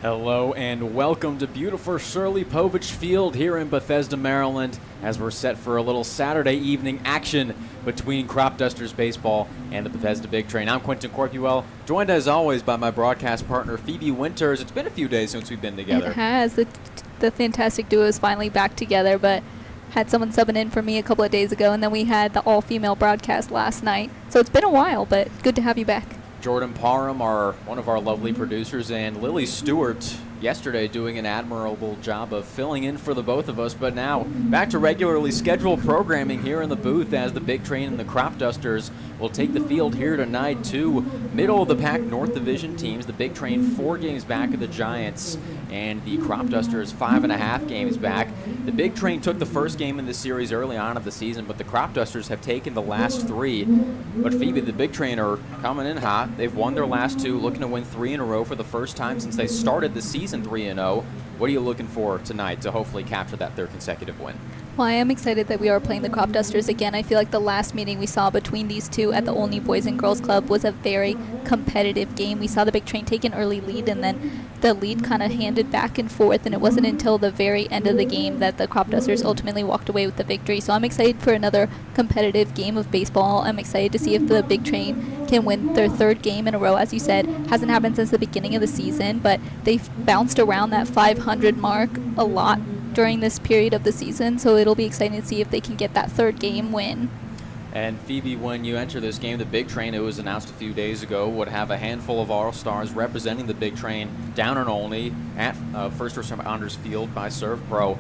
Hello and welcome to beautiful Shirley Povich Field here in Bethesda, Maryland, as we're set for a little Saturday evening action between Cropdusters baseball and the Bethesda Big Train. I'm Quentin Corpuel, joined as always by my broadcast partner Phoebe Winters. It's been a few days since we've been together. It has. The fantastic duo is finally back together, but had someone subbing in for me a couple of days ago, and then we had the all-female broadcast last night. So it's been a while, but good to have you back. Jordan Parham, one of our lovely producers, and Lily Stewart yesterday doing an admirable job of filling in for the both of us. But now back to regularly scheduled programming here in the booth as the Big Train and the Cropdusters will take the field here tonight. Two middle-of-the-pack North Division teams. The Big Train 4 games back of the Giants, and the Cropdusters 5.5 games back. The Big Train took the first game in this series early on of the season, but the Cropdusters have taken the last 3. But Phoebe, the Big Train are coming in hot. They've won their last 2, looking to win 3 in a row for the first time since they started the season 3-0. What are you looking for tonight to hopefully capture that third consecutive win? Well, I am excited that we are playing the Cropdusters again. I feel like the last meeting we saw between these two at the Olney Boys and Girls Club was a very competitive game. We saw the Big Train take an early lead, and then the lead kind of handed back and forth, and it wasn't until the very end of the game that the Cropdusters ultimately walked away with the victory. So I'm excited for another competitive game of baseball. I'm excited to see if the Big Train can win their 3rd game in a row. As you said, hasn't happened since the beginning of the season, but they've bounced around that 500 mark a lot during this period of the season, so it'll be exciting to see if they can get that 3rd game win. And Phoebe, when you enter this game, the Big Train, it was announced a few days ago, would have a handful of All-Stars representing the Big Train down in Olney at First Responders Field by Serve Pro.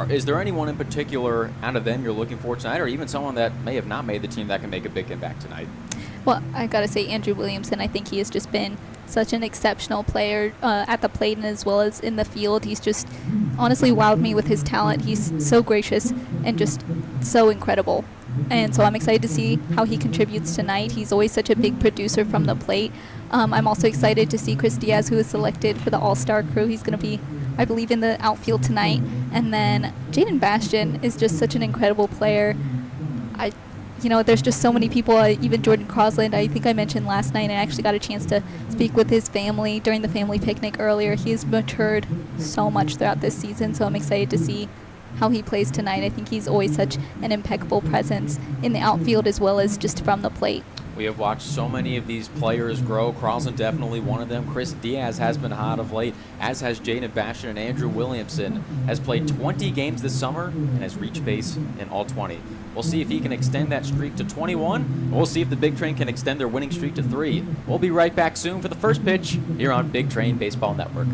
Is there anyone in particular out of them you're looking for tonight, or even someone that may have not made the team that can make a big impact tonight? Well, I gotta say Andrew Williamson. I think he has just been such an exceptional player at the plate and as well as in the field. He's just honestly wowed me with his talent. He's so gracious and just so incredible. And so I'm excited to see how he contributes tonight. He's always such a big producer from the plate. I'm also excited to see Chris Diaz, who is selected for the All-Star crew. He's going to be, I believe, in the outfield tonight. And then Jaden Bastian is just such an incredible player. There's just so many people, even Jordan Crosland, I think I mentioned last night. I actually got a chance to speak with his family during the family picnic earlier. He has matured so much throughout this season, so I'm excited to see how he plays tonight. I think he's always such an impeccable presence in the outfield as well as just from the plate. We have watched so many of these players grow. Crosland definitely one of them. Chris Diaz has been hot of late, as has Jaden Bastian, and Andrew Williamson has played 20 games this summer and has reached base in all 20. We'll see if he can extend that streak to 21. And we'll see if the Big Train can extend their winning streak to 3. We'll be right back soon for the first pitch here on Big Train Baseball Network.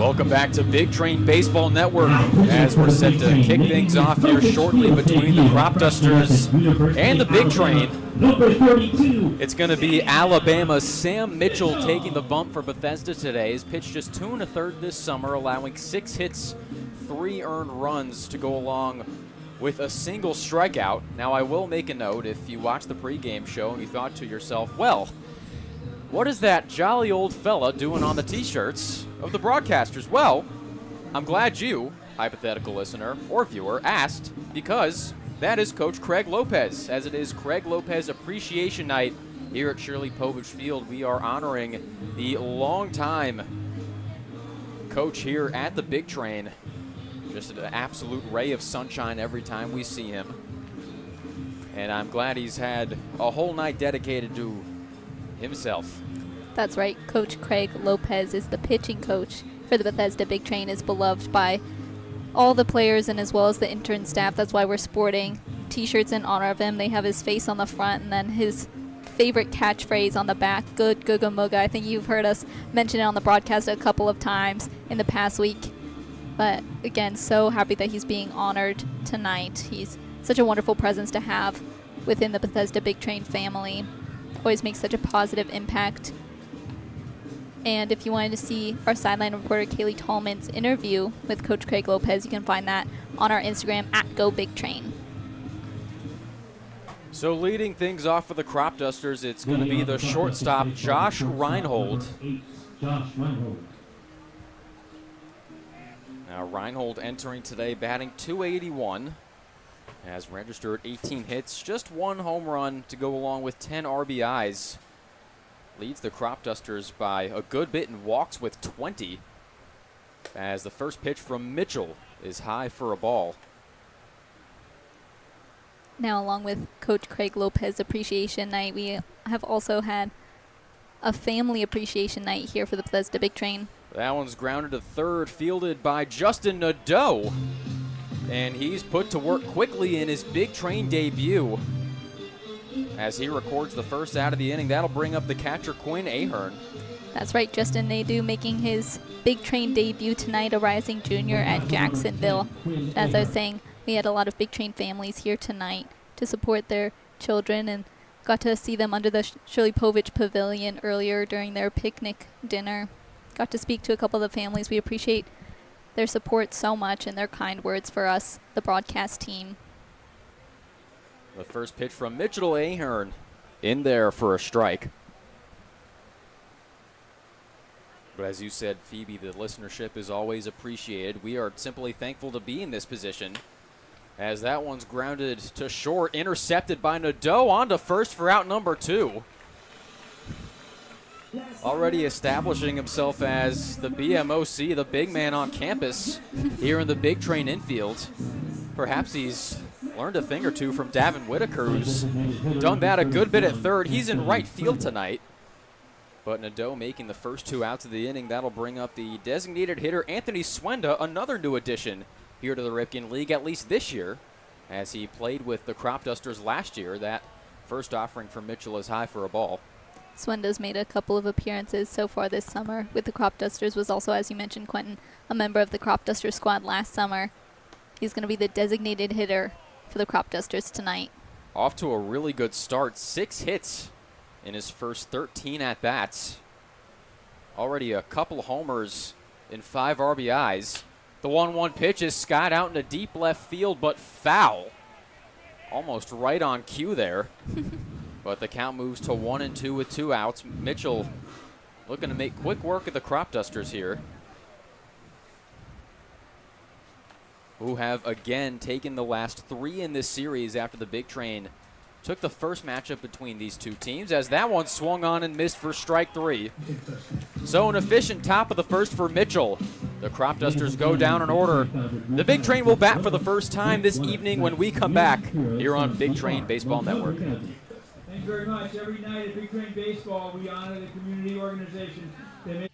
Welcome back to Big Train Baseball Network as we're set to kick things off here shortly between the Cropdusters and the Big Train. It's going to be Alabama's Sam Mitchell taking the bump for Bethesda today. He's pitched just 2 1/3 this summer, allowing 6 hits, 3 earned runs to go along with a single strikeout. Now, I will make a note, if you watched the pregame show and you thought to yourself, well, what is that jolly old fella doing on the t-shirts of the broadcasters? Well, I'm glad you, hypothetical listener or viewer, asked, because that is Coach Craig Lopez. As it is Craig Lopez Appreciation Night here at Shirley Povich Field, we are honoring the longtime coach here at the Big Train. Just an absolute ray of sunshine every time we see him. And I'm glad he's had a whole night dedicated to himself. That's right. Coach Craig Lopez is the pitching coach for the Bethesda Big Train, is beloved by all the players and as well as the intern staff. That's why we're sporting t-shirts in honor of him. They have his face on the front and then his favorite catchphrase on the back, good Googa Mooga. I think you've heard us mention it on the broadcast a couple of times in the past week. But again, so happy that he's being honored tonight. He's such a wonderful presence to have within the Bethesda Big Train family. Always makes such a positive impact. And if you wanted to see our sideline reporter Kaylee Tallman's interview with Coach Craig Lopez, you can find that on our Instagram at GoBigTrain. So leading things off for the Cropdusters, it's going to be the shortstop Josh Reinhold. Now Reinhold entering today batting .281. Has registered 18 hits, just 1 home run to go along with 10 RBIs. Leads the Cropdusters by a good bit and walks with 20. As the first pitch from Mitchell is high for a ball. Now, along with Coach Craig Lopez Appreciation Night, we have also had a family appreciation night here for the Bethesda Big Train. That one's grounded to third, fielded by Justin Nadeau. And he's put to work quickly in his Big Train debut. As he records the first out of the inning, that'll bring up the catcher Quinn Ahern. That's right, Justin Nadeau making his Big Train debut tonight, a rising junior at Jacksonville. As I was saying, we had a lot of Big Train families here tonight to support their children and got to see them under the Shirley Povich Pavilion earlier during their picnic dinner. Got to speak to a couple of the families. We appreciate their support so much and their kind words for us, the broadcast team. The first pitch from Mitchell Ahern in there for a strike. But as you said, Phoebe, the listenership is always appreciated. We are simply thankful to be in this position. As that one's grounded to short, intercepted by Nadeau, on to first for out number 2. Already establishing himself as the BMOC, the big man on campus here in the Big Train infield. Perhaps he's learned a thing or two from Davin Whitaker, who's done that a good bit at third. He's in right field tonight. But Nadeau making the first 2 outs of the inning. That'll bring up the designated hitter Anthony Swenda, another new addition here to the Ripken League, at least this year, as he played with the Cropdusters last year. That first offering from Mitchell is high for a ball. Swenda's made a couple of appearances so far this summer with the Cropdusters, was also, as you mentioned, Quentin, a member of the Cropdusters squad last summer. He's going to be the designated hitter for the Cropdusters tonight. Off to a really good start. 6 hits in his first 13 at-bats. Already a couple homers in 5 RBIs. The 1-1 pitch is skied out into deep left field, but foul. Almost right on cue there. But the count moves to 1-2 with 2 outs. Mitchell looking to make quick work of the Cropdusters here, who have again taken the last 3 in this series after the Big Train took the first matchup between these two teams, as that one swung on and missed for strike 3. So an efficient top of the first for Mitchell. The Cropdusters go down in order. The Big Train will bat for the first time this evening when we come back here on Big Train Baseball Network. Thank you very much. Every night at Big Train Baseball, we honor the community organization that makes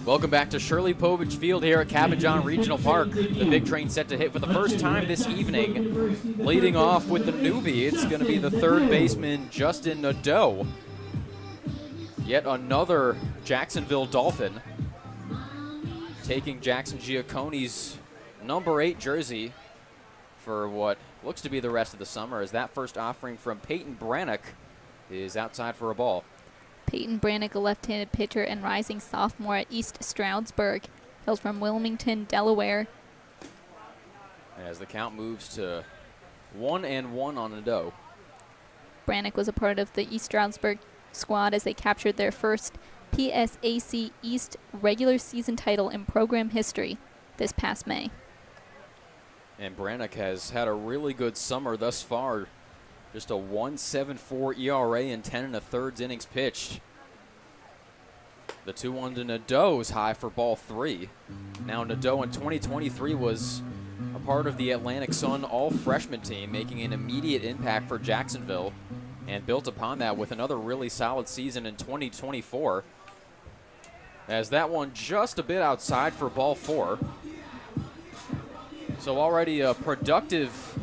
Welcome back to Shirley Povich Field here at Cabin John Regional Park. The big train set to hit for the first time this evening. Leading off with the newbie, it's going to be the third baseman, Justin Nadeau. Yet another Jacksonville Dolphin. Taking Jackson Giacone's number 8 jersey for what looks to be the rest of the summer, as that first offering from Peyton Brannock is outside for a ball. Peyton Brannock, a left-handed pitcher and rising sophomore at East Stroudsburg, hails from Wilmington, Delaware. As the count moves to 1-1 on Nadeau. Brannock was a part of the East Stroudsburg squad as they captured their first PSAC East regular season title in program history this past May. And Brannock has had a really good summer thus far. Just a 1.74 ERA in 10 1/3 innings pitched. The 2-1 to Nadeau's high for ball 3. Now Nadeau in 2023 was a part of the Atlantic Sun all-freshman team, making an immediate impact for Jacksonville, and built upon that with another really solid season in 2024. As that one just a bit outside for ball 4. So already a productive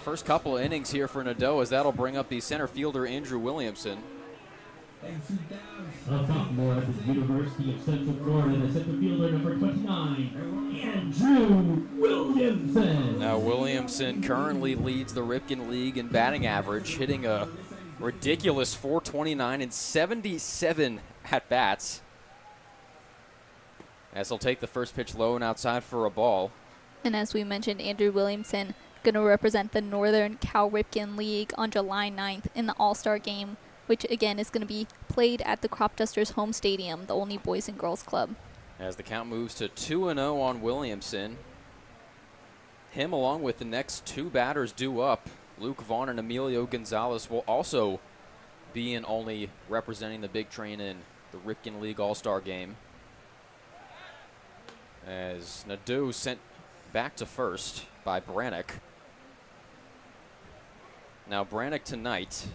first couple of innings here for Nadeau, as that'll bring up the center fielder Andrew Williamson. A sophomore at the University of Central Florida, the center fielder number 29, Andrew Williamson. Now Williamson currently leads the Ripken League in batting average, hitting a ridiculous .429 in 77 at-bats. As he'll take the first pitch low and outside for a ball. And as we mentioned, Andrew Williamson going to represent the Northern Cal Ripken League on July 9th in the All-Star Game, which again is going to be played at the Cropdusters home stadium, the only boys and girls club. As the count moves to 2-0 on Williamson, him along with the next two batters due up, Luke Vaughn and Emilio Gonzalez, will also be in only representing the big train in the Ripken League All-Star Game. As Nadeau sent back to first by Brannock. Now Brannock tonight,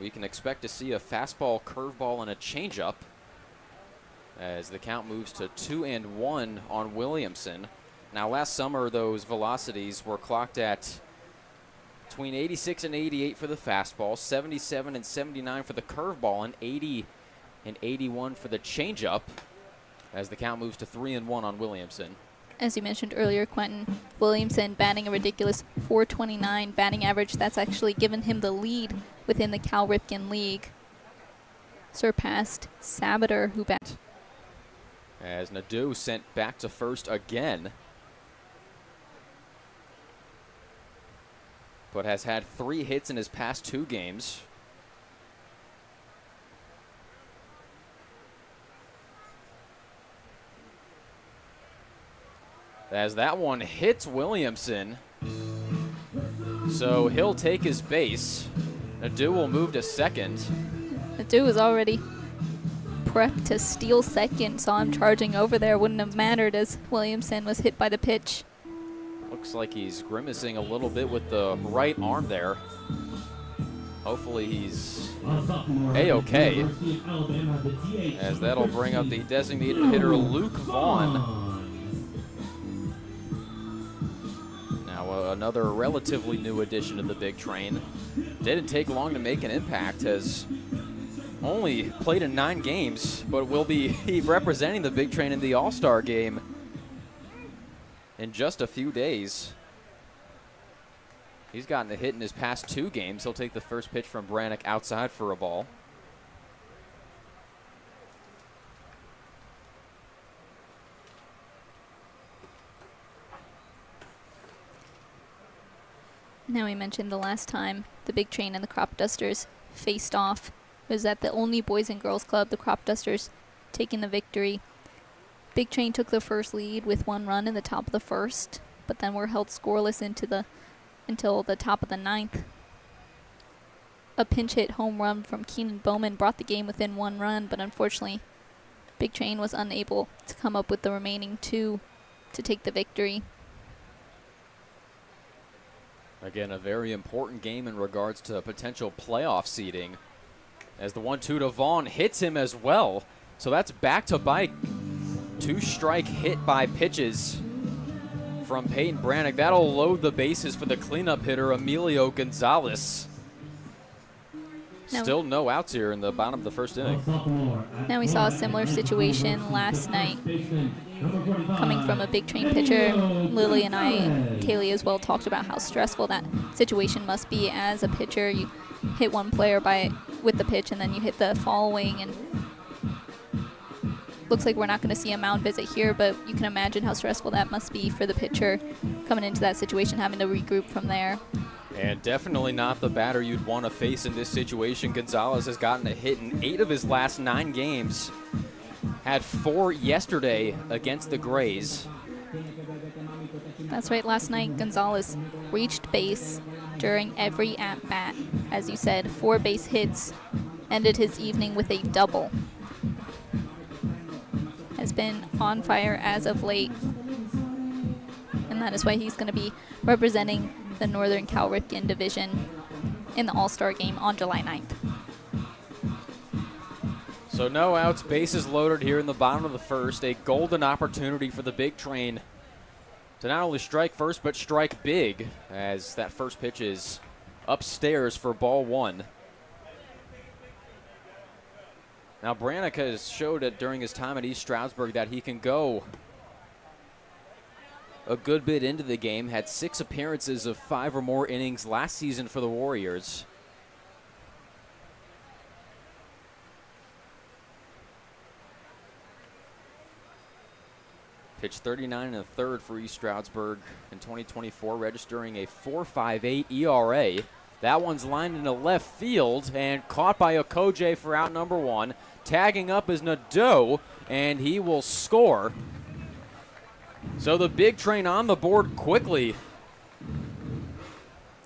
we can expect to see a fastball, curveball, and a changeup as the count moves to 2-1 on Williamson. Now last summer, those velocities were clocked at between 86 and 88 for the fastball, 77 and 79 for the curveball, and 80 and 81 for the changeup, as the count moves to 3-1 on Williamson. As you mentioned earlier, Quentin, Williamson batting a ridiculous .429 batting average. That's actually given him the lead within the Cal Ripken League. Surpassed Sabater, who bat. As Nadeau sent back to first again, but has had 3 hits in his past 2 games. As that one hits Williamson, so he'll take his base. Nadeau will move to second. Nadeau was already prepped to steal second, saw him charging over there. Wouldn't have mattered as Williamson was hit by the pitch. Looks like he's grimacing a little bit with the right arm there. Hopefully he's A-okay, as that'll bring up the designated hitter Luke Vaughn. Now another relatively new addition to the big train. Didn't take long to make an impact, has only played in 9 games, but will be representing the big train in the All-Star Game in just a few days. He's gotten a hit in his past 2 games. He'll take the first pitch from Brannock outside for a ball. Now we mentioned the last time the big train and the Cropdusters faced off was at the only boys and girls club, the Cropdusters taking the victory. Big train took the first lead with 1 run in the top of the first, but then were held scoreless until the top of the 9th. A pinch hit home run from Keenan Bowman brought the game within 1 run, but unfortunately Big Train was unable to come up with the remaining 2 to take the victory. Again, a very important game in regards to potential playoff seeding. As the 1-2 to Vaughn hits him as well. So that's back-to-back 2-strike hit by pitches from Peyton Brannick. That'll load the bases for the cleanup hitter, Emilio Gonzalez. Still no outs here in the bottom of the first inning. Now we saw a similar situation last night coming from a big train pitcher. Lily and I, Kaylee as well, talked about how stressful that situation must be as a pitcher. You hit one player with the pitch and then you hit the following, and looks like we're not going to see a mound visit here, but you can imagine how stressful that must be for the pitcher coming into that situation, having to regroup from there. And definitely not the batter you'd want to face in this situation. Gonzalez has gotten a hit in 8 of his last 9 games. Had 4 yesterday against the Grays. That's right, last night Gonzalez reached base during every at-bat. As you said, 4 base hits, ended his evening with a double. Has been on fire as of late, and that is why he's going to be representing the Northern Cal Ripken division in the All-Star game on July 9th. So no outs, bases loaded here in the bottom of the first. A golden opportunity for the Big Train to not only strike first, but strike big, as that first pitch is upstairs for ball 1. Now Brannick has showed it during his time at East Stroudsburg that he can go a good bit into the game. Had 6 appearances of 5 or more innings last season for the Warriors. Pitched 39 1/3 for East Stroudsburg in 2024, registering a 4.58 ERA. That one's lined into left field and caught by Okoje for out number 1. Tagging up is Nadeau, and he will score. So the Big Train on the board quickly,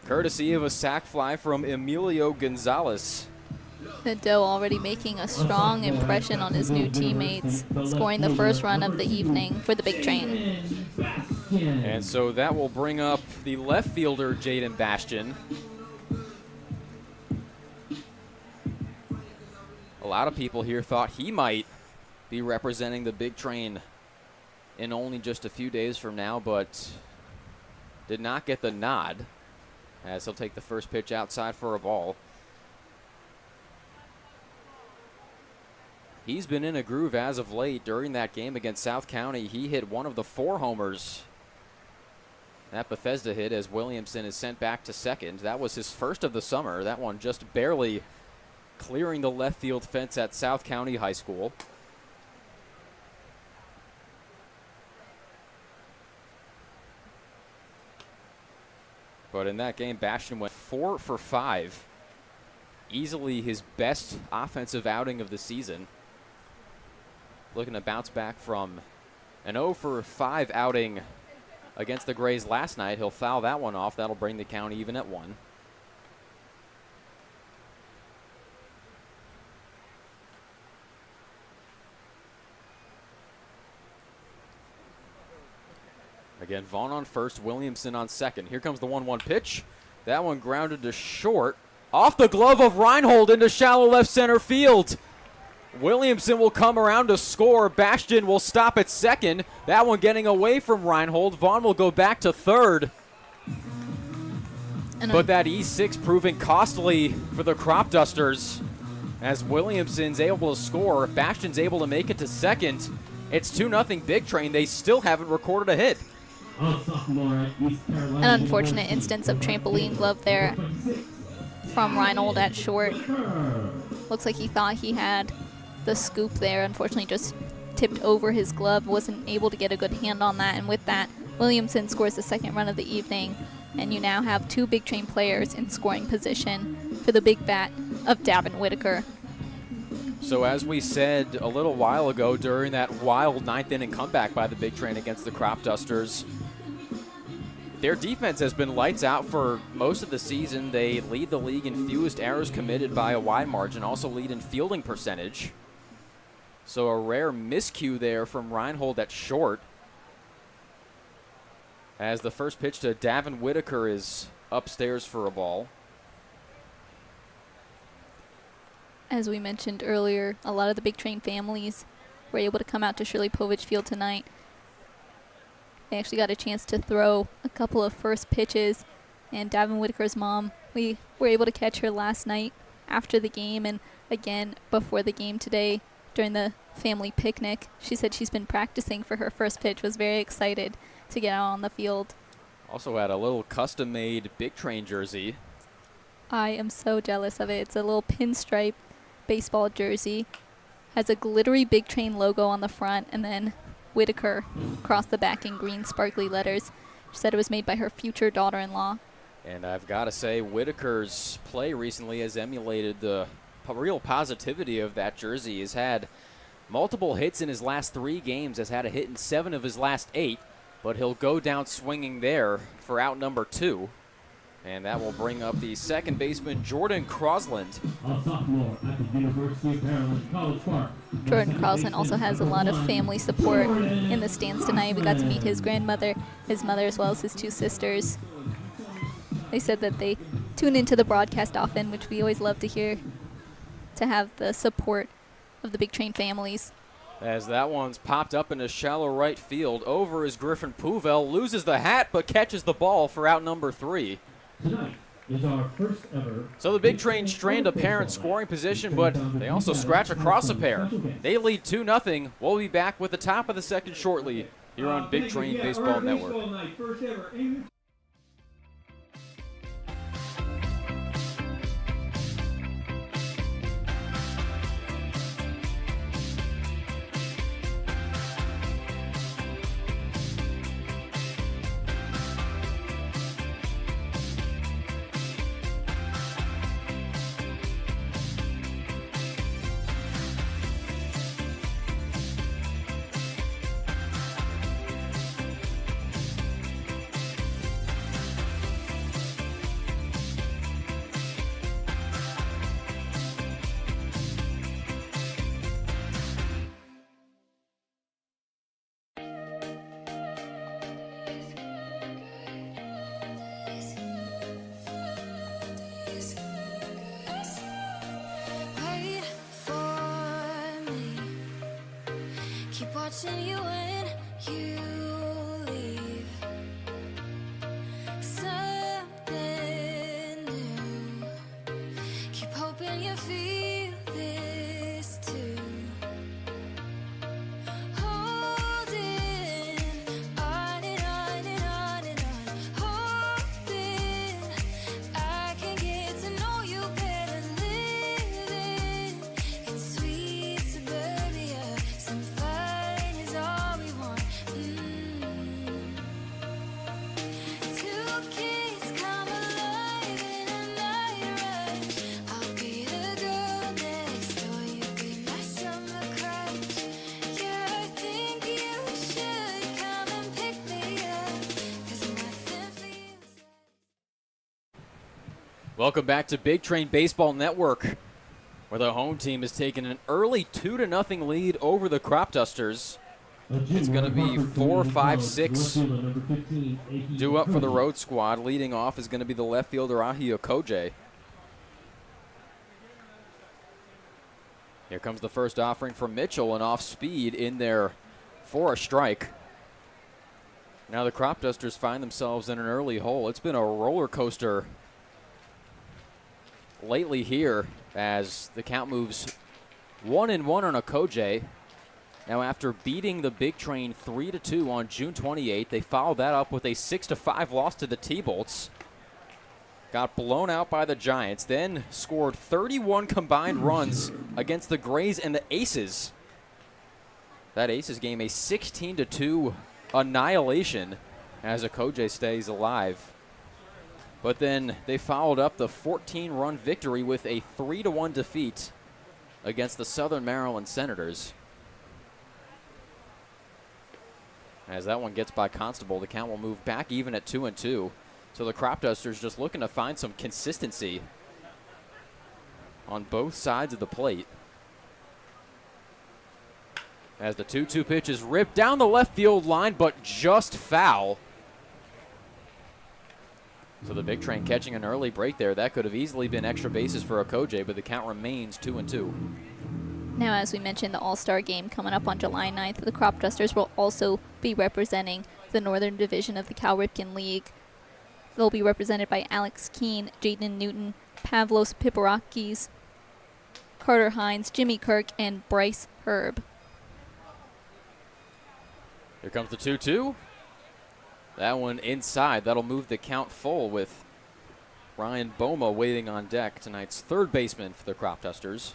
courtesy of a sac fly from Emilio Gonzalez. Nadeau already making a strong impression on his new teammates, scoring the first run of the evening for the Big Train. And so that will bring up the left fielder, Jaden Bastian. A lot of people here thought he might be representing the Big Train in only just a few days from now, but did not get the nod, as he'll take the first pitch outside for a ball. He's been in a groove as of late. During that game against South County, he hit one of the 4 homers that Bethesda hit, as Williamson is sent back to second. That was his first of the summer. That one just barely clearing the left field fence at South County High School. But in that game, Bastian went 4 for 5. Easily his best offensive outing of the season. Looking to bounce back from an 0 for 5 outing against the Grays last night. He'll foul that one off. That'll bring the count even at 1. Again, Vaughn on first, Williamson on second. Here comes the 1-1 pitch. That one grounded to short. Off the glove of Reinhold into shallow left center field. Williamson will come around to score. Bastian will stop at second. That one getting away from Reinhold. Vaughn will go back to third. But that E6 proving costly for the Cropdusters, as Williamson's able to score. Bastian's able to make it to second. It's 2-0 Big Train. They still haven't recorded a hit. An unfortunate instance of trampoline glove there from Reinhold at short. Looks like he thought he had the scoop there. Unfortunately, just tipped over his glove. Wasn't able to get a good hand on that. And with that, Williamson scores the second run of the evening. And you now have 2 Big Train players in scoring position for the big bat of Davin Whitaker. So as we said a little while ago during that wild 9th inning comeback by the Big Train against the Cropdusters, their defense has been lights out for most of the season. They lead the league in fewest errors committed by a wide margin, also lead in fielding percentage. So a rare miscue there from Reinhold at short, as the first pitch to Davin Whitaker is upstairs for a ball. As we mentioned earlier, a lot of the Big Train families were able to come out to Shirley Povich Field tonight. They actually got a chance to throw a couple of first pitches, and Davin Whitaker's mom, we were able to catch her last night after the game and again before the game today during the family picnic. She said she's been practicing for her first pitch, was very excited to get out on the field. Also had a little custom-made Big Train jersey. I am so jealous of it. It's a little pinstripe baseball jersey. Has a glittery Big Train logo on the front and then Whitaker across the back in green sparkly letters. She said it was made by her future daughter-in-law. And I've got to say, Whitaker's play recently has emulated the real positivity of that jersey. He's had multiple hits in his last 3 games, has had a hit in 7 of his last 8, but he'll go down swinging there for out number 2. And that will bring up the second baseman, Jordan Crosland. A sophomore at the University of Maryland, College Park. Jordan Crosland also has a lot of family support in the stands tonight. We got to meet his grandmother, his mother, as well as his 2 sisters. They said that they tune into the broadcast often, which we always love to hear, to have the support of the Big Train families. As that one's popped up into shallow right field. Over is Griffin Pouvel, loses the hat but catches the ball for out number 3. Tonight is our first ever. So the Big Train strained a pair in scoring position, but they also scratch across a pair. They lead 2-0. We'll be back with the top of the second shortly here on Big Train Baseball Network. Night, first ever. Watching you when you leave. Something new. Keep hoping you feel this too. Holding on and on and on and on. Hoping I can get to know you better. Living in sweet suburbia. Some fun is all we want. Two kids come alive in a night rush. I'll be the girl next door. You be my summer crush. Yeah, I think you should come and pick me up. 'Cause nothing feels. Welcome back to Big Train Baseball Network, where the home team has taken an early 2-0 lead over the Cropdusters. It's going to be 4, 5, 6 due up for the road squad. Leading off is going to be the left fielder, Ahi Okoje. Here comes the first offering from Mitchell, and off speed in there for a strike. Now the Cropdusters find themselves in an early hole. It's been a roller coaster lately here as the count moves 1-1 on Okoje. Now after beating the Big Train 3-2 on June 28th, they followed that up with a 6-5 loss to the T-Bolts. Got blown out by the Giants, then scored 31 combined runs against the Grays and the Aces. That Aces game, a 16-2 annihilation as Okoje stays alive. But then they followed up the 14-run victory with a 3-1 defeat against the Southern Maryland Senators. As that one gets by Constable, the count will move back even at 2-2. So the Cropdusters just looking to find some consistency on both sides of the plate. As the 2-2 pitch is ripped down the left field line, but just foul. So the Big Train catching an early break there. That could have easily been extra bases for Okoje, but the count remains 2-2. Now, as we mentioned, the All-Star game coming up on July 9th, the Cropdusters will also be representing the Northern Division of the Cal Ripken League. They'll be represented by Alex Keene, Jaden Newton, Pavlos Piparakis, Carter Hines, Jimmy Kirk, and Bryce Herb. Here comes the 2-2. That one inside. That'll move the count full with Ryan Boma waiting on deck, tonight's third baseman for the Cropdusters.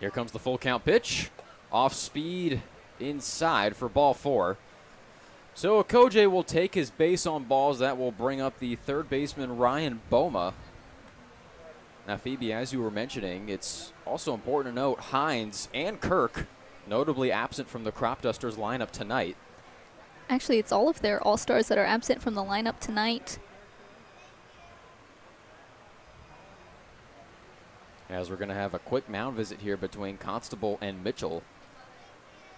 Here comes the full count pitch. Off speed inside for ball 4. So Okoje will take his base on balls. That will bring up the third baseman, Ryan Boma. Now, Phoebe, as you were mentioning, it's also important to note Hines and Kirk notably absent from the Cropdusters lineup tonight. Actually, it's all of their All-Stars that are absent from the lineup tonight. As we're going to have a quick mound visit here between Constable and Mitchell.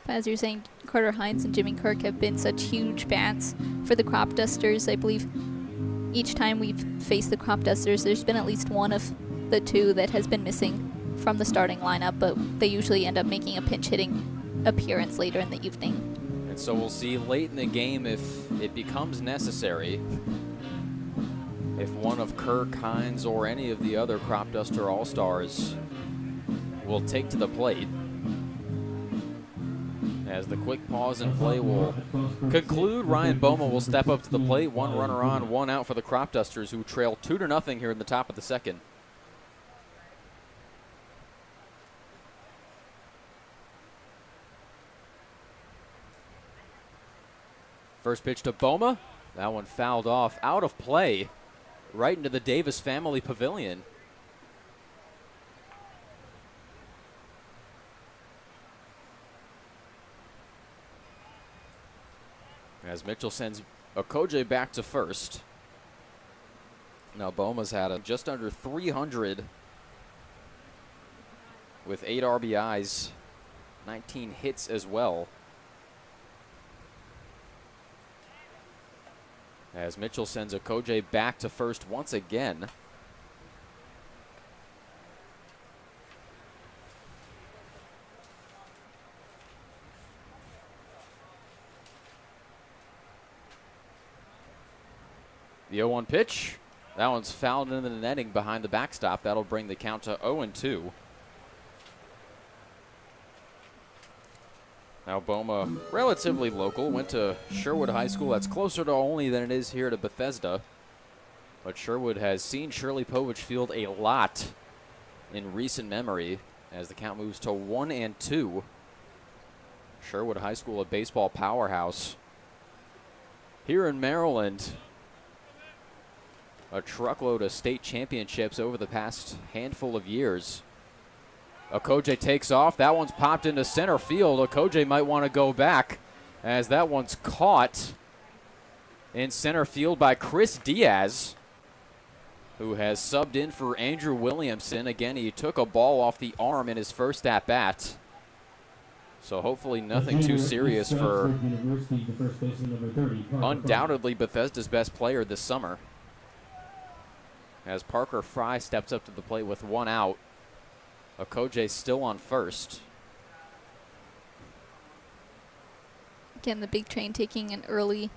As you're saying, Carter Hines and Jimmy Kirk have been such huge bats for the Cropdusters. I believe each time we've faced the Cropdusters, there's been at least one of the two that has been missing from the starting lineup, but they usually end up making a pinch-hitting appearance later in the evening. And so we'll see late in the game if it becomes necessary, if one of Kirk, Hines, or any of the other Cropduster All-Stars will take to the plate. As the quick pause in play will conclude, Ryan Boma will step up to the plate. One runner on, one out for the Cropdusters, who trail 2-0 here in the top of the second. First pitch to Boma. That one fouled off, out of play, right into the Davis family pavilion. As Mitchell sends Okoje back to first. Now Boma's had just under 300 with 8 RBIs, 19 hits as well. As Mitchell sends Okoje back to first once again. The 0-1 pitch. That one's fouled into the netting behind the backstop. That'll bring the count to 0-2. Now Boma, relatively local, went to Sherwood High School. That's closer to Olney than it is here to Bethesda. But Sherwood has seen Shirley Povich field a lot in recent memory as the count moves to 1-2. Sherwood High School, a baseball powerhouse. Here in Maryland, a truckload of state championships over the past handful of years. Okoje takes off. That one's popped into center field. Okoje might want to go back as that one's caught in center field by Chris Diaz, who has subbed in for Andrew Williamson. Again, he took a ball off the arm in his first at-bat. So hopefully nothing too serious for undoubtedly Bethesda's best player this summer. As Parker Fry steps up to the plate with one out. Okoje still on first. Again, the Big Train taking an early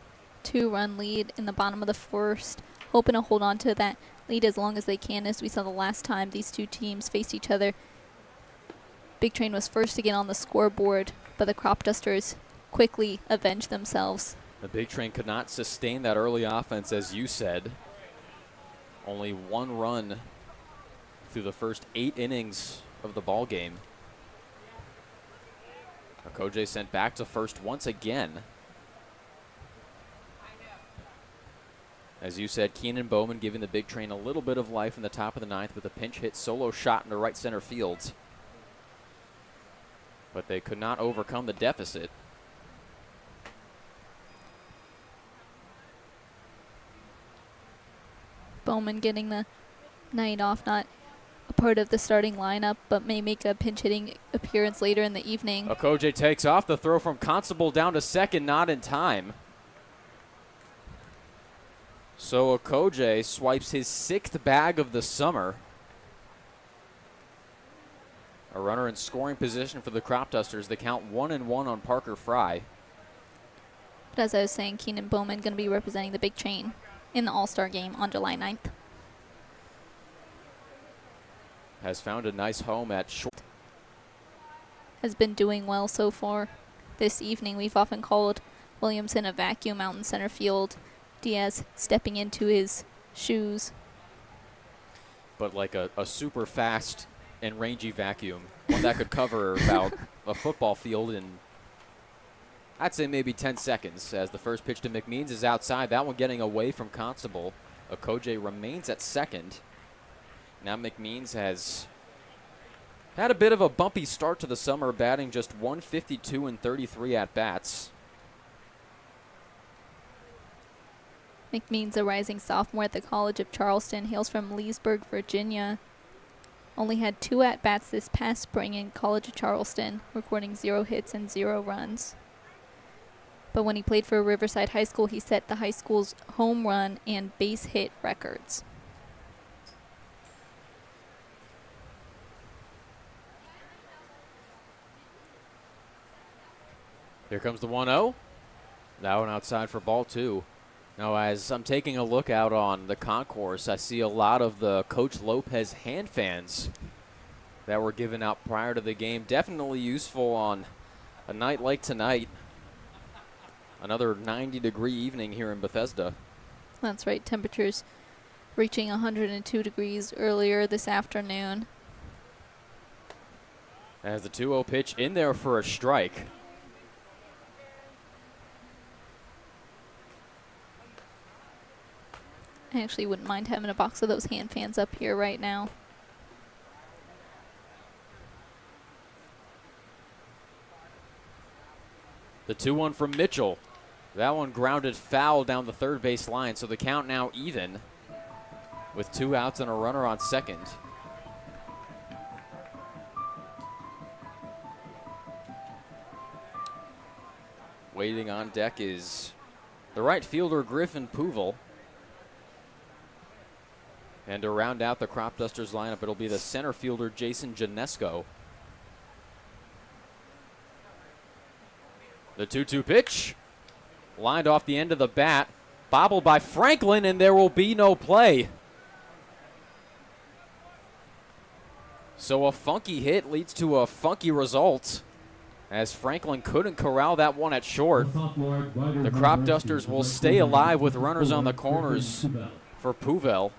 2-run lead in the bottom of the first, hoping to hold on to that lead as long as they can. As we saw the last time these two teams faced each other, Big Train was first to get on the scoreboard, but the Cropdusters quickly avenged themselves. The Big Train could not sustain that early offense, as you said. Only one run through the first 8 innings of the ball game. Okoje sent back to first once again. As you said, Keenan Bowman giving the Big Train a little bit of life in the top of the 9th with a pinch hit solo shot into right center field. But they could not overcome the deficit. Bowman getting the night off, not a part of the starting lineup, but may make a pinch-hitting appearance later in the evening. Okoje takes off. The throw from Constable down to second, not in time. So Okoje swipes his 6th bag of the summer. A runner in scoring position for the Cropdusters. They count 1-1 on Parker Fry. But as I was saying, Keenan Bowman going to be representing the Big Train in the All-Star game on July 9th. Has found a nice home at short. Has been doing well so far. This evening, we've often called Williamson a vacuum out in center field. Diaz stepping into his shoes. But like a super fast and rangy vacuum. One that could cover about a football field in, I'd say, maybe 10 seconds. As the first pitch to McMeans is outside. That one getting away from Constable. Okoje remains at second. Now McMeans has had a bit of a bumpy start to the summer, batting just 152 and 33 at-bats. McMeans, a rising sophomore at the College of Charleston, hails from Leesburg, Virginia. Only had 2 at-bats this past spring in College of Charleston, recording 0 hits and 0 runs. But when he played for Riverside High School, he set the high school's home run and base hit records. Here comes the 1-0. That one outside for ball 2. Now, as I'm taking a look out on the concourse, I see a lot of the Coach Lopez hand fans that were given out prior to the game. Definitely useful on a night like tonight. Another 90-degree evening here in Bethesda. That's right, temperatures reaching 102 degrees earlier this afternoon. As the 2-0 pitch in there for a strike. I actually wouldn't mind having a box of those hand fans up here right now. The 2-1 from Mitchell. That one grounded foul down the third base line, so the count now even with 2 outs and a runner on second. Waiting on deck is the right fielder Griffin Povich. And to round out the Cropdusters lineup, it'll be the center fielder Jason Janesco. The 2-2 pitch. Lined off the end of the bat. Bobbled by Franklin, and there will be no play. So a funky hit leads to a funky result, as Franklin couldn't corral that one at short. The Cropdusters will stay alive with runners on the corners for Povich.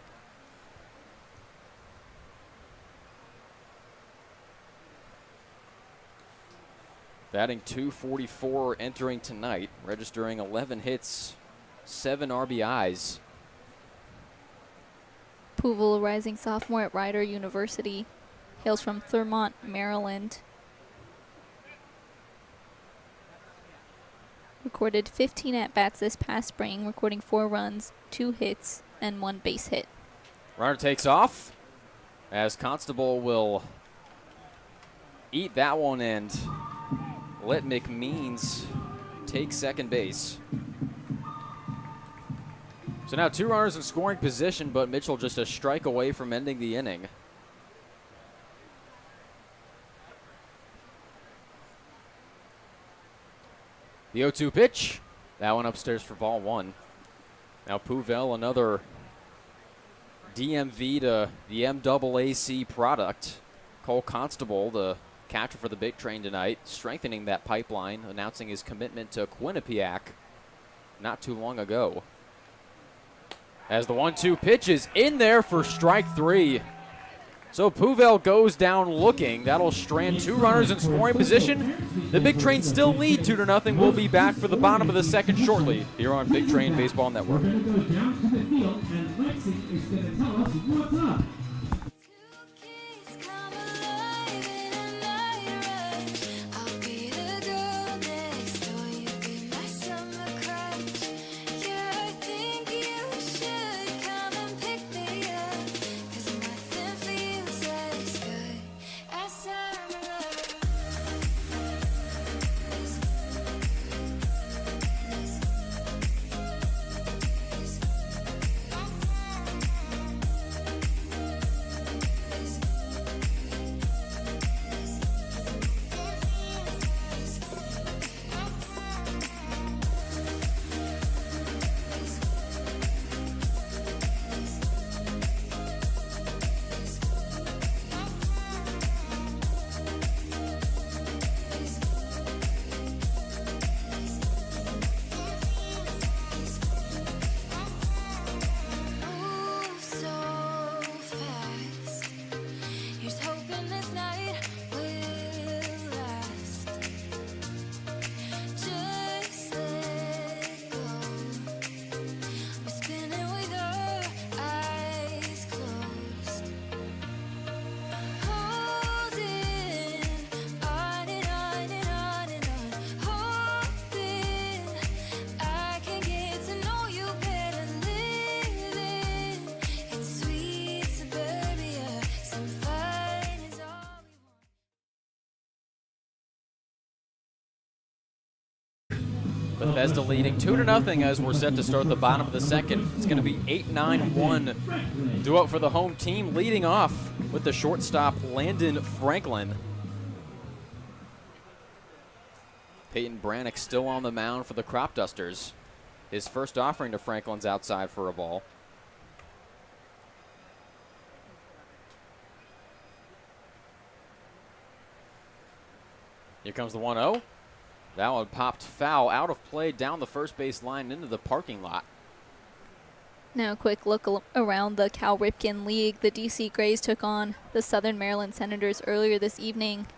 Batting .244 entering tonight, registering 11 hits, 7 RBIs. Povich, a rising sophomore at Rider University, hails from Thurmont, Maryland. Recorded 15 at-bats this past spring, recording 4 runs, 2 hits, and 1 base hit. Runner takes off, as Constable will eat that one and let McMeans take second base. So now 2 runners in scoring position, but Mitchell just a strike away from ending the inning. The 0-2 pitch. That one upstairs for ball 1. Now Povich, another DMV to the MAAC product. Cole Constable, the catcher for the Big Train tonight, strengthening that pipeline, announcing his commitment to Quinnipiac not too long ago. As the 1-2 pitch is in there for strike 3. So Povich goes down looking. That'll strand 2 runners in scoring position. The Big Train still lead 2-0. We'll be back for the bottom of the second shortly here on Big Train Baseball Network. We're going to go down to the field, and Lexi is going to tell us what's up. Come alive in a night rush. I'll be the girl next door. You be my summer crush. Yeah, I think you should come and pick me up. 'Cause nothing feels as good as summer love. Bethesda leading 2-0 as we're set to start the bottom of the second. It's going to be 8-9-1 duo for the home team, leading off with the shortstop Landon Franklin. Peyton Brannick still on the mound for the Cropdusters. His first offering to Franklin's outside for a ball. Here comes the 1-0. That one popped foul out of play down the first base line into the parking lot. Now a quick look around the Cal Ripken League. The DC Grays took on the Southern Maryland Senators earlier this evening.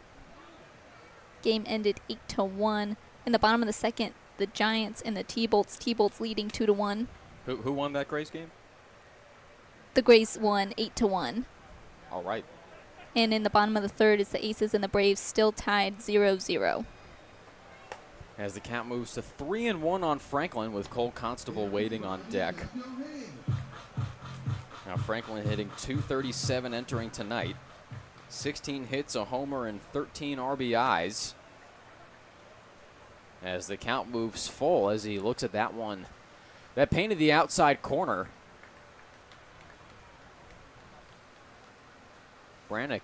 Game ended 8-1. In the bottom of the second, the Giants and the T-Bolts. T-Bolts leading 2-1. Who won that Grays game? The Grays won 8-1. All right. And in the bottom of the third, it's the Aces and the Braves still tied 0-0. As the count moves to 3-1 on Franklin with Cole Constable waiting on deck. Now Franklin hitting .237 entering tonight. 16 hits, a homer, and 13 RBIs. As the count moves full as he looks at that one. That painted the outside corner. Brannick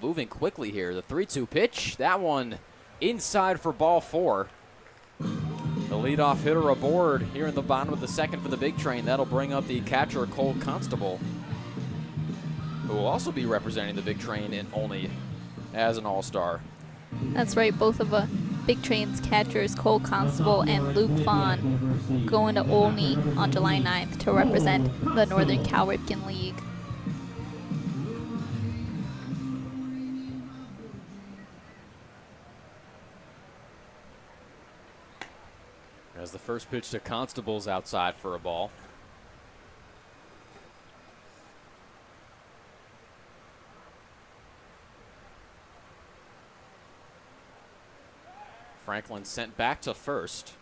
moving quickly here. The 3-2 pitch. That one inside for ball 4. The leadoff hitter aboard here in the bottom of the second for the Big Train. That'll bring up the catcher, Cole Constable, who will also be representing the Big Train in Olney as an all-star. That's right, both of Big Train's catchers, Cole Constable and Luke Vaughn, going to Olney on July 9th to represent the Northern Cal Ripken League. As the first pitch to Constable's outside for a ball. Franklin sent back to first.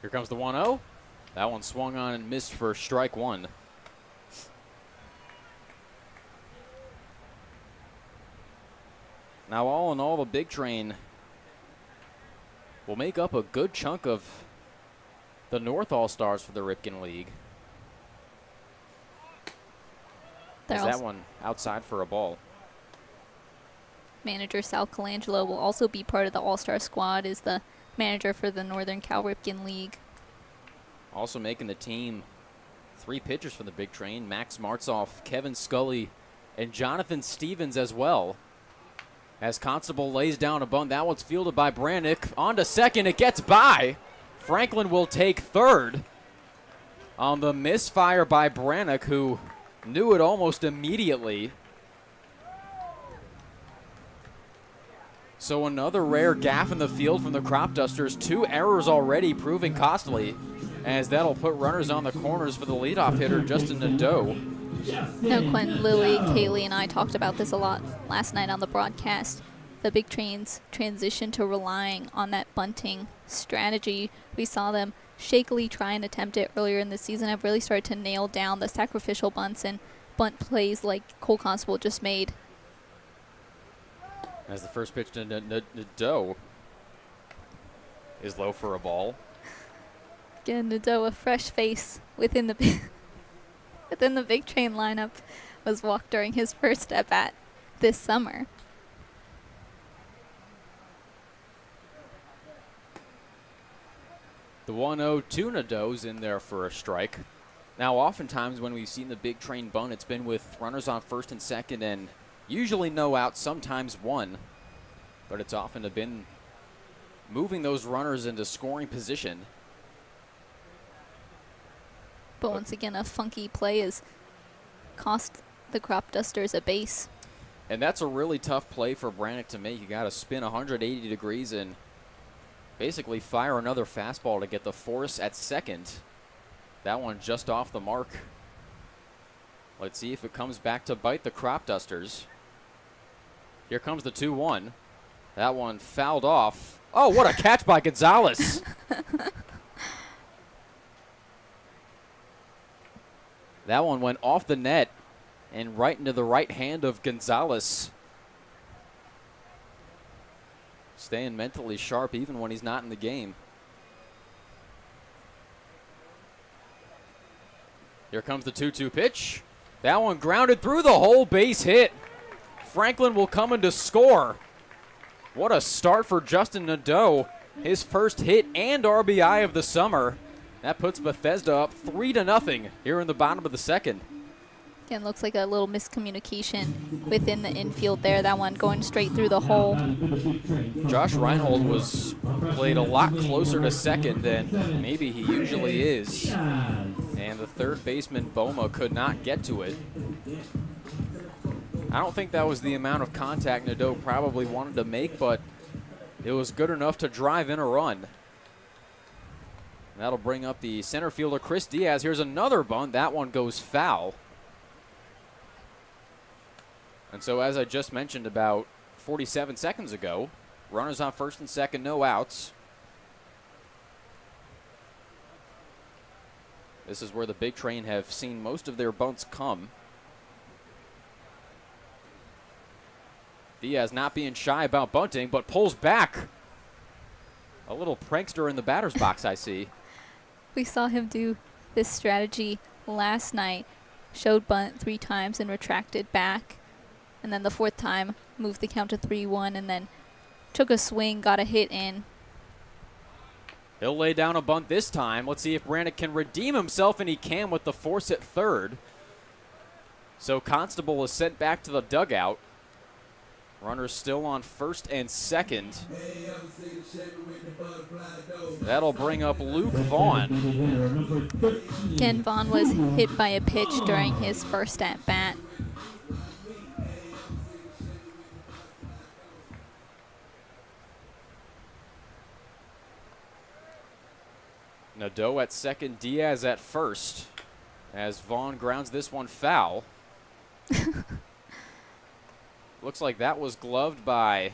Here comes the 1-0. That one swung on and missed for strike 1. Now, all in all, the Big Train will make up a good chunk of the North All-Stars for the Ripken League. Is that one outside for a ball? Manager Sal Colangelo will also be part of the All-Star squad, is the manager for the Northern Cal Ripken League. Also making the team 3 pitchers for the Big Train. Max Martzoff, Kevin Scully, and Jonathan Stevens as well. As Constable lays down a bunt. That one's fielded by Brannick. On to second. It gets by. Franklin will take third on the misfire by Brannick, who knew it almost immediately. So another rare gaff in the field from the Cropdusters. 2 errors already, proving costly, as that'll put runners on the corners for the leadoff hitter, Justin Nadeau. No, Quentin, Lily, Kaylee, and I talked about this a lot last night on the broadcast. The Big Train's transition to relying on that bunting strategy. We saw them shakily try and attempt it earlier in the season. Have really started to nail down the sacrificial bunts and bunt plays like Cole Constable just made. As the first pitch to Nadeau is low for a ball. Again, Nadeau, a fresh face within the Big Train lineup, was walked during his first at-bat this summer. The 1-0 to Nadeau's in there for a strike. Now, oftentimes when we've seen the Big Train bunt, it's been with runners on first and second and usually no outs, sometimes one. But it's often been moving those runners into scoring position. But once again, a funky play has cost the Cropdusters a base. And that's a really tough play for Brannick to make. You got to spin 180 degrees and basically fire another fastball to get the force at second. That one just off the mark. Let's see if it comes back to bite the Cropdusters. Here comes the 2-1. That one fouled off. Oh, what a catch by Gonzalez. That one went off the net and right into the right hand of Gonzalez. Staying mentally sharp even when he's not in the game. Here comes the 2-2 pitch. That one grounded through the hole, base hit. Franklin will come in to score. What a start for Justin Nadeau. His first hit and RBI of the summer. That puts Bethesda up 3-0 here in the bottom of the second. Again, looks like a little miscommunication within the infield there. That one going straight through the hole. Josh Reinhold was played a lot closer to second than maybe he usually is. And the third baseman, Boma, could not get to it. I don't think that was the amount of contact Nadeau probably wanted to make, but it was good enough to drive in a run. And that'll bring up the center fielder, Chris Diaz. Here's another bunt. That one goes foul. And so, as I just mentioned about 47 seconds ago, runners on first and second, no outs. This is where the Big Train have seen most of their bunts come. Diaz not being shy about bunting, but pulls back. A little prankster in the batter's box, I see. We saw him do this strategy last night. Showed bunt 3 times and retracted back. And then the 4th time, moved the count to 3-1 and then took a swing, got a hit in. He'll lay down a bunt this time. Let's see if Brannick can redeem himself, and he can with the force at third. So Constable is sent back to the dugout. Runners still on first and second. That'll bring up Luke Vaughn. Again, Vaughn was hit by a pitch during his first at-bat. Nadeau at second, Diaz at first, as Vaughn grounds this one foul. Looks like that was gloved by,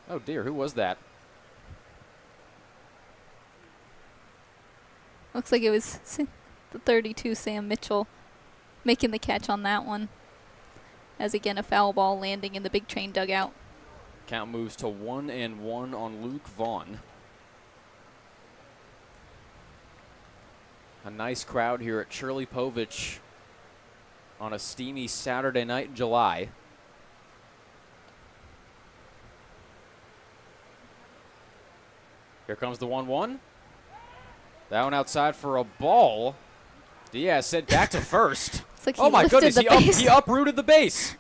oh dear, who was that? Looks like it was the 32, Sam Mitchell, making the catch on that one. As again, a foul ball landing in the Big Train dugout. Count moves to 1-1 on Luke Vaughn. A nice crowd here at Shirley Povich on a steamy Saturday night in July. Here comes the 1-1. That one outside for a ball. Diaz sent back to first. Like oh my goodness, he uprooted the base.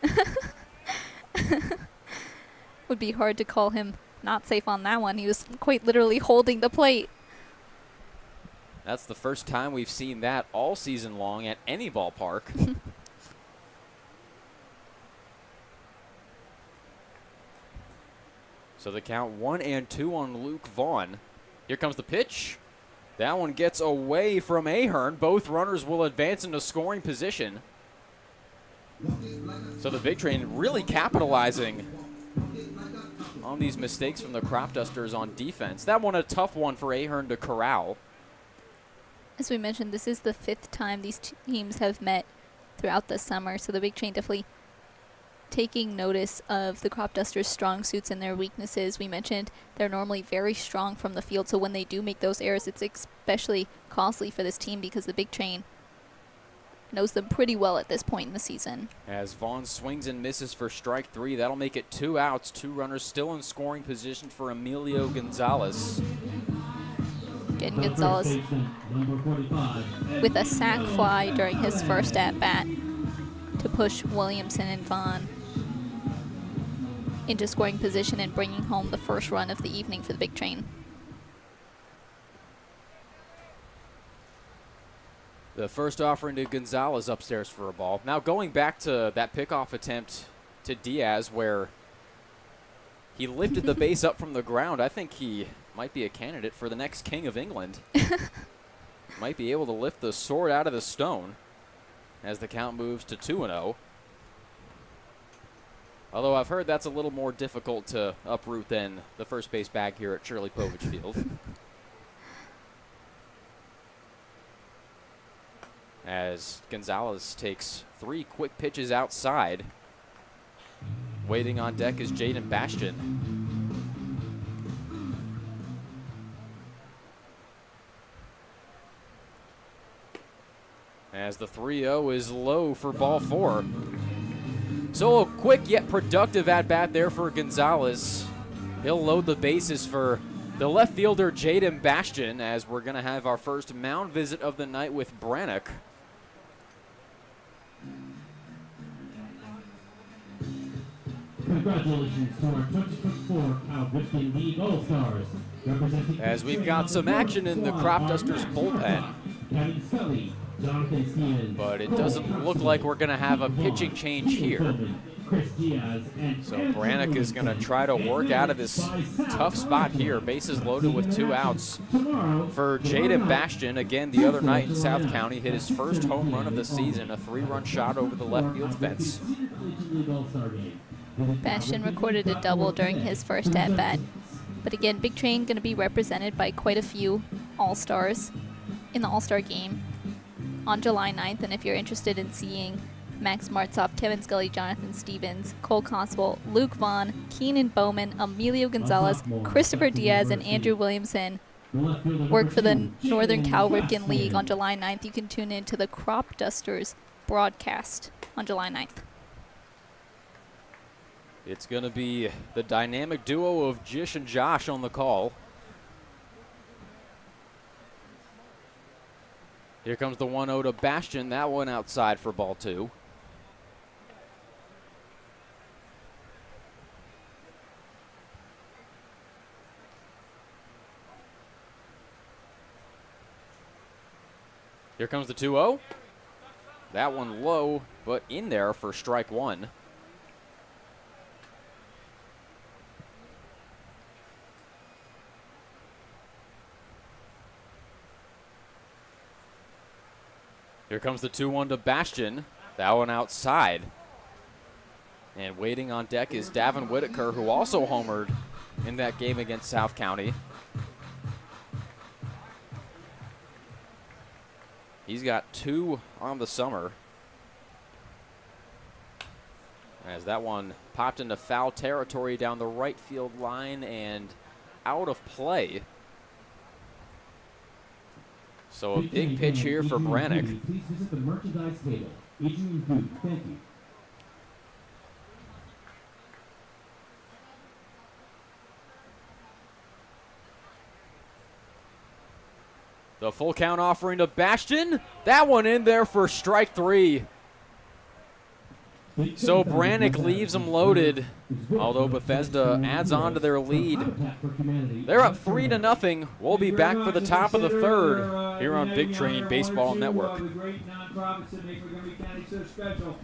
Would be hard to call him not safe on that one. He was quite literally holding the plate. That's the first time we've seen that all season long at any ballpark. So the count 1-2 on Luke Vaughn. Here comes the pitch. That one gets away from Ahern. Both runners will advance into scoring position. So the Big Train really capitalizing on these mistakes from the Cropdusters on defense. That one a tough one for Ahern to corral. As we mentioned, this is the 5th time these teams have met throughout the summer, so the Big Train definitely taking notice of the Cropdusters' strong suits and their weaknesses. We mentioned they're normally very strong from the field, so when they do make those errors, it's especially costly for this team because the Big Train knows them pretty well at this point in the season. As Vaughn swings and misses for strike 3, that'll make it 2 outs. 2 runners still in scoring position for Emilio Gonzalez. Getting Gonzalez with a sac fly during his first at-bat to push Williamson and Vaughn into scoring position and bringing home the first run of the evening for the Big Train. The first offering to Gonzalez upstairs for a ball. Now going back to that pickoff attempt to Diaz where he lifted the base up from the ground, I think he might be a candidate for the next King of England. Might be able to lift the sword out of the stone as the count moves to 2-0. Although I've heard that's a little more difficult to uproot than the first base bag here at Shirley Povich Field. as Gonzalez takes 3 quick pitches outside. Waiting on deck is Jaden Bastion. As the 3-0 is low for ball 4. So a quick yet productive at-bat there for Gonzalez. He'll load the bases for the left fielder Jaden Bastion, as we're going to have our first mound visit of the night with Brannock. Congratulations to our 2024 Cal Ripken League All-Stars. Representing As we've got some action in the Cropdusters bullpen. Kevin Scully, Jonathan Stevens, But it doesn't look like we're going to have a pitching change here. Chris Diaz, and So Brannock is going to try to work out of this tough spot here. Bases loaded with 2 outs for Jaden Bastion. Again, the other night in South County, hit his first home run of the season, a 3-run shot over the left field fence. Bastion recorded a double during his first at-bat. But again, Big Train going to be represented by quite a few All-Stars in the All-Star game on July 9th. And if you're interested in seeing Max Martzoff, Kevin Scully, Jonathan Stevens, Cole Constable, Luke Vaughn, Keenan Bowman, Emilio Gonzalez, Christopher Diaz, and Andrew Williamson work for the Northern Cal Ripken League on July 9th, you can tune in to the Cropdusters broadcast on July 9th. It's going to be the dynamic duo of Jish and Josh on the call. Here comes the 1-0 to Bastion. That one outside for ball 2. Here comes the 2-0. That one low, but in there for strike 1. Here comes the 2-1 to Bastion. That one outside. And waiting on deck is Davin Whitaker, who also homered in that game against South County. He's got 2 on the summer. As that one popped into foul territory down the right field line and out of play. So a big pitch here for Brannock. Please visit the merchandise table. Adrian Booth, thank you. The full count offering to Bastion. That one in there for strike 3. So Brannock leaves them loaded, although Bethesda adds on to their lead. They're up 3-0. We'll be back for the top of the 3rd here on Big Train Baseball Network. The great nonprofits that make Montgomery County so special.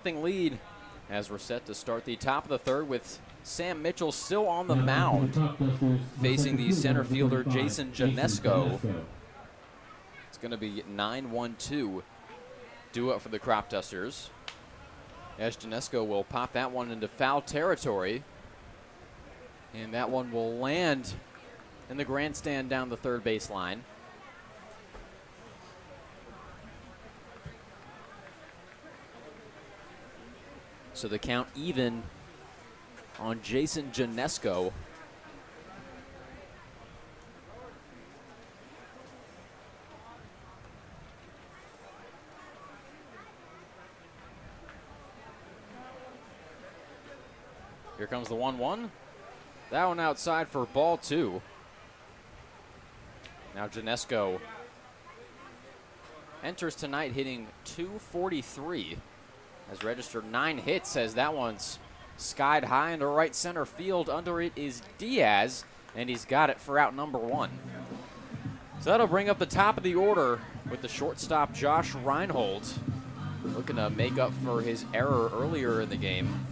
1-0 lead as we're set to start the top of the third with Sam Mitchell still on the mound, facing the center fielder Jason Janesco. It's going to be 9-1-2 duo for the Cropdusters, as Janesco will pop that one into foul territory, and that one will land in the grandstand down the third baseline. So the count even on Jason Janesco. Here comes the 1-1. That one outside for ball 2. Now Janesco enters tonight hitting .243. Has registered 9 hits as that one's skied high into right center field. Under it is Diaz, and he's got it for out number 1. So that'll bring up the top of the order with the shortstop Josh Reinhold looking to make up for his error earlier in the game.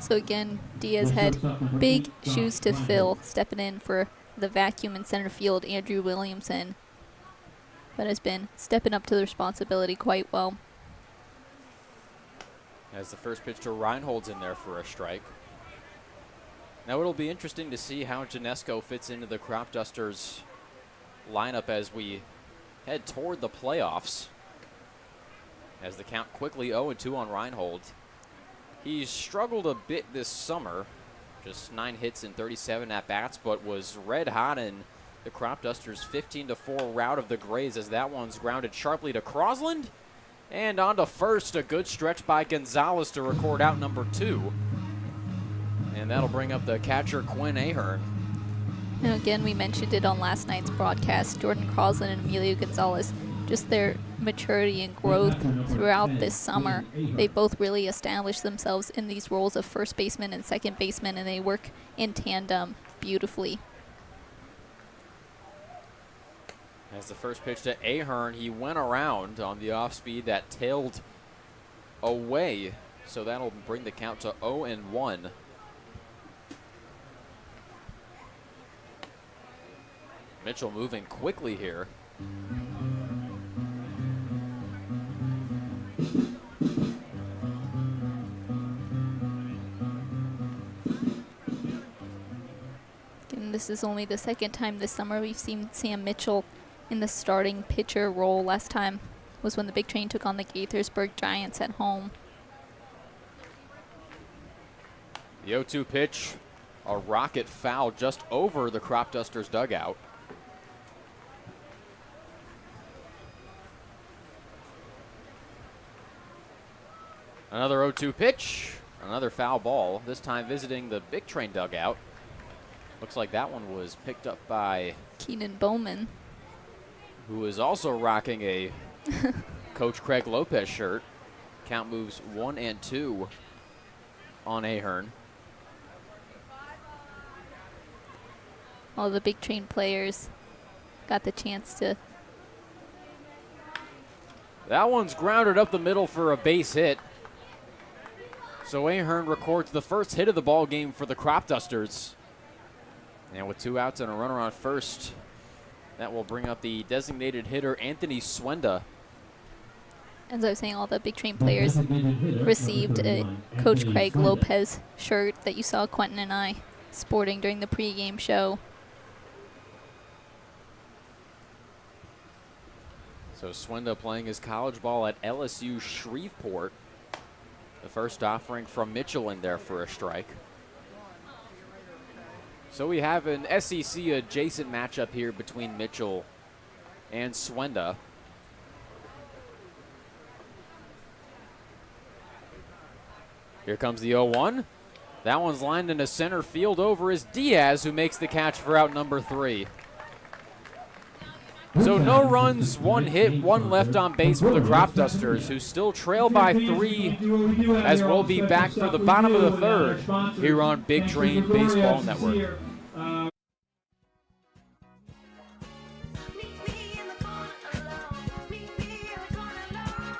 So again, Diaz had big shoes to fill, stepping in for the vacuum in center field, Andrew Williamson, but has been stepping up to the responsibility quite well. As the first pitch to Reinhold's in there for a strike. Now it'll be interesting to see how Janesco fits into the Cropdusters lineup as we head toward the playoffs. As the count quickly 0-2 on Reinhold. He's struggled a bit this summer, just 9 hits and 37 at-bats, but was red hot in the Cropdusters' 15-4 rout of the Grays as that one's grounded sharply to Crosland. And on to first, a good stretch by Gonzalez to record out number 2. And that'll bring up the catcher Quinn Ahern. And again, we mentioned it on last night's broadcast, Jordan Crosland and Emilio Gonzalez, just their maturity and growth throughout this summer. They both really established themselves in these roles of first baseman and second baseman, and they work in tandem beautifully. As the first pitch to Ahern, he went around on the off speed that tailed away. So that'll bring the count to 0-1. Mitchell moving quickly here. And this is only the second time this summer we've seen Sam Mitchell in the starting pitcher role. Last time was when the Big Train took on the Gaithersburg Giants at home. The 0-2 pitch, a rocket foul just over the Cropdusters dugout. Another 0-2 pitch, another foul ball, this time visiting the Big Train dugout. Looks like that one was picked up by Keenan Bowman, who is also rocking a Coach Craig Lopez shirt. Count moves 1-2 on Ahern. all the Big Train players got the chance to. That one's grounded up the middle for a base hit. So Ahern records the first hit of the ball game for the Cropdusters. And with 2 outs and a runner on first, that will bring up the designated hitter Anthony Swenda. As I was saying, all the Big Train players received a Coach Craig Lopez shirt that you saw Quentin and I sporting during the pregame show. So Swenda playing his college ball at LSU Shreveport. The first offering from Mitchell in there for a strike. So we have an SEC adjacent matchup here between Mitchell and Swenda. Here comes the 0-1. That one's lined into center field over is Diaz, who makes the catch for out number 3. So no runs, 1 hit, 1 left on base for the Cropdusters, who still trail by 3, as we'll be back for the bottom of the third here on Big Train Baseball Network. Meet me in the corner alone. Meet me in the corner alone.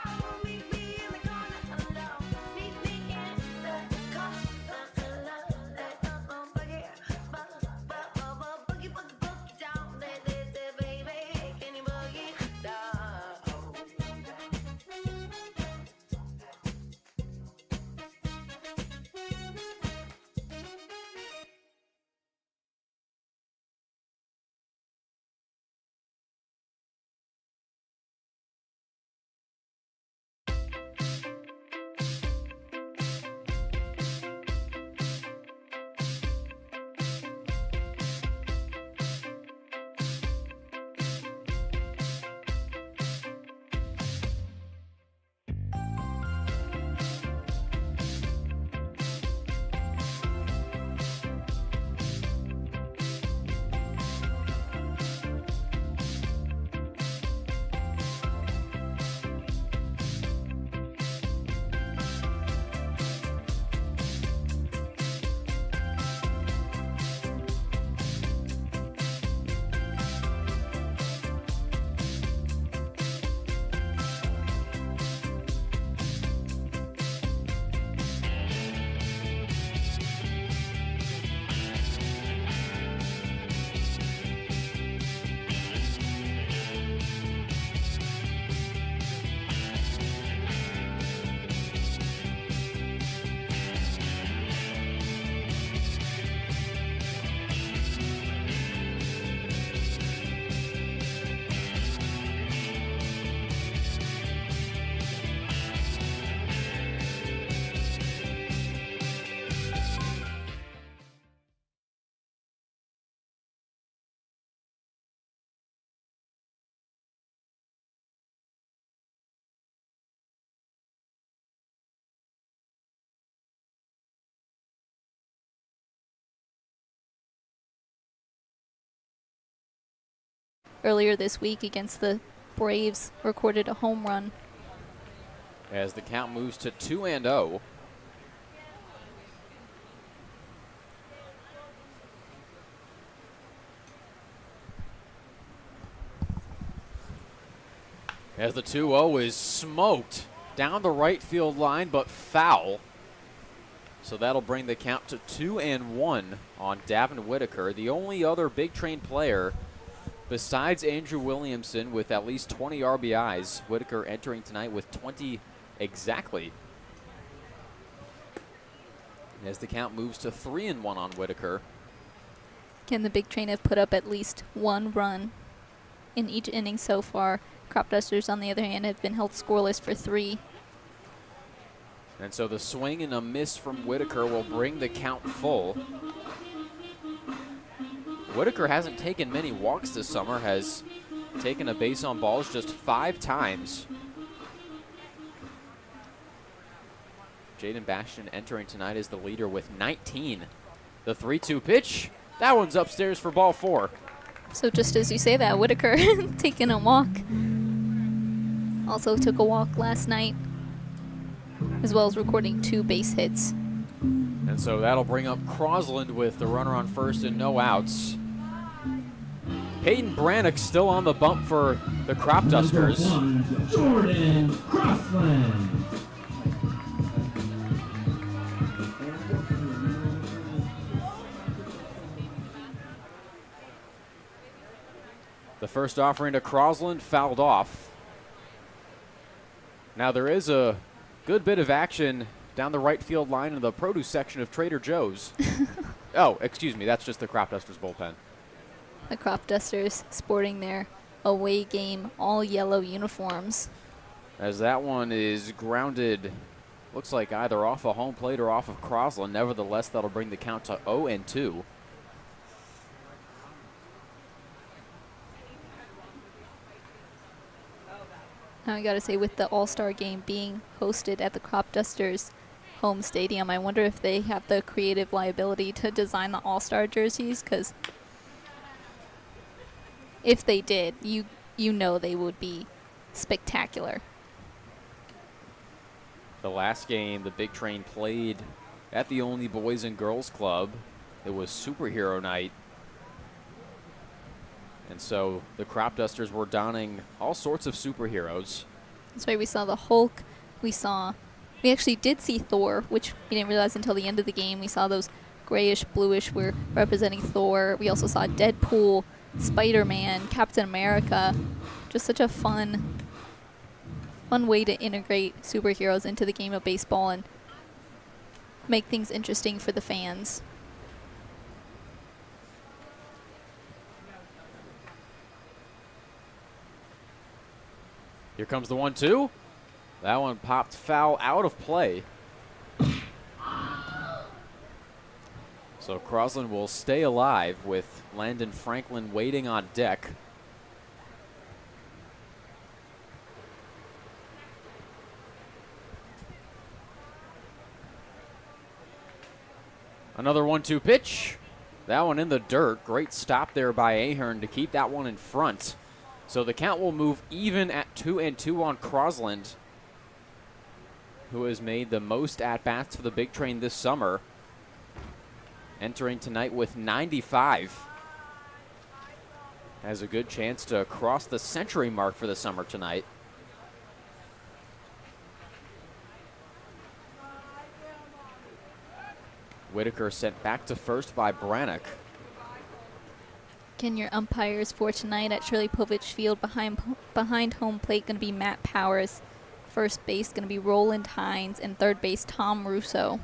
earlier this week against the Braves, recorded a home run. As the count moves to 2-0. As the 2-0 is smoked down the right field line, but foul. So that'll bring the count to 2-1 on Davin Whitaker, the only other Big Train player besides Andrew Williamson with at least 20 RBIs. Whitaker entering tonight with 20 exactly. As the count moves to 3-1 on Whitaker. Can the Big Train have put up at least one run in each inning so far? Cropdusters, on the other hand, have been held scoreless for 3. And so the swing and a miss from Whitaker will bring the count full. Whitaker hasn't taken many walks this summer, has taken a base on balls just 5 times. Jaden Bastian entering tonight as the leader with 19. The 3-2 pitch, that one's upstairs for ball 4. So just as you say that, Whitaker taking a walk. Also took a walk last night, as well as recording 2 base hits. And so that'll bring up Crosland with the runner on first and no outs. Peyton Brannock still on the bump for the Cropdusters. Jordan Crossland. The first offering to Crosland fouled off. Now there is a good bit of action down the right field line in the produce section of Trader Joe's. Oh, excuse me, that's just the Cropdusters bullpen. The Cropdusters sporting their away game all yellow uniforms. As that one is grounded, looks like either off a home plate or off of Crosland. Nevertheless, that'll bring the count to 0-2. Now I gotta say, with the All-Star game being hosted at the Cropdusters home stadium, I wonder if they have the creative liability to design the All-Star jerseys, because if they did, you know they would be spectacular. The last game the Big Train played at the Only Boys and Girls Club, it was Superhero Night. And so the Cropdusters were donning all sorts of superheroes. That's right, we saw the Hulk, we actually did see Thor, which we didn't realize until the end of the game. We saw those grayish, bluish were representing Thor. We also saw Deadpool, Spider-Man, Captain America. Just such a fun way to integrate superheroes into the game of baseball and make things interesting for the fans. Here comes the 1-2. That one popped foul out of play. So Crosland will stay alive with Landon Franklin waiting on deck. Another 1-2 pitch. That one in the dirt. Great stop there by Ahern to keep that one in front. So the count will move even at 2-2 on Crosland, who has made the most at-bats for the Big Train this summer, entering tonight with 95. Has a good chance to cross the century mark for the summer tonight. Whitaker sent back to first by Brannock. Again, your umpires for tonight at Shirley Povich Field behind home plate going to be Matt Powers. First base going to be Roland Hines, and third base Tom Russo.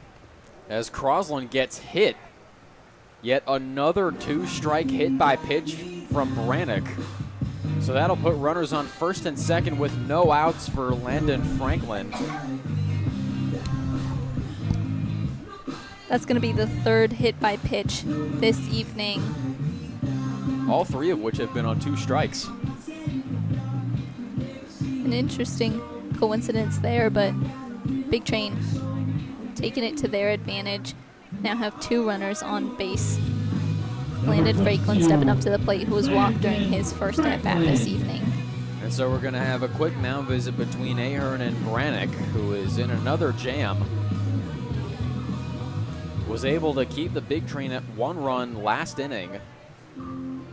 As Crosland gets hit, yet another 2-strike hit by pitch from Brannock. So that'll put runners on first and second with no outs for Landon Franklin. That's going to be the third hit by pitch this evening. All 3 of which have been on 2 strikes. An interesting coincidence there, but Big Train taking it to their advantage. Now have 2 runners on base. Landon Franklin stepping up to the plate, who was walked during his first at-bat this evening. And so we're going to have a quick mound visit between Ahern and Brannick, who is in another jam. Was able to keep the Big Train at 1 run last inning,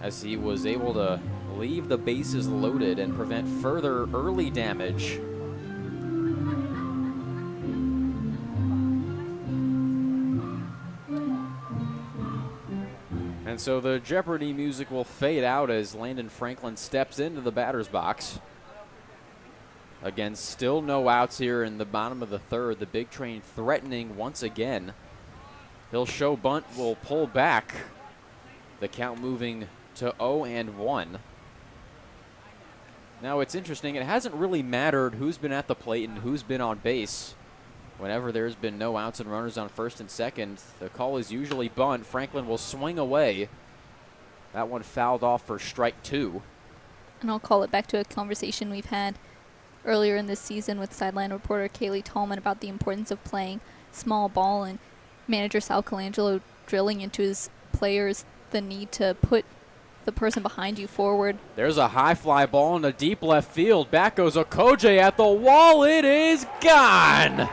as he was able to leave the bases loaded and prevent further early damage. And so the Jeopardy music will fade out as Landon Franklin steps into the batter's box. Again, still no outs here in the bottom of the third. The Big Train threatening once again. He'll show bunt, will pull back. The count moving to 0-1. Now it's interesting, it hasn't really mattered who's been at the plate and who's been on base. Whenever there's been no outs and runners on first and second, the call is usually bunt. Franklin will swing away. That one fouled off for strike 2. And I'll call it back to a conversation we've had earlier in this season with sideline reporter Kaylee Tallman about the importance of playing small ball, and manager Sal Colangelo drilling into his players the need to put the person behind you forward. There's a high fly ball in the deep left field. Back goes Okoje at the wall. It is gone.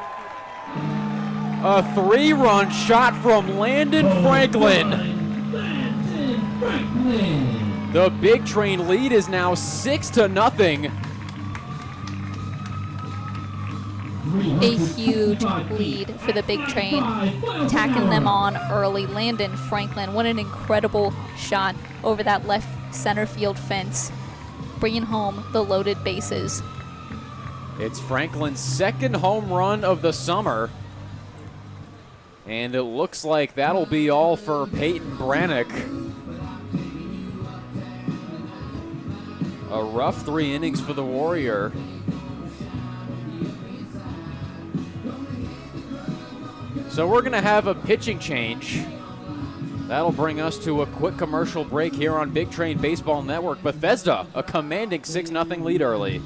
A 3-run shot from Landon Franklin. The Big Train lead is now 6-0. A huge lead for the Big Train, tacking them on early. Landon Franklin, what an incredible shot over that left center field fence, bringing home the loaded bases. It's Franklin's second home run of the summer, and it looks like that'll be all for Peyton Brannick. A rough 3 innings for the Warrior. So we're going to have a pitching change. That'll bring us to a quick commercial break here on Big Train Baseball Network. Bethesda, a commanding 6-0 lead early.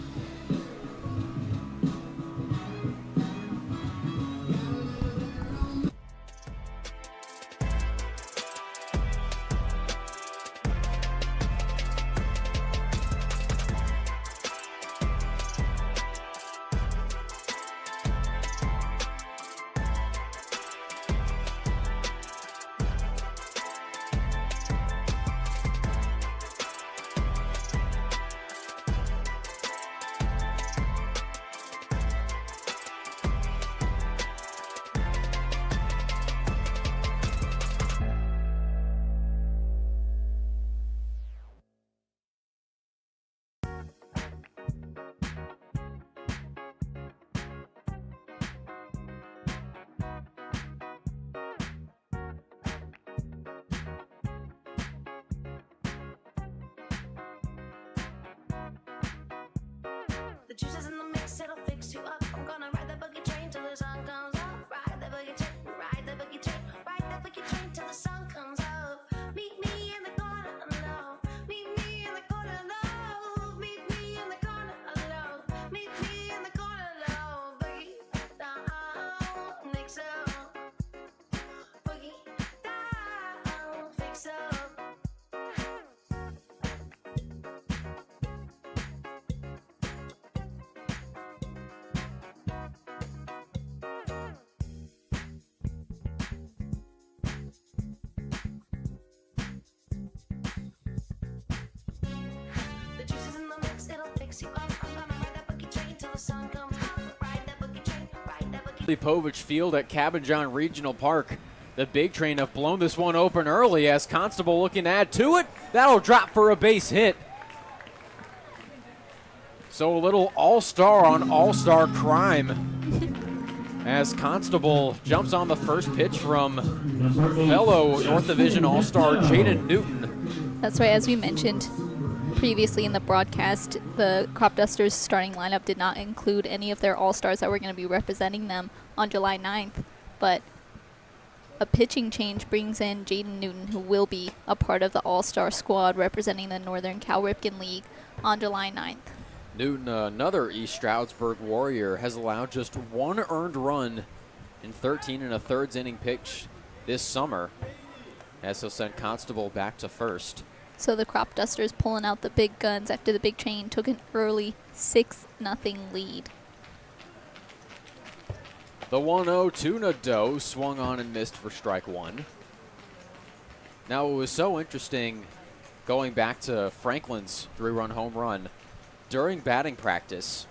The juice is in the mix, it'll fix you up. I'm gonna ride the boogie train till the sun comes up. Ride the boogie train, ride the boogie train, ride the boogie train till the sun comes up. Meet me in the corner alone. Meet me in the corner alone. Meet me in the corner alone. Meet me in the corner alone. Boogie down, mix up. Boogie down, fix up. The juice is in the mix, it'll fix you up. I'm gonna ride that boogie train till the sun comes up. Ride that boogie train, ride that boogie. Povich Field at Cabin John Regional Park. The Big Train have blown this one open early as Constable looking to add to it. That'll drop for a base hit. So a little all-star on all-star crime as Constable jumps on the first pitch from fellow North Division all-star Jaden Newton. That's right, as we mentioned previously in the broadcast, the Cropdusters starting lineup did not include any of their all-stars that were going to be representing them on July 9th, but a pitching change brings in Jaden Newton, who will be a part of the all-star squad representing the Northern Cal Ripken League on July 9th. Newton, another East Stroudsburg Warrior, has allowed just 1 earned run in 13 1/3 inning pitch this summer. as he'll send Constable back to first. So the Cropdusters pulling out the big guns after the big train took an early 6-0 lead. The 1-0 to Nadeau swung on and missed for strike one. Now it was so interesting going back to Franklin's 3-run home run during batting practice.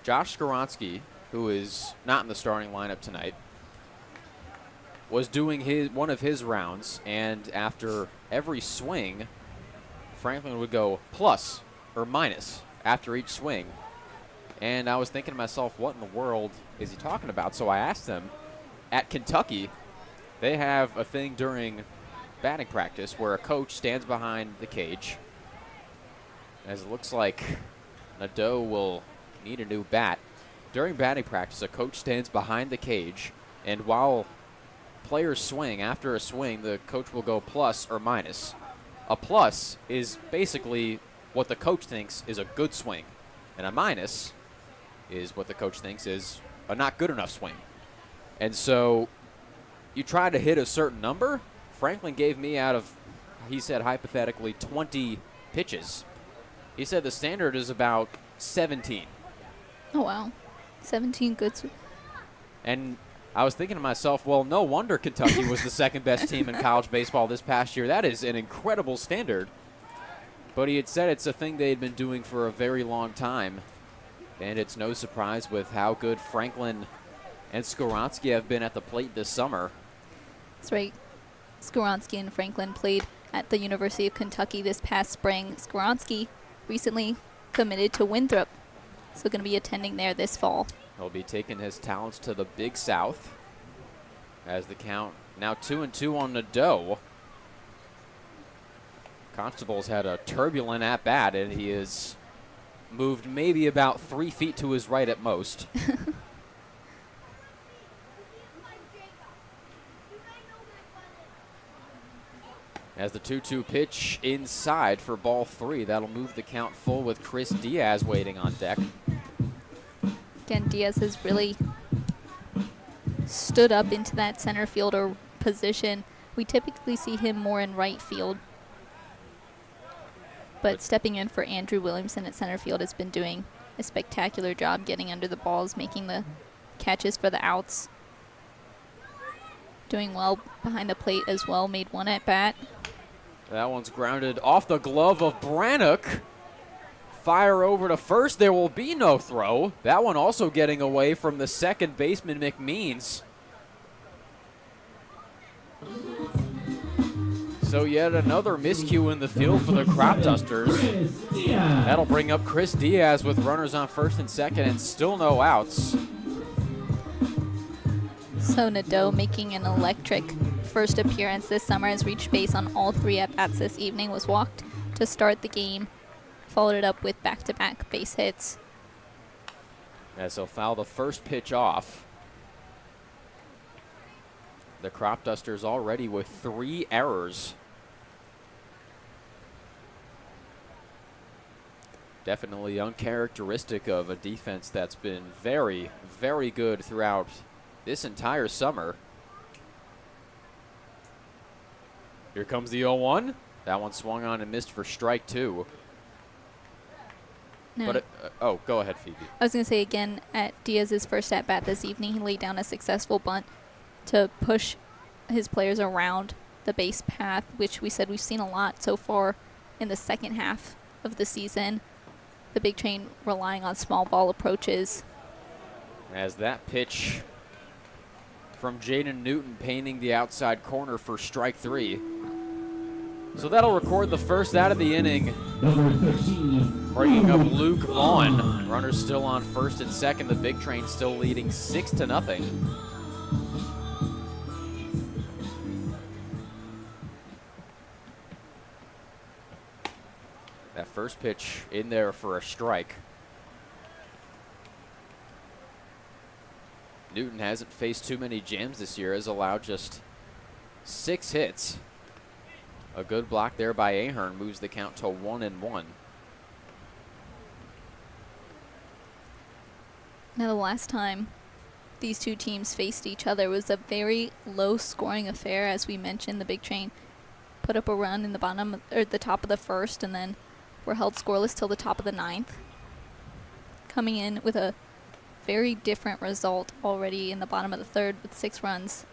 Josh Skoronsky, who is not in the starting lineup tonight, was doing one of his rounds, and after every swing, Franklin would go plus or minus after each swing. And I was thinking to myself, what in the world is he talking about? So I asked him, at Kentucky, they have a thing during batting practice where a coach stands behind the cage, as it looks like Nadeau will need a new bat. During batting practice, a coach stands behind the cage, and while players swing, after a swing, the coach will go plus or minus. A plus is basically what the coach thinks is a good swing, and a minus is what the coach thinks is a not good enough swing. And so you try to hit a certain number. Franklin gave me out of, he said hypothetically, 20 pitches. He said the standard is about 17. Oh, wow. 17 good. And I was thinking to myself, well, no wonder Kentucky was the second best team in college baseball this past year. That is an incredible standard. But he had said it's a thing they had been doing for a very long time. And it's no surprise with how good Franklin and Skoronsky have been at the plate this summer. That's right. Skoronsky and Franklin played at the University of Kentucky this past spring. Skoronsky recently committed to Winthrop, so going to be attending there this fall. He'll be taking his talents to the Big South as the count now 2-2 on Nadeau. Constable's had a turbulent at-bat, and he is moved maybe about 3 feet to his right at most. As the 2-2 pitch inside for ball 3, that'll move the count full with Chris Diaz waiting on deck. Again, Diaz has really stood up into that center fielder position. We typically see him more in right field, but stepping in for Andrew Williamson at center field has been doing a spectacular job getting under the balls, making the catches for the outs. Doing well behind the plate as well, made one at bat. That one's grounded off the glove of Brannock. Fire over to first. There will be no throw. That one also getting away from the second baseman, McMeans. So yet another miscue in the field for the Cropdusters. That'll bring up Chris Diaz with runners on first and second and still no outs. So Nadeau making an electric first appearance this summer, has reached base on all 3 at-bats this evening, was walked to start the game, followed it up with back-to-back base hits. As he'll foul the first pitch off. The Cropdusters already with 3 errors. Definitely uncharacteristic of a defense that's been very, very good throughout this entire summer. Here comes the 0-1. That one swung on and missed for strike 2. No. But oh, go ahead, Phoebe. I was going to say again, at Diaz's first at-bat this evening, he laid down a successful bunt to push his players around the base path, which we said we've seen a lot so far in the second half of the season. The big train relying on small ball approaches. As that pitch from Jaden Newton painting the outside corner for strike 3. So that'll record the first out of the inning. Number 13. Bringing up Luke Vaughn. Runners still on first and second. The big train still leading 6-0. That first pitch in there for a strike. Newton hasn't faced too many jams this year, has allowed just 6 hits. A good block there by Ahern moves the count to 1-1. Now, the last time these two teams faced each other was a very low-scoring affair. As we mentioned, the Big Train put up a run in the top of the first, and then were held scoreless till the top of the ninth, coming in with a very different result already in the bottom of the third with 6 runs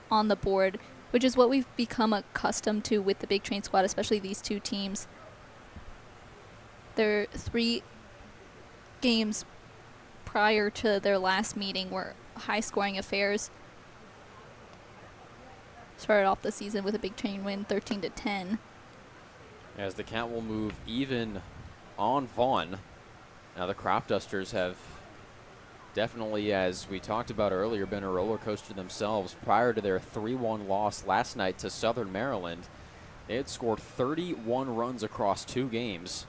on the board, which is what we've become accustomed to with the Big Train squad, especially these two teams. Their 3 games prior to their last meeting were high-scoring affairs. Started off the season with a Big Train win, 13-10. As the count will move even on Vaughn. Now the Cropdusters have definitely, as we talked about earlier, been a roller coaster themselves. Prior to their 3-1 loss last night to Southern Maryland, they had scored 31 runs across 2 games.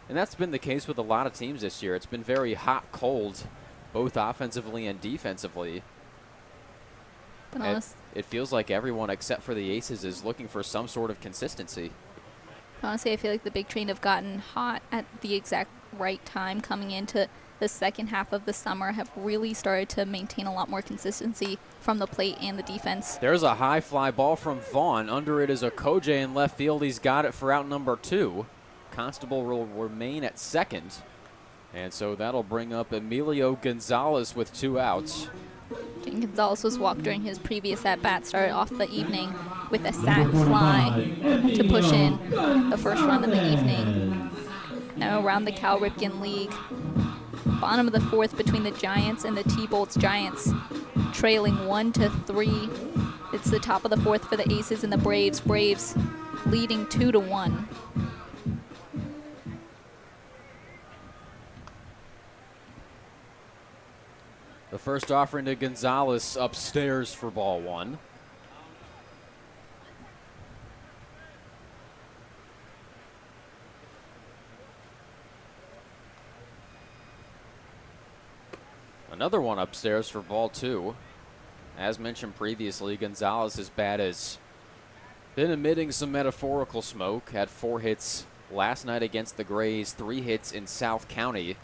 And that's been the case with a lot of teams this year. It's been very hot-cold, both offensively and defensively. But It feels like everyone except for the Aces is looking for some sort of consistency. honestly, I feel like the Big Train have gotten hot at the exact right time coming into the second half of the summer, have really started to maintain a lot more consistency from the plate and the defense. There's a high fly ball from Vaughn. Under it is a Koje in left field. He's got it for out number 2. Constable will remain at second. And so that'll bring up Emilio Gonzalez with 2 outs. Jane Gonzalez was walked during his previous at-bat, started off the evening with a sac fly to push in the first run of the evening. Now around the Cal Ripken League, bottom of the 4th between the Giants and the T-Bolts. Giants trailing 1-3. It's the top of the 4th for the Aces and the Braves. Braves leading 2-1. The first offering to Gonzalez upstairs for ball 1. Another one upstairs for ball 2. As mentioned previously, Gonzalez's bat has been emitting some metaphorical smoke. Had 4 hits last night against the Grays, 3 hits in South County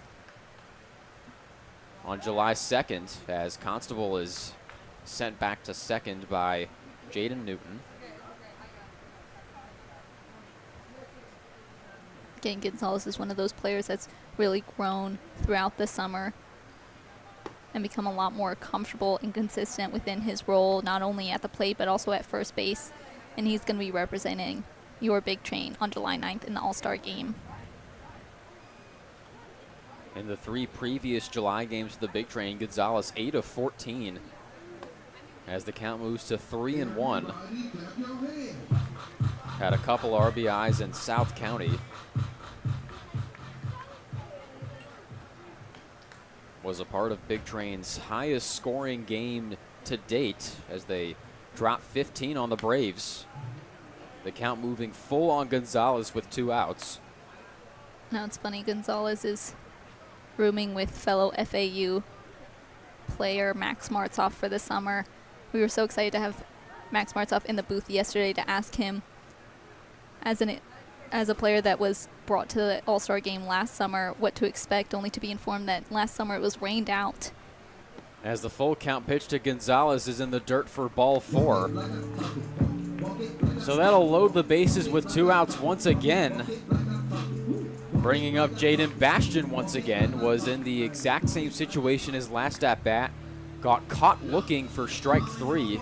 on July 2nd, as Constable is sent back to second by Jaden Newton. Again, Gonzalez is one of those players that's really grown throughout the summer and become a lot more comfortable and consistent within his role, not only at the plate but also at first base. And he's going to be representing your Big Train on July 9th in the All-Star game. In the 3 previous July games of the Big Train, Gonzalez 8 of 14 as the count moves to 3-1. Had a couple RBIs in South County. Was a part of Big Train's highest scoring game to date as they dropped 15 on the Braves. The count moving full on Gonzalez with 2 outs. Now it's funny, Gonzalez is rooming with fellow FAU player Max Martzoff for the summer. We were so excited to have Max Martzoff in the booth yesterday to ask him, as a player that was brought to the All-Star game last summer, what to expect, only to be informed that last summer it was rained out. As the full count pitch to Gonzalez is in the dirt for ball 4. So that'll load the bases with 2 outs once again. Bringing up Jaden Bastion once again, was in the exact same situation as last at bat. Got caught looking for strike 3.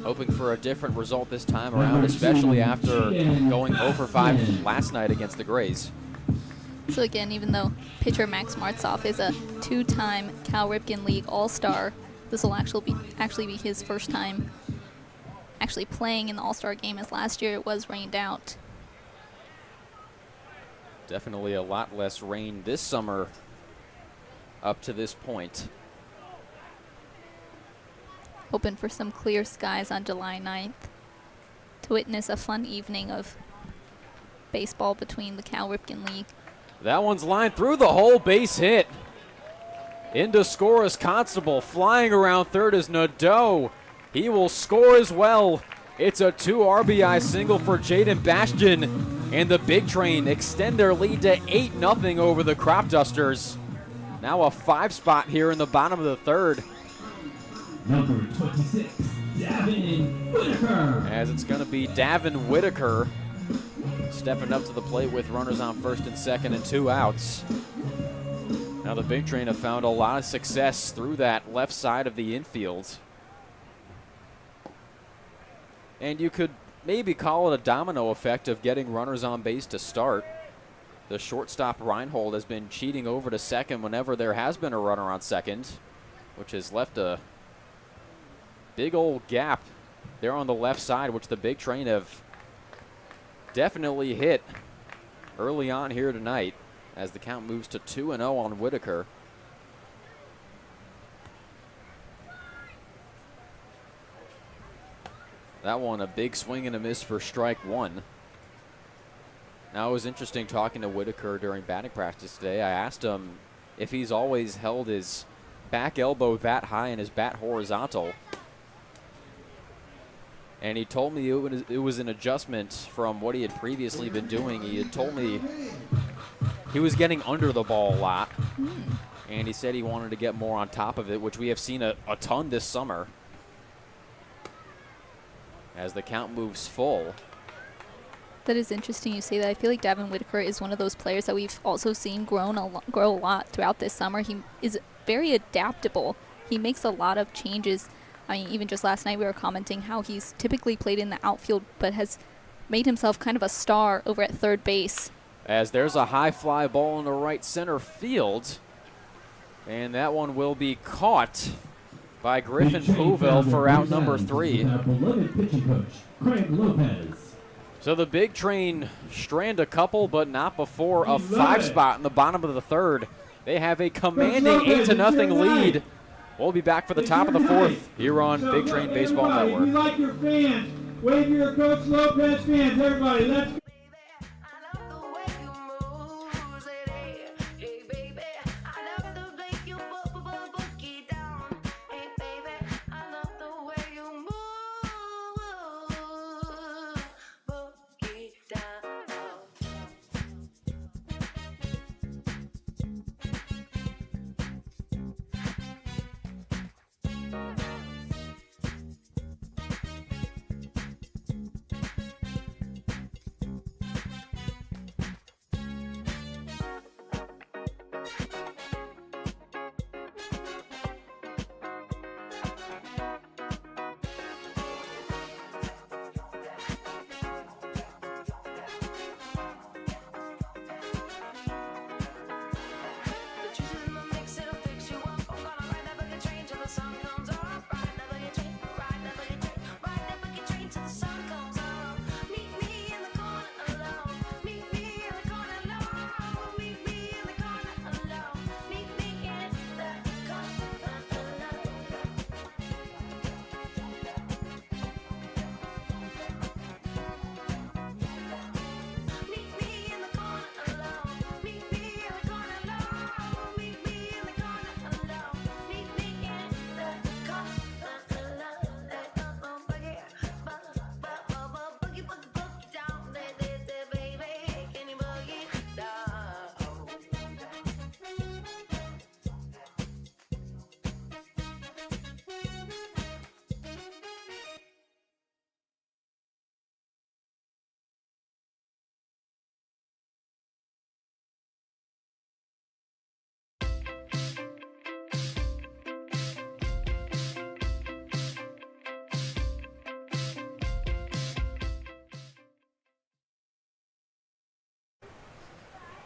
Hoping for a different result this time around, especially after going 0 for 5 last night against the Grays. So again, even though pitcher Max Martzoff is a 2-time Cal Ripken League All-Star, this will actually be his first time actually playing in the All-Star game, as last year it was rained out. Definitely a lot less rain this summer up to this point. Hoping for some clear skies on July 9th to witness a fun evening of baseball between the Cal Ripken League. That one's lined through the hole, base hit. Into score is Constable. Flying around third is Nadeau. He will score as well. It's a 2 RBI single for Jaden Bastion. And the Big Train extend their lead to 8-0 over the Cropdusters. Now a 5 spot here in the bottom of the third. Number 26, Davin Whitaker. As it's going to be Davin Whitaker stepping up to the plate with runners on first and second and 2 outs. Now the Big Train have found a lot of success through that left side of the infield. And you could maybe call it a domino effect of getting runners on base to start. The shortstop Reinhold has been cheating over to second whenever there has been a runner on second, which has left a big old gap there on the left side, which the Big Train have definitely hit early on here tonight as the count moves to 2-0 on Whitaker. That one a big swing and a miss for strike one. Now, it was interesting talking to Whitaker during batting practice today. I asked him if he's always held his back elbow that high and his bat horizontal. And he told me it was an adjustment from what he had previously been doing. He had told me he was getting under the ball a lot. And he said he wanted to get more on top of it, which we have seen a ton this summer. As the count moves full. That is interesting you say that. I feel like Davin Whitaker is one of those players that we've also seen grow a lot throughout this summer. He is very adaptable. He makes a lot of changes. I mean, even just last night we were commenting how he's typically played in the outfield but has made himself kind of a star over at third base. As there's a high fly ball in the right center field. And that one will be caught by Griffin Povich for out number 3. Our beloved pitching coach, Craig Lopez. So the Big Train strand a couple, but not before a 5 spot in the bottom of the third. They have a commanding 8-0 lead. We'll be back for the top of the 4th here on Big Train Baseball Network. If you like your fans, wave your Coach Lopez fans. Everybody, let's go.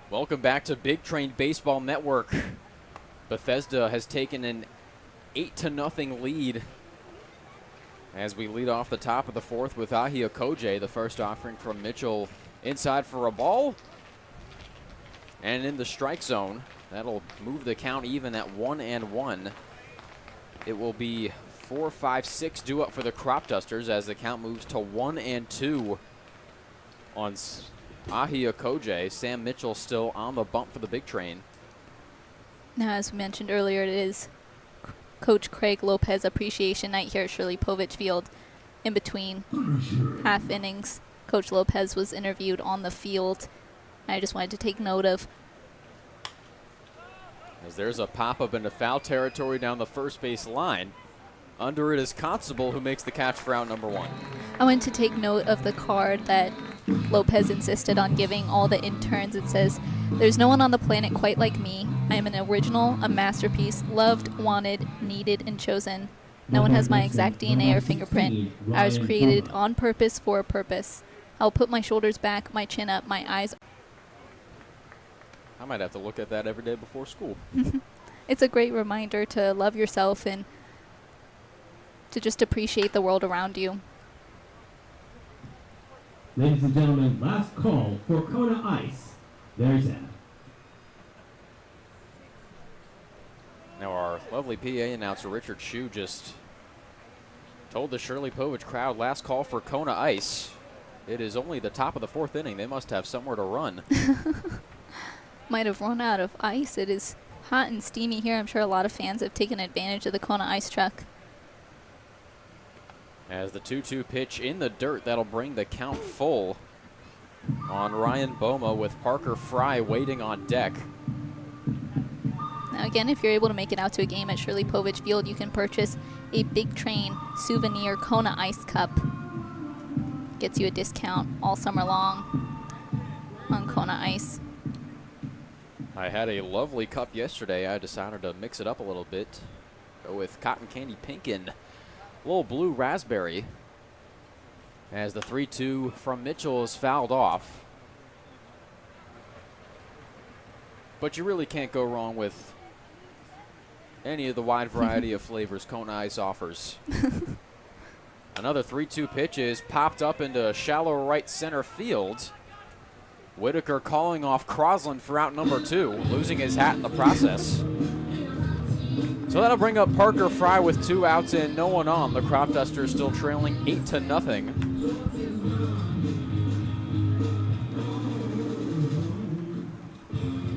Welcome back to Big Train Baseball Network. Bethesda has taken an 8-0 lead as we lead off the top of the 4th with Ahia Koje, the first offering from Mitchell inside for a ball. And in the strike zone, that'll move the count even at 1-1. It will be 4-5-6 due up for the Cropdusters as the count moves to 1-2 on Ahia Koje. Sam Mitchell still on the bump for the Big Train. Now, as we mentioned earlier, it is Coach Craig Lopez Appreciation Night here at Shirley Povich Field. In between half innings, Coach Lopez was interviewed on the field. I just wanted to take note of As there's a pop-up into foul territory down the first base line. Under it is Constable, who makes the catch for out number 1. I want to take note of the card that Lopez insisted on giving all the interns. It says, "There's no one on the planet quite like me. I am an original, a masterpiece, loved, wanted, needed, and chosen. No one has my exact DNA or fingerprint. I was created on purpose for a purpose. I'll put my shoulders back, my chin up, my eyes." I might have to look at that every day before school. It's a great reminder to love yourself and to just appreciate the world around you. Ladies and gentlemen, last call for Kona Ice. There's that. Now our lovely PA announcer Richard Shue just told the Shirley Povich crowd last call for Kona Ice. It is only the top of the 4th inning. They must have somewhere to run. Might have run out of ice. It is hot and steamy here. I'm sure a lot of fans have taken advantage of the Kona ice truck. As the 2-2 pitch in the dirt, that'll bring the count full on Ryan Boma with Parker Fry waiting on deck. Now again, if you're able to make it out to a game at Shirley Povich Field, you can purchase a Big Train souvenir Kona Ice Cup. Gets you a discount all summer long on Kona Ice. I had a lovely cup yesterday. I decided to mix it up a little bit. Go with cotton candy pink and a little blue raspberry. As the 3-2 from Mitchell is fouled off. But you really can't go wrong with any of the wide variety of flavors Kona Ice offers. Another 3-2 pitch is popped up into shallow right center field. Whitaker calling off Crosland for out number 2, losing his hat in the process. So that'll bring up Parker Fry with 2 outs and no one on. The Cropdusters still trailing 8-0.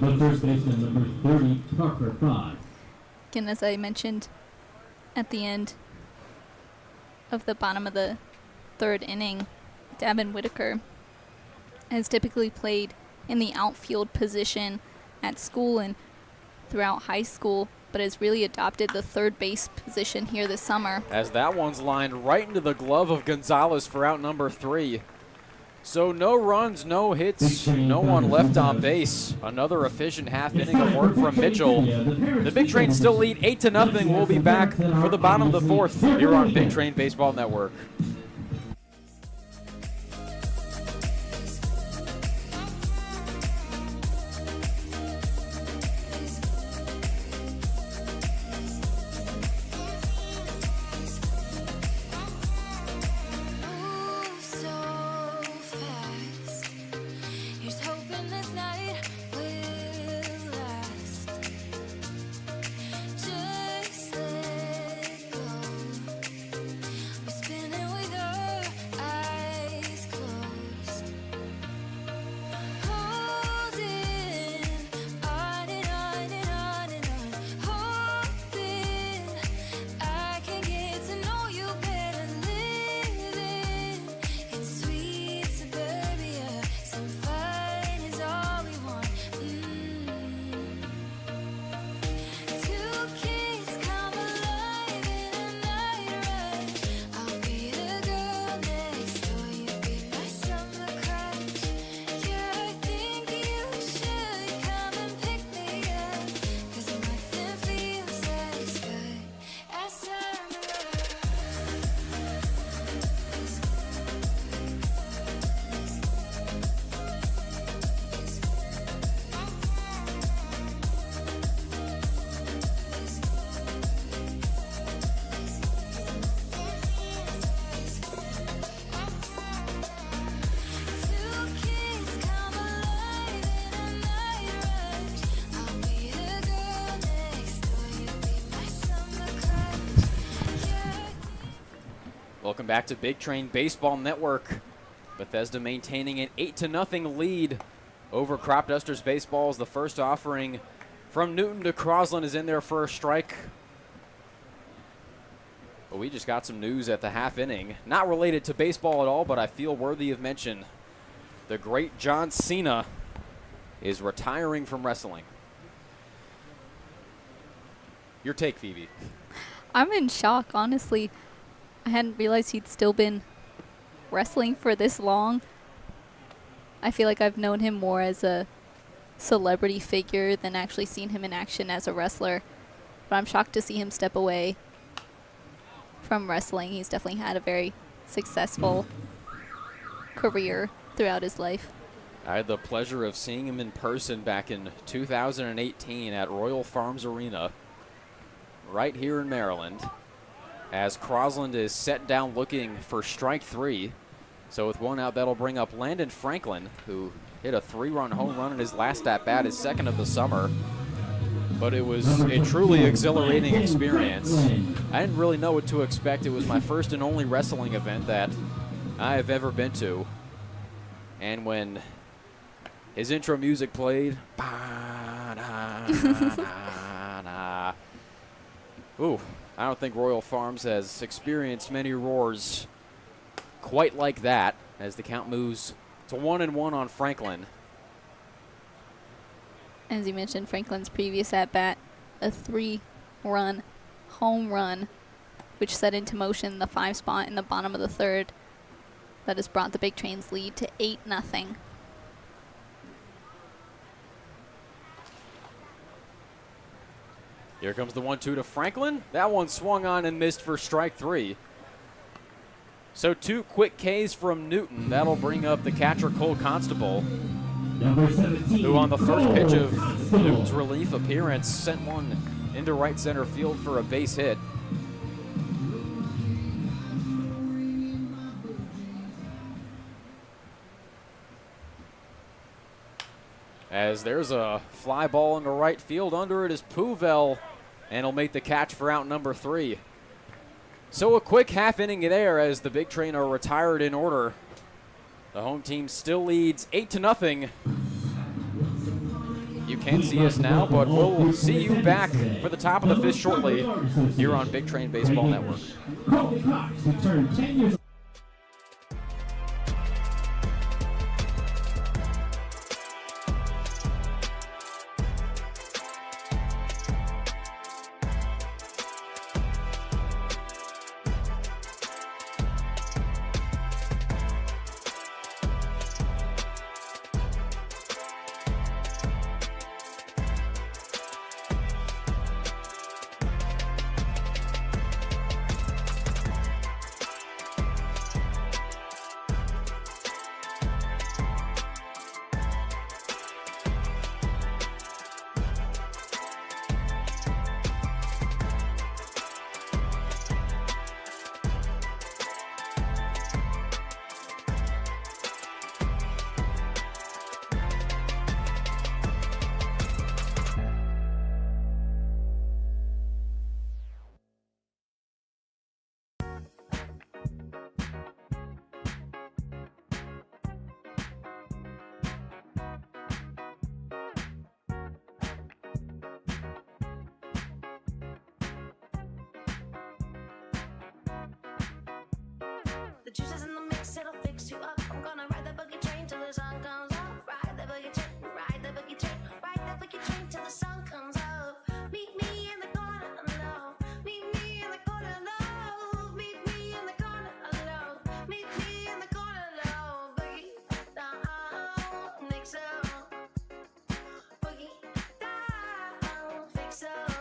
The first baseman, number 30, Parker Fry. Again, as I mentioned at the end of the bottom of the 3rd inning, Davin Whitaker has typically played in the outfield position at school and throughout high school, but has really adopted the 3rd base position here this summer. As that one's lined right into the glove of Gonzalez for out number 3. So no runs, no hits, no one left on base. Another efficient half inning of work from Mitchell. The Big Train still lead 8-0. We'll be back for the bottom of the 4th here on Big Train Baseball Network. Move so fast. Here's hoping this night will last. Just let go. We're spinning with our eyes closed. Holding on and on and on and on. Hoping I can get to know you better. Living in sweet suburbia. Some fun is all we want. 2 kids come alive in a night rush. I'll be the girl next door. You be my summer crush. Yeah, I think you should come and pick me up. 'Cause nothing feels as good as summer. Two kids come alive in a night rush. I'll be the girl next door. You be my summer crush. Yeah. Welcome back to Big Train Baseball Network. Bethesda maintaining an 8-0 lead over Cropdusters baseball as the first offering from Newton to Crosland is in there for a strike. But we just got some news at the half inning. Not related to baseball at all, but I feel worthy of mention. The great John Cena is retiring from wrestling. Your take, Phoebe. I'm in shock, honestly. I hadn't realized he'd still been wrestling for this long. I feel like I've known him more as a celebrity figure than actually seen him in action as a wrestler. But I'm shocked to see him step away from wrestling. He's definitely had a very successful career throughout his life. I had the pleasure of seeing him in person back in 2018 at Royal Farms Arena right here in Maryland, as Crosland is set down looking for strike 3. So with 1 out, that'll bring up Landon Franklin, who hit a 3-run home run in his last at-bat, his second of the summer. But it was a truly exhilarating experience. I didn't really know what to expect. It was my first and only wrestling event that I have ever been to. And when his intro music played, ooh, I don't think Royal Farms has experienced many roars quite like that, as the count moves to 1-1 on Franklin. As you mentioned, Franklin's previous at-bat, a 3-run home run, which set into motion the 5 spot in the bottom of the 3rd. That has brought the Big Train's lead to 8-0. Here comes the 1-2 to Franklin. That one swung on and missed for strike 3. So 2 quick Ks from Newton. That'll bring up the catcher Cole Constable, Number 17, who on the first pitch of Constable. Newton's relief appearance sent one into right center field for a base hit. As there's a fly ball into right field. Under it is Pouvel, and he'll make the catch for out number 3. So a quick half inning there as the Big Train are retired in order. The home team still leads 8-0. You can't see us now, but we'll see you back for the top of the 5th shortly here on Big Train Baseball Network. Colton Cox, who turned 10 years The juice is in the mix, it'll fix you up. I'm gonna ride the boogie train till the sun comes up. Ride the boogie train, ride the boogie train, ride the boogie train till the sun comes up. Meet me in the corner, no. Meet me in the corner, no. Meet me in the corner, no. Meet me in the corner, no. Boogie down, mix up. Boogie down, fix up.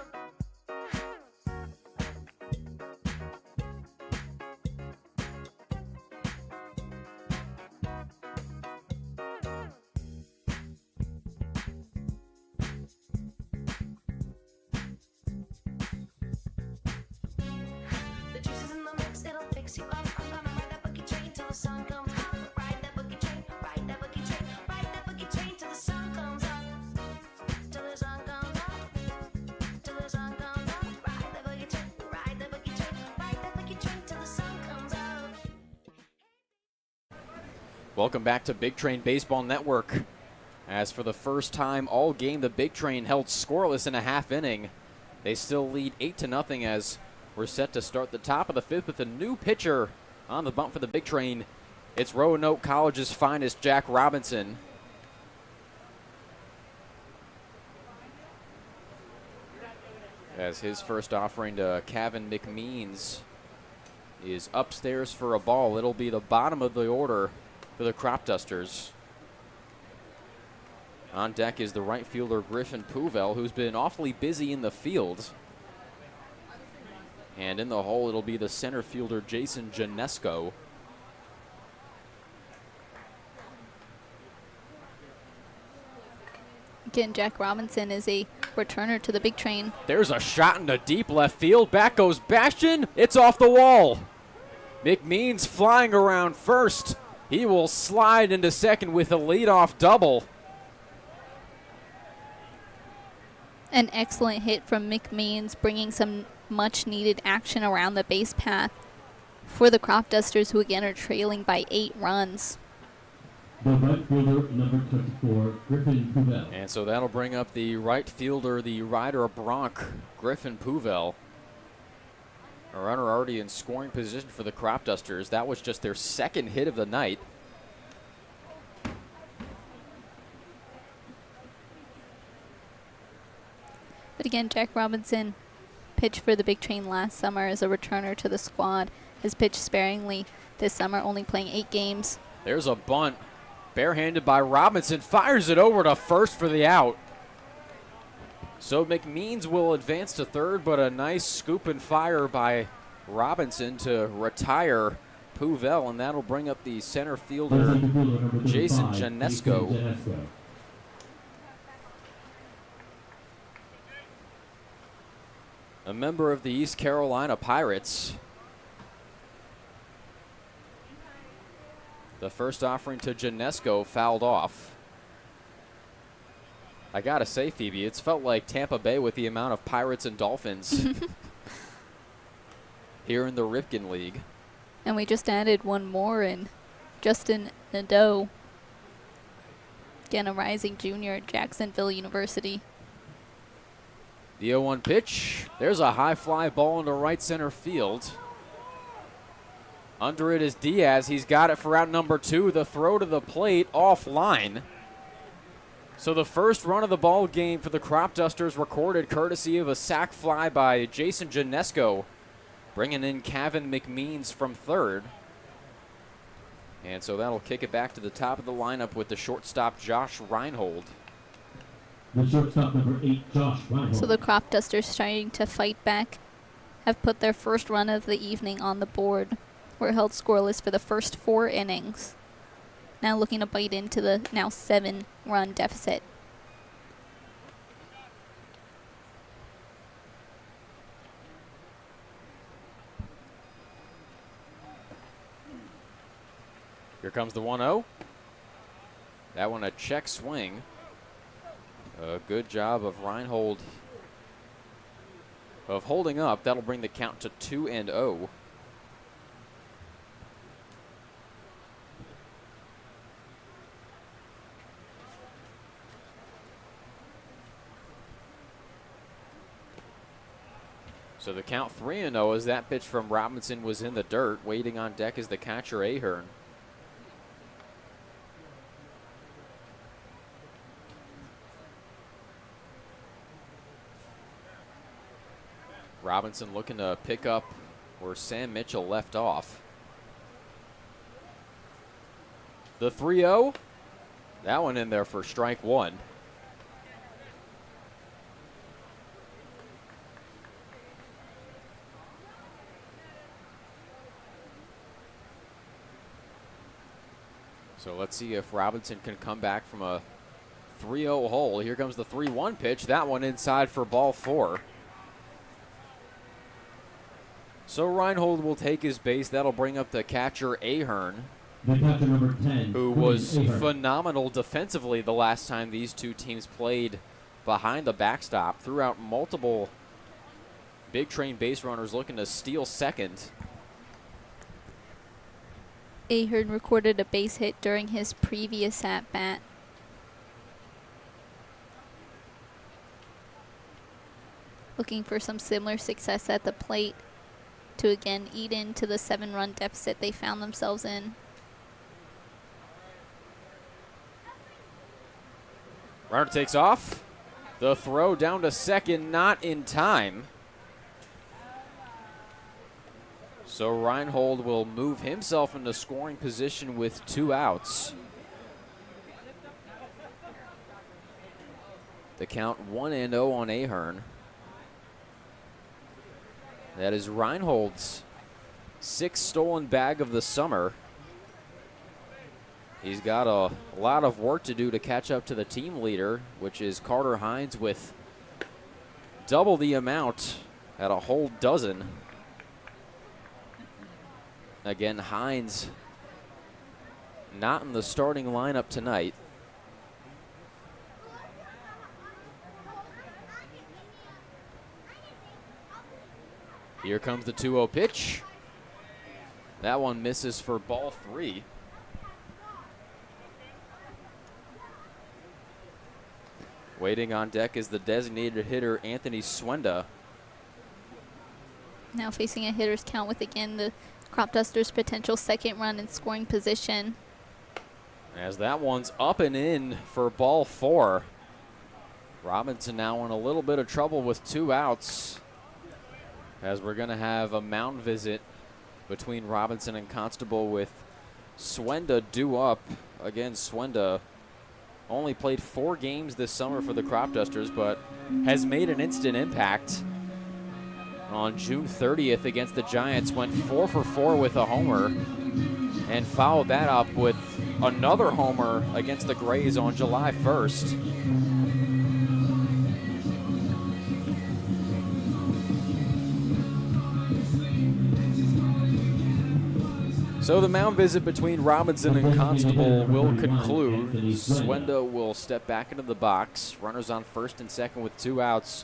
The juice is in the mix, it'll fix you up. I'm gonna ride that boogie train till the sun comes up. Ride that boogie train, ride that boogie train, ride that boogie train till the sun comes up. Till the sun comes up. Till the sun comes up. Ride that boogie train, ride that boogie train, ride that boogie train till the sun comes up. Welcome back to Big Train Baseball Network. As for the first time all game, the Big Train held scoreless in a half inning. They still lead 8-0 as we're set to start the top of the 5th with a new pitcher on the bump for the Big Train. It's Roanoke College's finest, Jack Robinson. as his first offering to Kevin McMeans is upstairs for a ball. It'll be the bottom of the order for the Cropdusters. On deck is the right fielder Griffin Pouvel, who's been awfully busy in the field. And in the hole, it'll be the center fielder Jason Janesco. Again, Jack Robinson is a returner to the big train. There's a shot into deep left field. Back goes Bastion. It's off the wall. McMeans flying around first. He will slide into second with a leadoff double. An excellent hit from McMeans, bringing some much-needed action around the base path for the Cropdusters, who again are trailing by 8 runs. The right fielder, number 24, Griffin Pouvel. And so that'll bring up the right fielder, the rider Bronc, Griffin Pouvel. A runner already in scoring position for the Cropdusters. That was just their second hit of the night. But again, Jack Robinson pitched for the big train last summer as a returner to the squad. Has pitched sparingly this summer, only playing 8 games. There's a bunt. Barehanded by Robinson, fires it over to first for the out. So McMeans will advance to third, but a nice scoop and fire by Robinson to retire Pouvel, and that'll bring up the center fielder, Jason Janesco. A member of the East Carolina Pirates. The first offering to Janesco fouled off. I gotta say, Phoebe, it's felt like Tampa Bay with the amount of Pirates and Dolphins here in the Ripken League. And we just added one more in Justin Nadeau. Again, a rising junior at Jacksonville University. The 0-1 pitch. There's a high fly ball into right center field. Under it is Diaz. He's got it for out number 2. The throw to the plate offline. So the first run of the ball game for the Cropdusters recorded courtesy of a sac fly by Jason Janesco, bringing in Kevin McMeans from third. And so that'll kick it back to the top of the lineup with the shortstop Josh Reinhold. The shortstop, number 8, Josh Reinhold. So the Cropdusters, trying to fight back, have put their first run of the evening on the board. Were held scoreless for the first 4 innings. Now looking to bite into the now 7-run deficit. Here comes the 1-0. That one a check swing. A good job of Reinhold of holding up. That'll bring the count to 2-0. So the count 3-0 as that pitch from Robinson was in the dirt. Waiting on deck is the catcher Ahern. Robinson looking to pick up where Sam Mitchell left off. The 3-0. That one in there for strike 1. So let's see if Robinson can come back from a 3-0 hole. Here comes the 3-1 pitch. That one inside for ball 4. So Reinhold will take his base. That'll bring up the catcher Ahern, The catcher, number 10, who William was Ahern. phenomenal defensively the last time these two teams played behind the backstop. Threw out multiple big train base runners looking to steal second. Ahern recorded a base hit during his previous at-bat. Looking for some similar success at the plate to again eat into the 7-run deficit they found themselves in. Runner takes off. The throw down to second, not in time. So Reinhold will move himself into scoring position with 2 outs. The count 1-0 on Ahern. That is Reinhold's 6th stolen bag of the summer. He's got a lot of work to do to catch up to the team leader, which is Carter Hines with double the amount at a whole dozen. Again, Hines not in the starting lineup tonight. Here comes the 2-0 pitch. That one misses for ball 3. Waiting on deck is the designated hitter, Anthony Swenda. Now facing a hitter's count with, again, the Cropdusters' potential second run in scoring position. As that one's up and in for ball 4. Robinson now in a little bit of trouble with 2 outs, as we're going to have a mound visit between Robinson and Constable with Swenda due up. Again, Swenda only played 4 games this summer for the Cropdusters, but has made an instant impact. On June 30th against the Giants, went 4 for 4 with a homer, and followed that up with another homer against the Grays on July 1st. So the mound visit between Robinson and Constable will conclude. Swenda will step back into the box. Runners on first and second with 2 outs.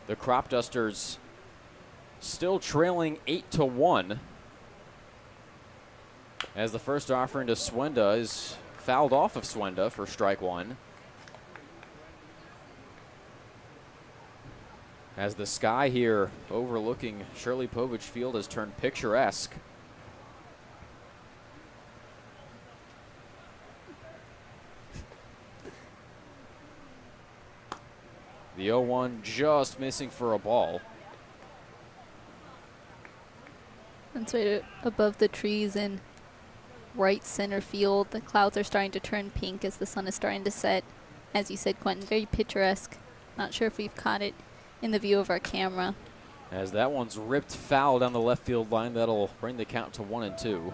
The Cropdusters still trailing 8-1. As the first offering to Swenda is fouled off of Swenda for strike 1. As the sky here overlooking Shirley Povich Field has turned picturesque. The 0-1 just missing for a ball. That's right above the trees in right center field. The clouds are starting to turn pink as the sun is starting to set. As you said, Quentin, very picturesque. Not sure if we've caught it in the view of our camera. As that one's ripped foul down the left field line, that'll bring the count to 1-2.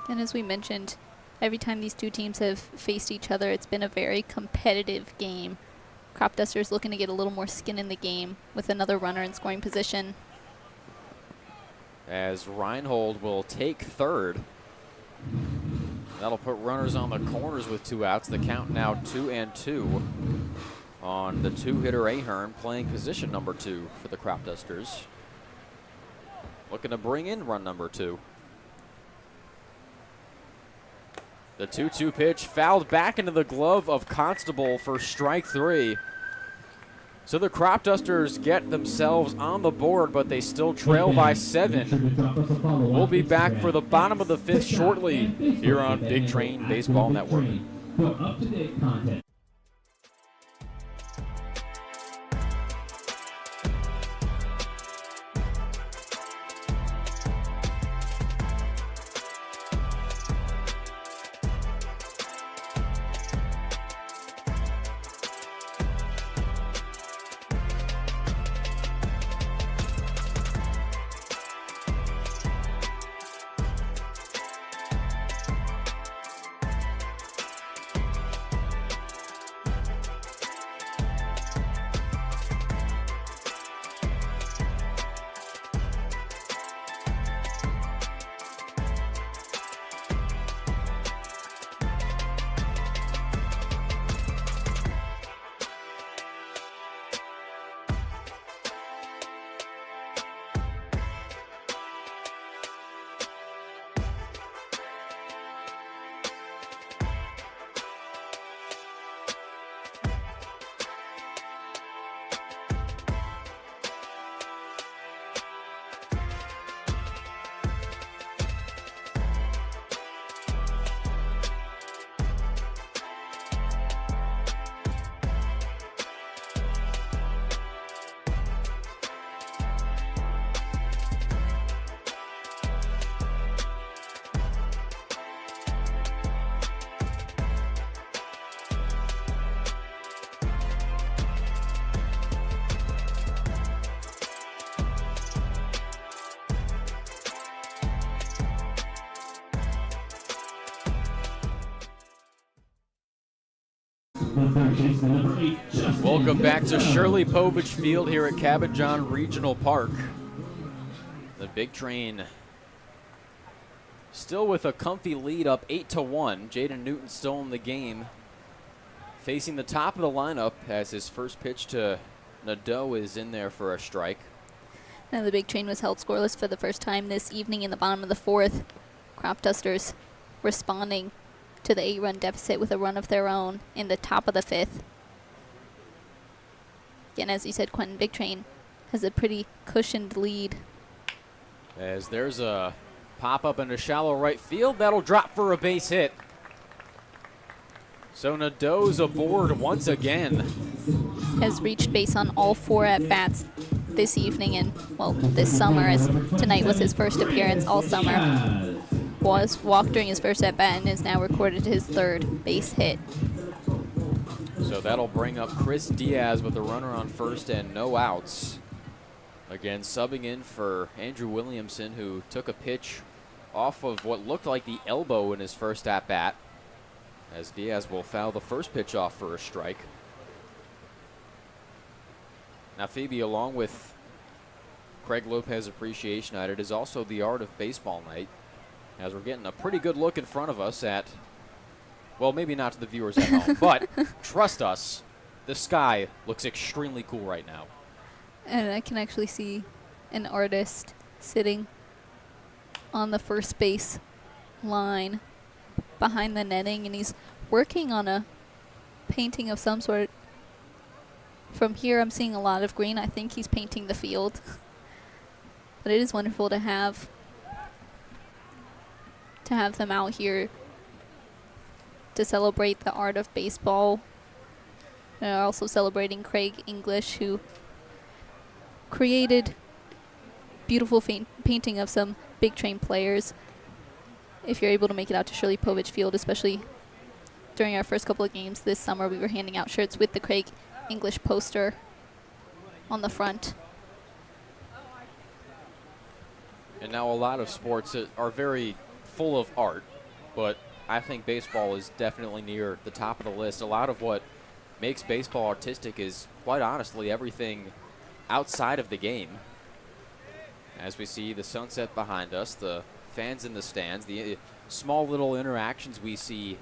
And as we mentioned, every time these two teams have faced each other, it's been a very competitive game. Cropdusters looking to get a little more skin in the game with another runner in scoring position. As Reinhold will take third. That'll put runners on the corners with 2 outs. The count now 2-2 on the 2-hitter Ahern, playing position number 2 for the Cropdusters. Looking to bring in run number 2. The 2-2 pitch fouled back into the glove of Constable for strike 3. So the Cropdusters get themselves on the board, but they still trail by 7. We'll be back for the bottom of the 5th shortly here on Big Train Baseball Network. For up-to-date content. The third baseman, number 8, Justin Welcome back to Yetzel. Shirley Povich Field here at Cabot John Regional Park. The Big Train still with a comfy lead, up 8-1. Jaden Newton still in the game, facing the top of the lineup as his first pitch to Nadeau is in there for a strike. Now the Big Train was held scoreless for the first time this evening in the bottom of the fourth. Cropdusters responding to the 8-run deficit with a run of their own in the top of the fifth. Again, as you said, Quentin, Big Train has a pretty cushioned lead. As there's a pop-up into shallow right field, that'll drop for a base hit. So Nadeau's aboard once again. Has reached base on all 4 at-bats this evening and, well, this summer, as tonight was his first appearance all summer. Diaz. Was walked during his first at-bat and is now recorded his 3rd base hit. So that'll bring up Chris Diaz with a runner on first and no outs. Again, subbing in for Andrew Williamson, who took a pitch off of what looked like the elbow in his first at-bat, as Diaz will foul the first pitch off for a strike. Now, Phoebe, along with Craig Lopez Appreciation Night, it is also the Art of Baseball Night, as we're getting a pretty good look in front of us at, well, maybe not to the viewers at home, but trust us, the sky looks extremely cool right now. And I can actually see an artist sitting on the first base line behind the netting, and he's working on a painting of some sort. From here, I'm seeing a lot of green. I think he's painting the field. But it is wonderful to have them out here to celebrate the art of baseball. They're also celebrating Craig English, who created beautiful painting of some Big Train players. If you're able to make it out to Shirley Povich Field, especially during our first couple of games this summer, we were handing out shirts with the Craig English poster on the front. And now a lot of sports are very full of art, but I think baseball is definitely near the top of the list. A lot of what makes baseball artistic is, quite honestly, everything outside of the game. As we see the sunset behind us, the fans in the stands, the small little interactions we see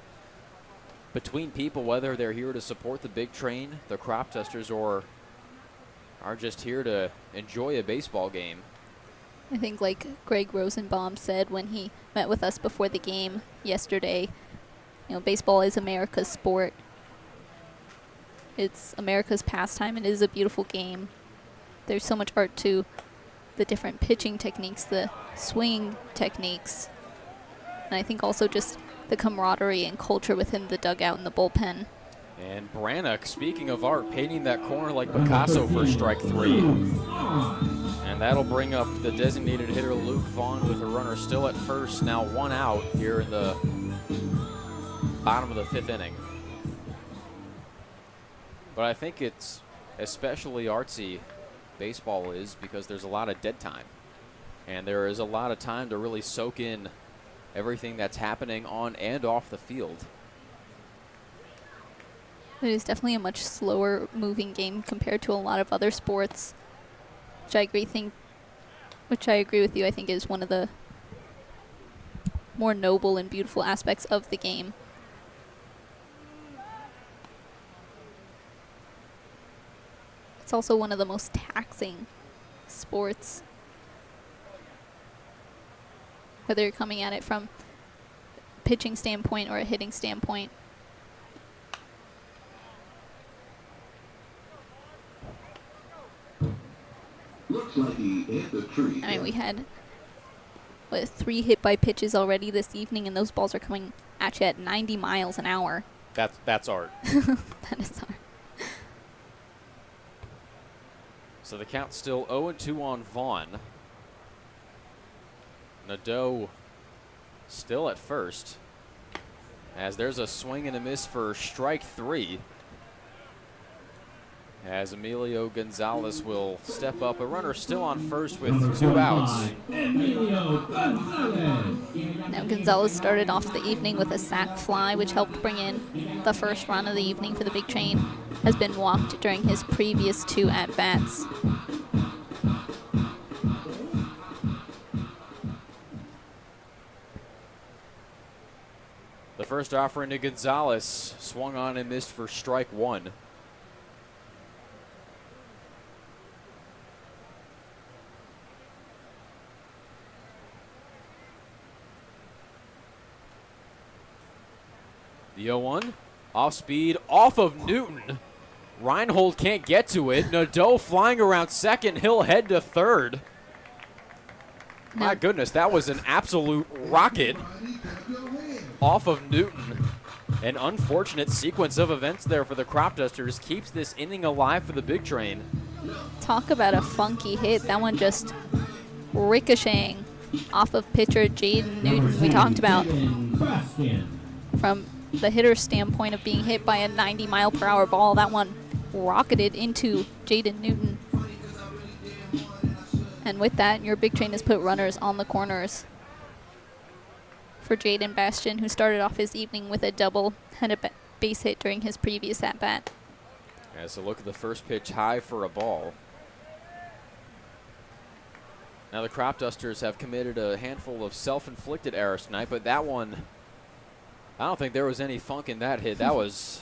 between people, whether they're here to support the Big Train, the Cropdusters, or are just here to enjoy a baseball game. I think, like Greg Rosenbaum said when he met with us before the game yesterday, baseball is America's sport. It's America's pastime. It is a beautiful game. There's so much art to the different pitching techniques, the swing techniques, and I think also just the camaraderie and culture within the dugout and the bullpen. And Brannock, speaking of art, painting that corner like Picasso for strike 3. And that'll bring up the designated hitter Luke Vaughn with a runner still at first, now 1 out here in the bottom of the 5th inning. But I think it's especially artsy, baseball is, because there's a lot of dead time. And there is a lot of time to really soak in everything that's happening on and off the field. It is definitely a much slower moving game compared to a lot of other sports, which I agree with you. I think is one of the more noble and beautiful aspects of the game. It's also one of the most taxing sports, whether you're coming at it from a pitching standpoint or a hitting standpoint. Looks like he hit the tree. I mean, we had 3 hit by pitches already this evening, and those balls are coming at you at 90 miles an hour. That's art. That is hard. So the count's still 0-2 on Vaughn. Nadeau still at first, as there's a swing and a miss for strike 3. as Emilio Gonzalez will step up. A runner still on first with 2 outs. Emilio Gonzalez. Now Gonzalez started off the evening with a sac fly, which helped bring in the first run of the evening for the Big Train. Has been walked during his previous 2 at-bats. The first offering to Gonzalez, swung on and missed for strike 1. The 0-1, off speed, off of Newton. Reinhold can't get to it. Nadeau flying around second, he'll head to third. My goodness, that was an absolute rocket off of Newton. An unfortunate sequence of events there for the Cropdusters keeps this inning alive for the Big Train. Talk about a funky hit. That one just ricocheting off of pitcher Jaden Newton. We talked about from the hitter's standpoint of being hit by a 90-mile-per-hour ball. That one rocketed into Jaden Newton. And with that, your Big Train has put runners on the corners for Jaden Bastian, who started off his evening with a double, had a base hit during his previous at-bat. As a look at the first pitch, high for a ball. Now the Cropdusters have committed a handful of self-inflicted errors tonight, but that one, I don't think there was any funk in that hit. That was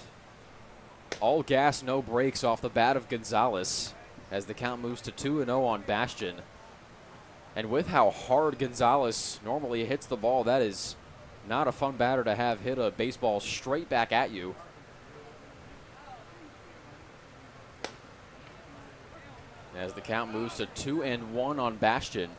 all gas, no brakes off the bat of Gonzalez as the count moves to 2-0 on Bastian. And with how hard Gonzalez normally hits the ball, that is not a fun batter to have hit a baseball straight back at you. As the count moves to 2-1 on Bastian.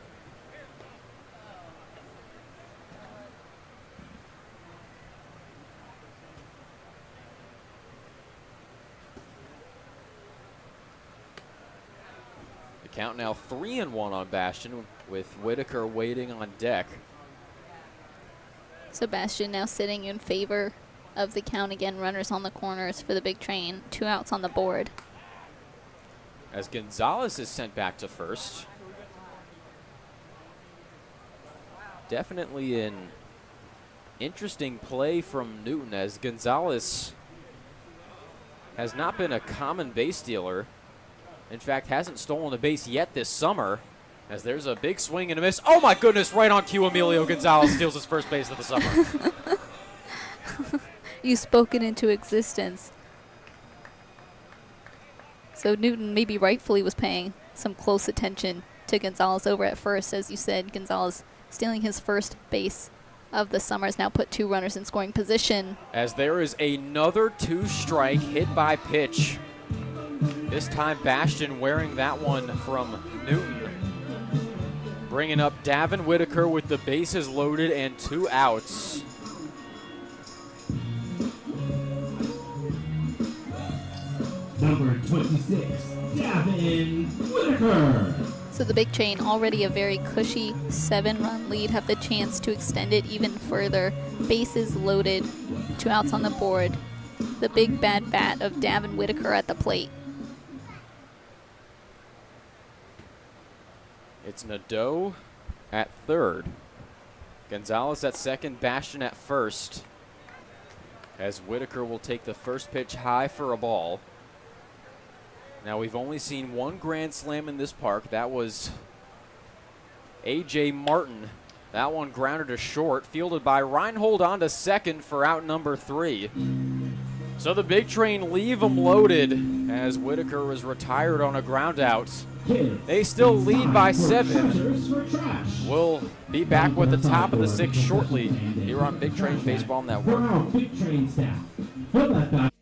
The count now 3-1 on Bastian, with Whitaker waiting on deck. Sebastian now sitting in favor of the count again. Runners on the corners for the Big Train. 2 outs on the board. As Gonzalez is sent back to first. Definitely an interesting play from Newton, as Gonzalez has not been a common base stealer. In fact, hasn't stolen a base yet this summer, as there's a big swing and a miss. Oh my goodness, right on cue, Emilio Gonzalez steals his first base of the summer. You spoke it into existence. So Newton maybe rightfully was paying some close attention to Gonzalez over at first. As you said, Gonzalez stealing his first base of the summer has now put 2 runners in scoring position. As there is another 2-strike hit by pitch. This time Bastian wearing that one from Newton. Bringing up Davin Whitaker with the bases loaded and 2 outs. Number 26, Davin Whitaker. So the Big Train, already a very cushy 7-run lead, have the chance to extend it even further. Bases loaded, 2 outs on the board. The big bad bat of Davin Whitaker at the plate. It's Nadeau at third. Gonzalez at second, Bastian at first. As Whitaker will take the first pitch high for a ball. Now we've only seen 1 grand slam in this park. That was A.J. Martin. That one grounded to short, fielded by Reinhold on to second for out number 3. So the Big Train leave them loaded as Whitaker was retired on a ground out. They still lead by 7. We'll be back with the top of the 6th shortly here on Big Train Baseball Network. Big Train staff. Fill that back.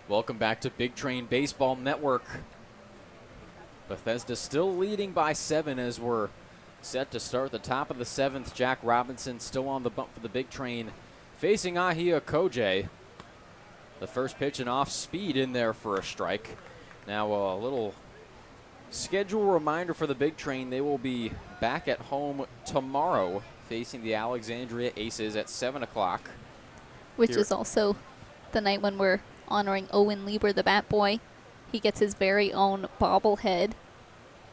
Welcome back to Big Train Baseball Network. Bethesda still leading by 7 as we're set to start the top of the 7th. Jack Robinson still on the bump for the Big Train, facing Ahia Koje. The first pitch and off speed in there for a strike. Now a little schedule reminder for the Big Train. They will be back at home tomorrow facing the Alexandria Aces at 7 o'clock. Which is also the night when we're honoring Owen Lieber, the bat boy. He gets his very own bobblehead,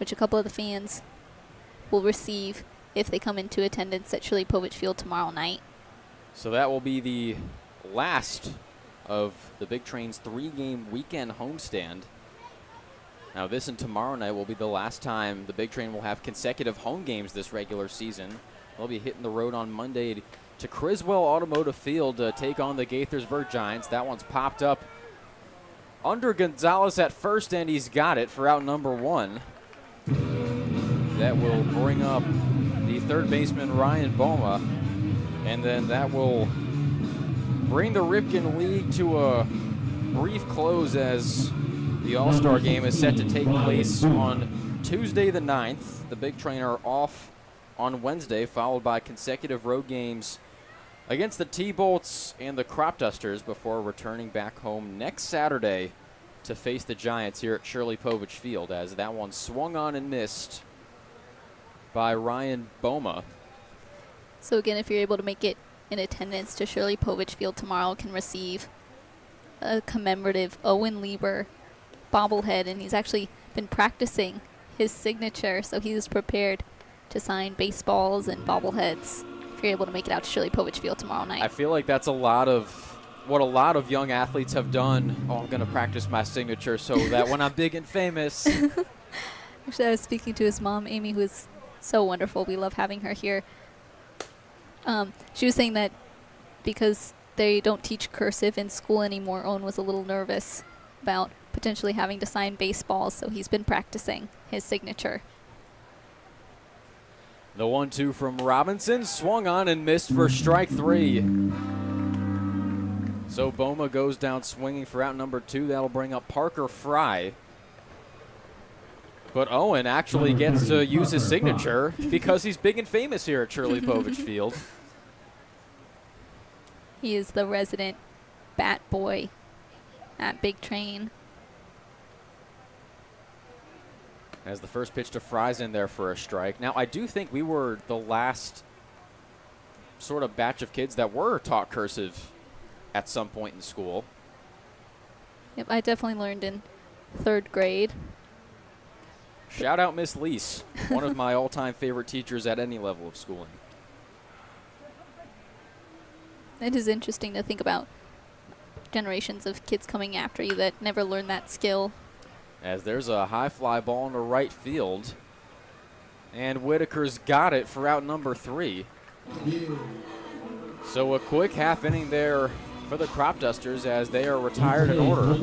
which a couple of the fans will receive if they come into attendance at Shirley Povich Field tomorrow night. So that will be the last of the Big Train's 3-game weekend homestand. Now this and tomorrow night will be the last time the Big Train will have consecutive home games this regular season. They'll be hitting the road on Monday to Criswell Automotive Field to take on the Gaithersburg Giants. That one's popped up under Gonzalez at first, and he's got it for out number 1. That will bring up the third baseman, Ryan Boma, and then that will bring the Ripken League to a brief close as the All-Star game is set to take place on Tuesday the 9th. The Big Train are off on Wednesday, followed by consecutive road games against the T-Bolts and the Cropdusters before returning back home next Saturday to face the Giants here at Shirley Povich Field, as that one swung on and missed by Ryan Boma. So again, if you're able to make it in attendance to Shirley Povich Field tomorrow, can receive a commemorative Owen Lieber bobblehead, and he's actually been practicing his signature, so he's prepared to sign baseballs and bobbleheads if you're able to make it out to Shirley Povich Field tomorrow night. I feel like that's a lot of what a lot of young athletes have done. Oh, I'm going to practice my signature so that when I'm big and famous. Actually, I was speaking to his mom, Amy, who is so wonderful. We love having her here. She was saying that because they don't teach cursive in school anymore, Owen was a little nervous about potentially having to sign baseballs, so he's been practicing his signature. The 1-2 from Robinson swung on and missed for strike 3. So Boma goes down swinging for out number 2. That'll bring up Parker Fry. But Owen actually gets to use his signature because he's big and famous here at Shirley Povich Field. He is the resident bat boy at Big Train. As the first pitch to Fry's in there for a strike. Now, I do think we were the last sort of batch of kids that were taught cursive at some point in school. Yep, I definitely learned in 3rd grade. Shout out Miss Lease, one of my all-time favorite teachers at any level of schooling. It is interesting to think about generations of kids coming after you that never learned that skill. As there's a high fly ball into right field. And Whitaker's got it for out number 3. So a quick half inning there for the Cropdusters as they are retired in order.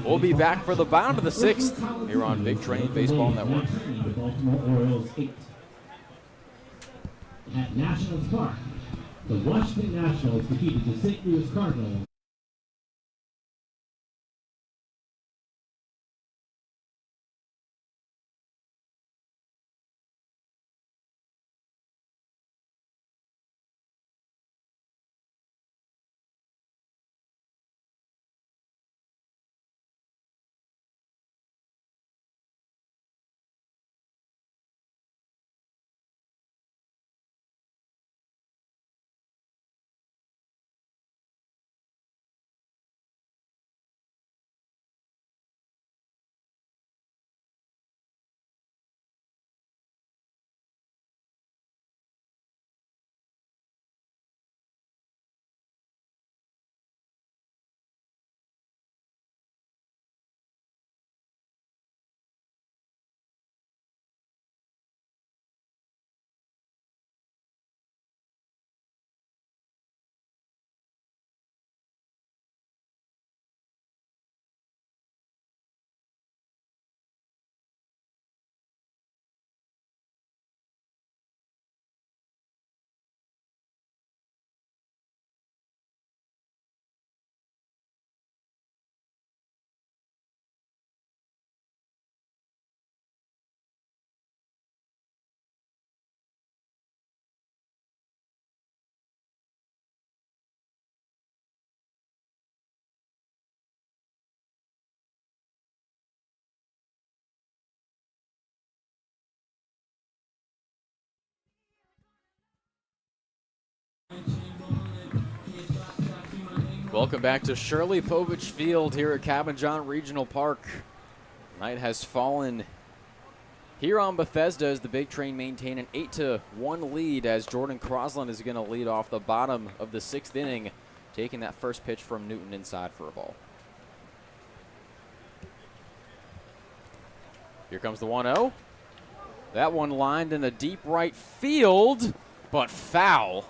We'll be back for the bottom of the 6th here on Big Train Baseball Network. The Baltimore Orioles 8. At Nationals Park, the Washington Nationals defeated the St. Louis Cardinals Welcome back to Shirley Povich Field here at Cabin John Regional Park. Night has fallen here on Bethesda as the Big Train maintain an 8-1 lead as Jordan Crosland is going to lead off the bottom of the 6th inning, taking that first pitch from Newton inside for a ball. Here comes the 1-0. That one lined in a deep right field, but foul.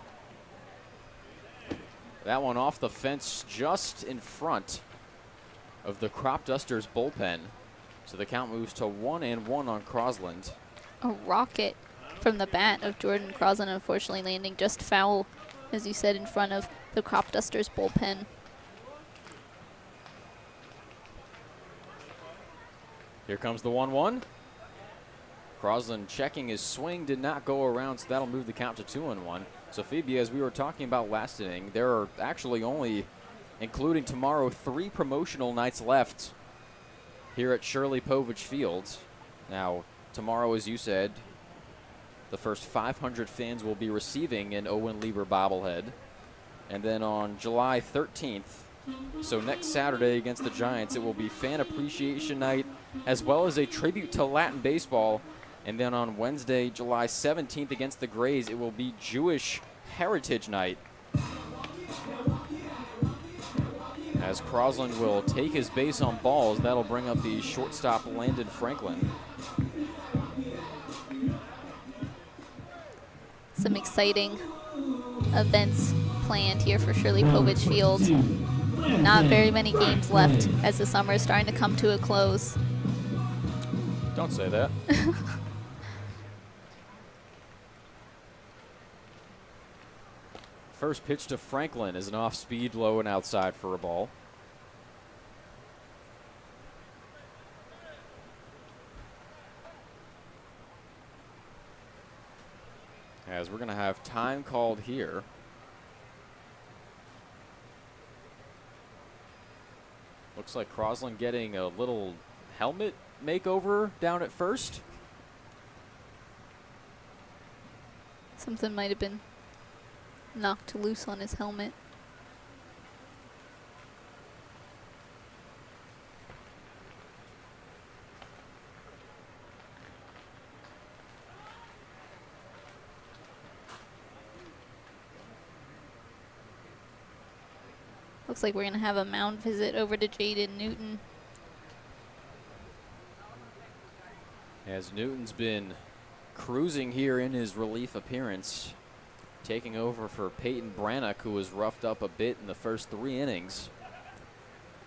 That one off the fence just in front of the Cropdusters bullpen. So the count moves to 1-1 on Crosland. A rocket from the bat of Jordan Crosland, unfortunately landing just foul, as you said, in front of the Cropdusters bullpen. Here comes the 1-1. Crosland checking his swing, did not go around, so that'll move the count to 2-1. So Phoebe, as we were talking about last inning, there are actually only, including tomorrow, 3 promotional nights left here at Shirley Povich Field. Now, tomorrow, as you said, the first 500 fans will be receiving an Owen Lieber bobblehead. And then on July 13th, so next Saturday against the Giants, it will be Fan Appreciation Night as well as a tribute to Latin baseball. And then on Wednesday, July 17th against the Grays, it will be Jewish Heritage Night. As Crosland will take his base on balls, that'll bring up the shortstop Landon Franklin. Some exciting events planned here for Shirley Povich Field. Not very many games left as the summer is starting to come to a close. Don't say that. First pitch to Franklin is an off-speed, low and outside for a ball. As we're going to have time called here. Looks like Crosland getting a little helmet makeover down at first. Something might have been knocked loose on his helmet. Looks like we're going to have a mound visit over to Jaden Newton. As Newton's been cruising here in his relief appearance, taking over for Peyton Brannock, who was roughed up a bit in the first 3 innings.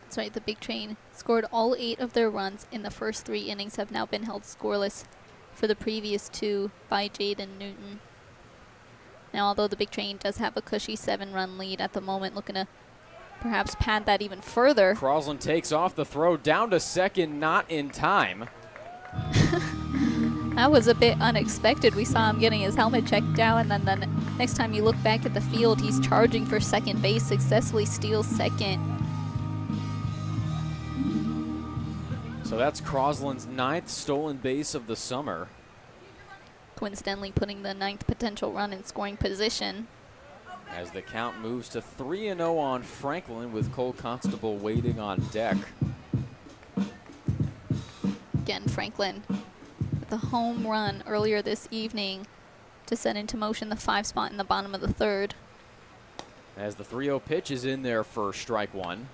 That's right, the Big Train scored all 8 of their runs in the first 3 innings, have now been held scoreless for the previous 2 by Jaden Newton. Now, although the Big Train does have a cushy 7-run lead at the moment, looking to perhaps pad that even further. Crosland takes off the throw down to second, not in time. That was a bit unexpected. We saw him getting his helmet checked out, and then the next time you look back at the field, he's charging for second base, successfully steals second. So that's Crosland's 9th stolen base of the summer. Coincidentally putting the 9th potential run in scoring position. As the count moves to 3-0 on Franklin with Cole Constable waiting on deck. Again, Franklin with a home run earlier this evening to set into motion the 5 spot in the bottom of the 3rd. As the 3-0 pitch is in there for strike 1.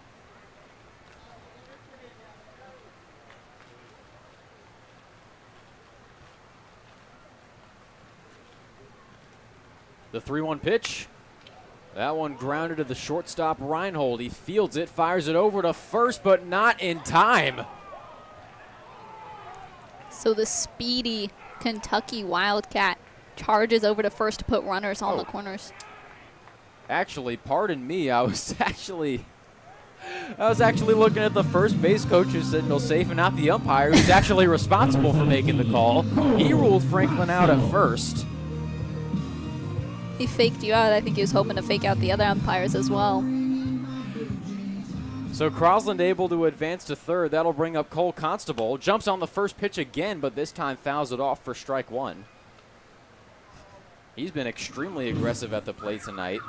The 3-1 pitch. That one grounded to the shortstop Reinhold. He fields it, fires it over to first, but not in time. So the speedy Kentucky Wildcat charges over to first to put runners on the corners. Actually, pardon me, I was actually looking at the first base coach who said no safe and not the umpire who's actually responsible for making the call. He ruled Franklin out at first. He faked you out. I think he was hoping to fake out the other umpires as well. So Crosland able to advance to 3rd. That'll bring up Cole Constable. Jumps on the first pitch again, but this time fouls it off for strike 1. He's been extremely aggressive at the plate tonight.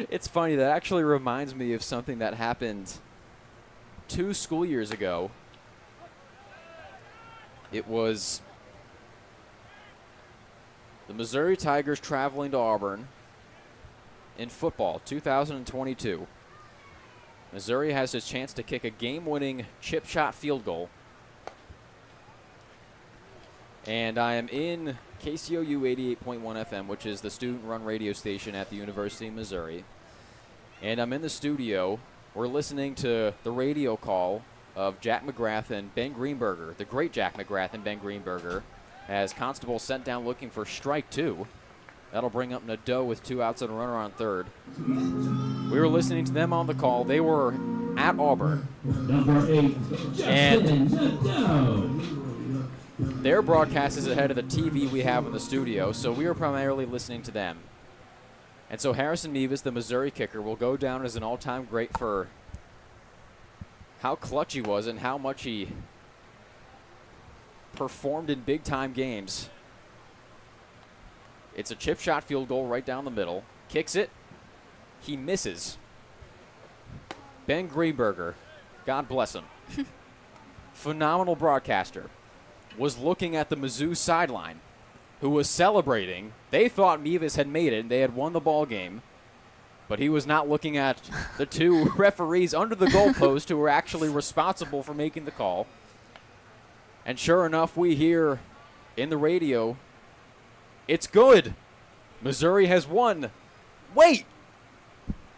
It's funny. That actually reminds me of something that happened 2 school years ago. It was the Missouri Tigers traveling to Auburn in football, 2022. Missouri has a chance to kick a game-winning chip shot field goal. And I am in KCOU 88.1 FM, which is the student-run radio station at the University of Missouri. And I'm in the studio. We're listening to the radio call of Jack McGrath and Ben Greenberger, the great Jack McGrath and Ben Greenberger, as Constable sent down looking for strike 2. That'll bring up Nadeau with 2 outs and a runner on third. We were listening to them on the call. They were at Auburn. Number 8, And Justin Nadeau. their broadcast is ahead of the TV we have in the studio, so we are primarily listening to them. And so Harrison Mevis, the Missouri kicker, will go down as an all-time great for how clutch he was and how much he performed in big-time games. It's a chip shot field goal right down the middle. Kicks it. He misses. Ben Greenberger, God bless him, phenomenal broadcaster, was looking at the Mizzou sideline, who was celebrating. They thought Mevis had made it and they had won the ball game, but he was not looking at the 2 referees under the goalpost who were actually responsible for making the call. And sure enough, we hear in the radio, "It's good. Missouri has won. Wait!"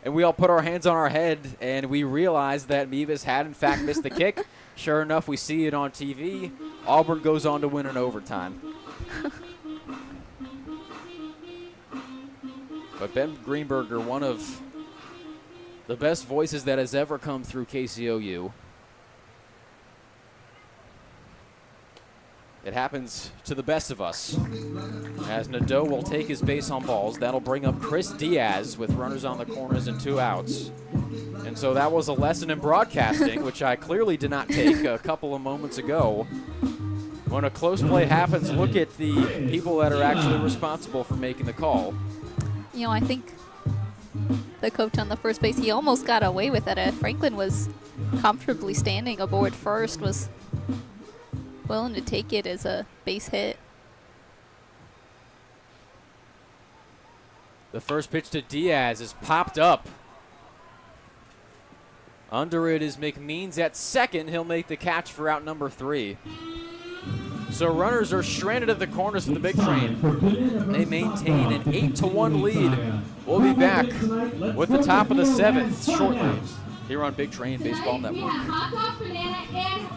And we all put our hands on our head, and we realized that Mevis had, in fact, missed the kick. Sure enough, we see it on TV. Auburn goes on to win in overtime. But Ben Greenberger, one of the best voices that has ever come through KCOU. It happens to the best of us, as Nadeau will take his base on balls. That'll bring up Chris Diaz with runners on the corners and 2 outs. And so that was a lesson in broadcasting, which I clearly did not take a couple of moments ago. When a close play happens, look at the people that are actually responsible for making the call. You know, I think the coach on the first base, he almost got away with it. Franklin was comfortably standing aboard first, was willing to take it as a base hit. The first pitch to Diaz is popped up. Under it is McMeans at second. He'll make the catch for out number 3. So runners are stranded at the corners for the Big Train. They maintain an 8-1 lead. We'll be back with the top of the 7th shortly here on Big Train Baseball Network. Hot dog, banana, and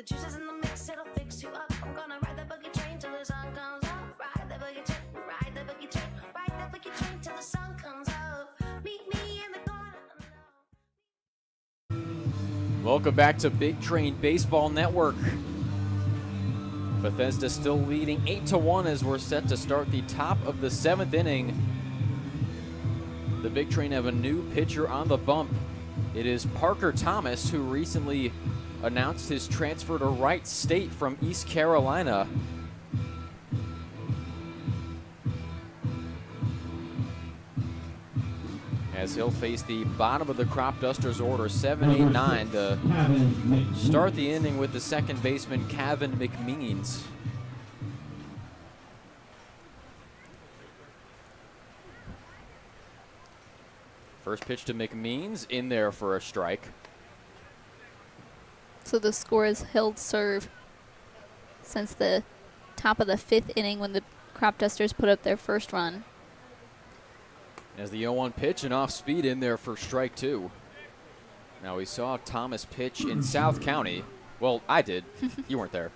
juices in the mix, it'll fix you up. I'm gonna ride the boogie train till the sun comes up. Ride the boogie train, ride the boogie train, ride the boogie train till the sun comes up. Meet me in the corner. Welcome back to Big Train Baseball Network. Bethesda still leading 8-1 as we're set to start the top of the 7th inning. The Big Train have a new pitcher on the bump. It is Parker Thomas, who recently announced his transfer to Wright State from East Carolina. As he'll face the bottom of the Cropdusters order, 7, 8, 9, to start the inning with the second baseman, Kevin McMeans. First pitch to McMeans, in there for a strike. So the score is held serve since the top of the 5th inning when the Cropdusters put up their first run. As the 0-1 pitch, and off speed in there for strike 2. Now we saw Thomas pitch in South County. Well, I did. You weren't there.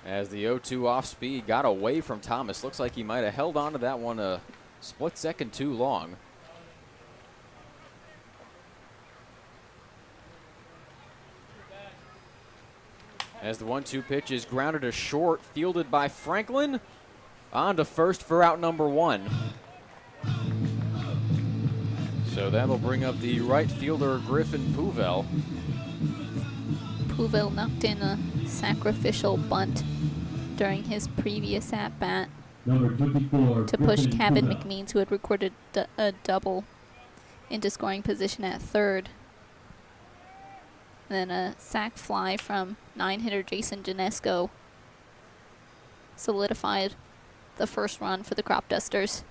As the 0-2 off speed got away from Thomas. Looks like he might have held on to that one a split second too long. As the 1-2 pitch is grounded to short, fielded by Franklin. On to first for out number 1. So that'll bring up the right fielder, Griffin Povich. Povich knocked in a sacrificial bunt during his previous at-bat Number 54, to push Griffin Kevin Povich. McMeans, who had recorded a double, into scoring position at third. And then a sac fly from 9-hitter Jason Janesco solidified the first run for the Cropdusters.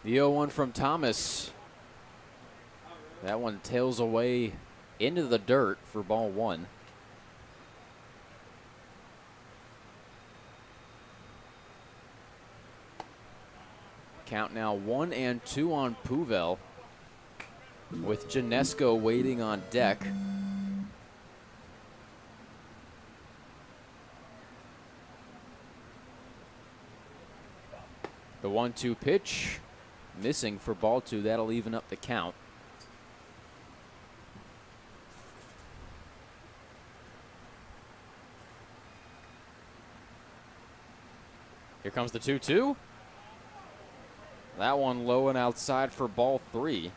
The 0-1 from Thomas. That one tails away into the dirt for ball 1. Count now 1-2 on Povich, with Janesco waiting on deck. The 1-2 pitch missing for ball 2. That'll even up the count. Here comes the 2-2. That one low and outside for ball 3.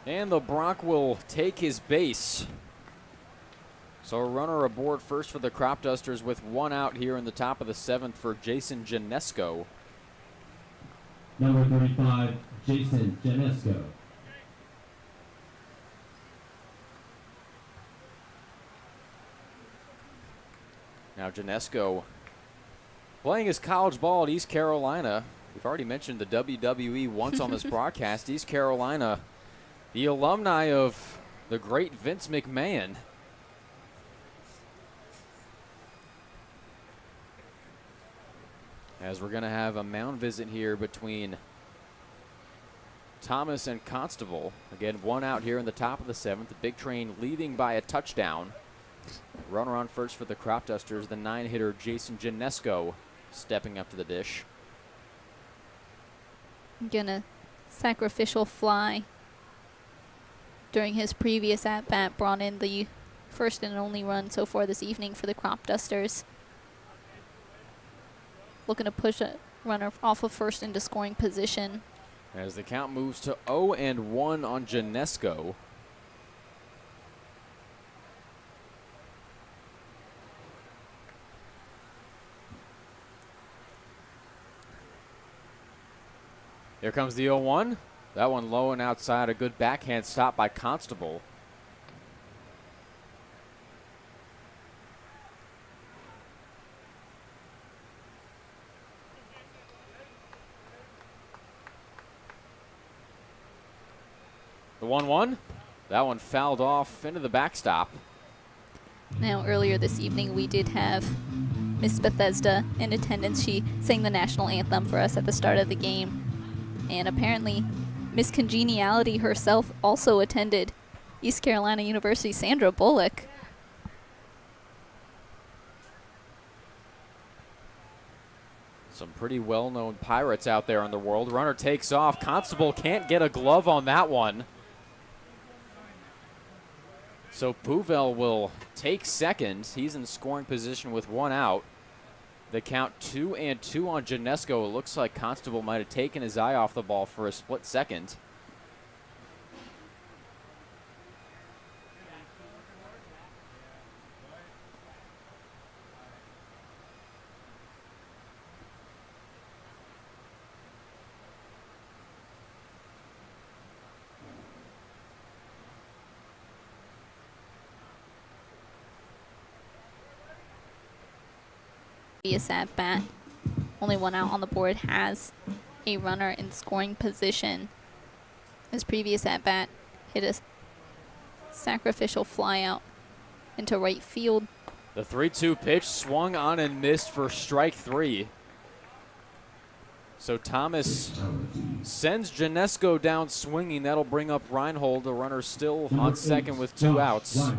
And the Bronc will take his base. So a runner aboard first for the Cropdusters with 1 out here in the top of the 7th for Jason Janesco. Number 35, Jason Janesco. Now Janesco playing his college ball at East Carolina. We've already mentioned the WWE once on this broadcast. East Carolina, the alumni of the great Vince McMahon. As we're going to have a mound visit here between Thomas and Constable. Again, 1 out here in the top of the 7th. The Big Train leading by a touchdown. Runner on first for the Cropdusters, the 9-hitter Jason Janesco stepping up to the dish. Again, a sacrificial fly during his previous at-bat brought in the first and only run so far this evening for the Cropdusters. Looking to push a runner off of first into scoring position. As the count moves to 0-1 on Janesco. Here comes the 0-1. That one low and outside. A good backhand stop by Constable. The 1-1. That one fouled off into the backstop. Now, earlier this evening, we did have Miss Bethesda in attendance. She sang the national anthem for us at the start of the game. And apparently, Miss Congeniality herself also attended East Carolina University, Sandra Bullock. Some pretty well-known Pirates out there in the world. Runner takes off. Constable can't get a glove on that one. So Povich will take second. He's in scoring position with one out. The count 2-2 on Janesco. It looks like Constable might have taken his eye off the ball for a split second. Previous at bat, only one out on the board, has a runner in scoring position. His previous at bat hit a sacrificial fly out into right field. The 3-2 pitch swung on and missed for strike 3. So Thomas sends Janesco down swinging. That'll bring up Reinhold. The runner still on second with 2 outs.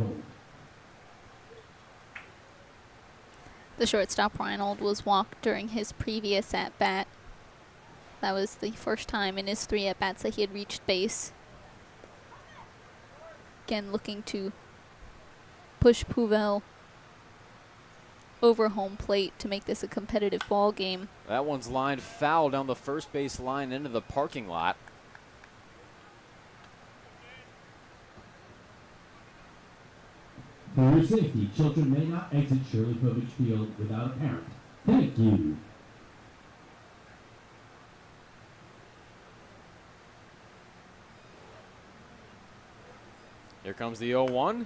The shortstop Reinhold was walked during his previous at-bat. That was the first time in his 3 at-bats that he had reached base. Again, looking to push Povich over home plate to make this a competitive ball game. That one's lined foul down the first base line into the parking lot. For your safety, children may not exit Shirley Povich Field without a parent. Thank you. Here comes the 0-1.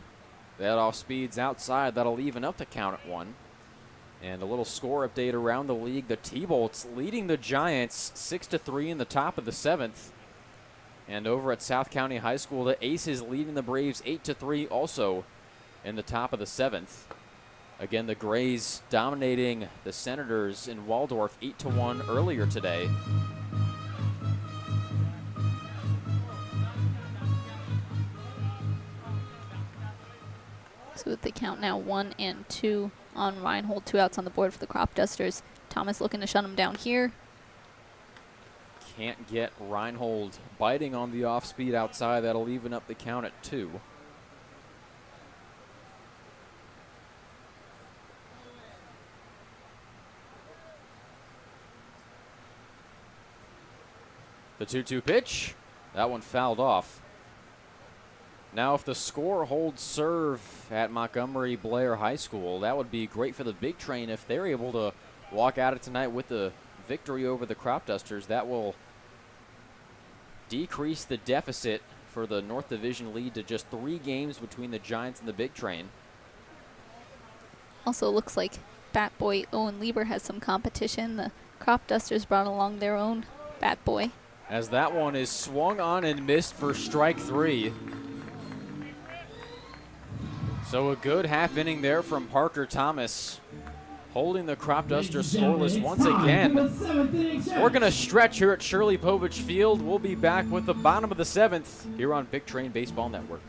That off speeds outside. That'll even up the count at 1. And a little score update around the league. The T-Bolts leading the Giants 6-3 in the top of the 7th. And over at South County High School, the Aces leading the Braves 8-3 also in the top of the 7th. Again, the Grays dominating the Senators in Waldorf 8-1 earlier today. So with the count now 1-2 on Reinhold, 2 outs on the board for the Cropdusters. Thomas looking to shut him down here. Can't get Reinhold biting on the off speed outside. That'll even up the count at 2. The 2-2 pitch, that one fouled off. Now if the score holds serve at Montgomery Blair High School, that would be great for the Big Train if they're able to walk out of tonight with the victory over the Cropdusters. That will decrease the deficit for the North Division lead to just 3 games between the Giants and the Big Train. Also looks like Bat Boy Owen Lieber has some competition. The Cropdusters brought along their own Bat Boy. As that one is swung on and missed for strike 3. So a good half inning there from Parker Thomas, holding the Cropdusters scoreless once again. We're going to stretch here at Shirley Povich Field. We'll be back with the bottom of the 7th here on Big Train Baseball Network.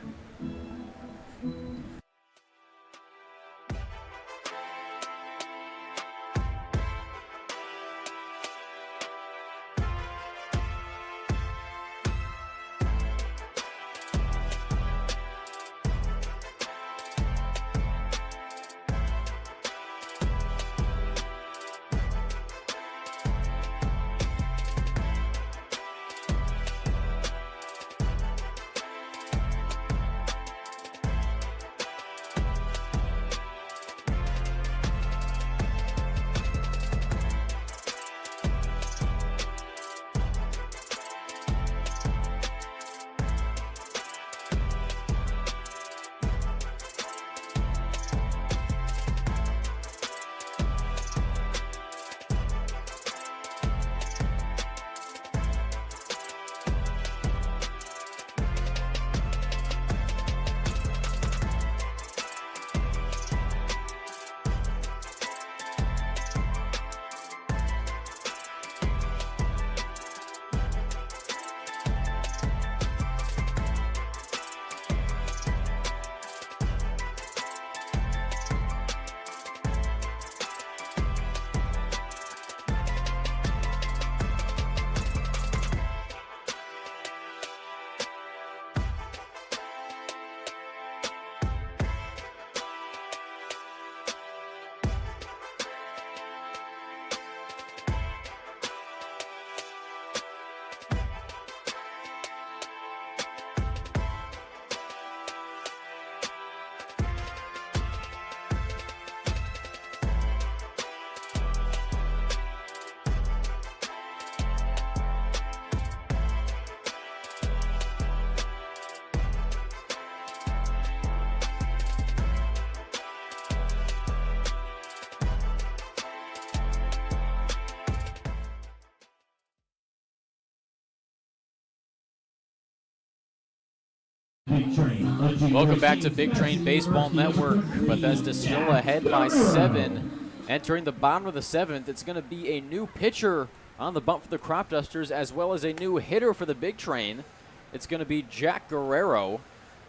Big Train. Welcome back to Big Train Baseball Network. Bethesda still ahead by 7. Entering the bottom of the 7th, it's going to be a new pitcher on the bump for the Cropdusters, as well as a new hitter for the Big Train. It's going to be Jack Guerrero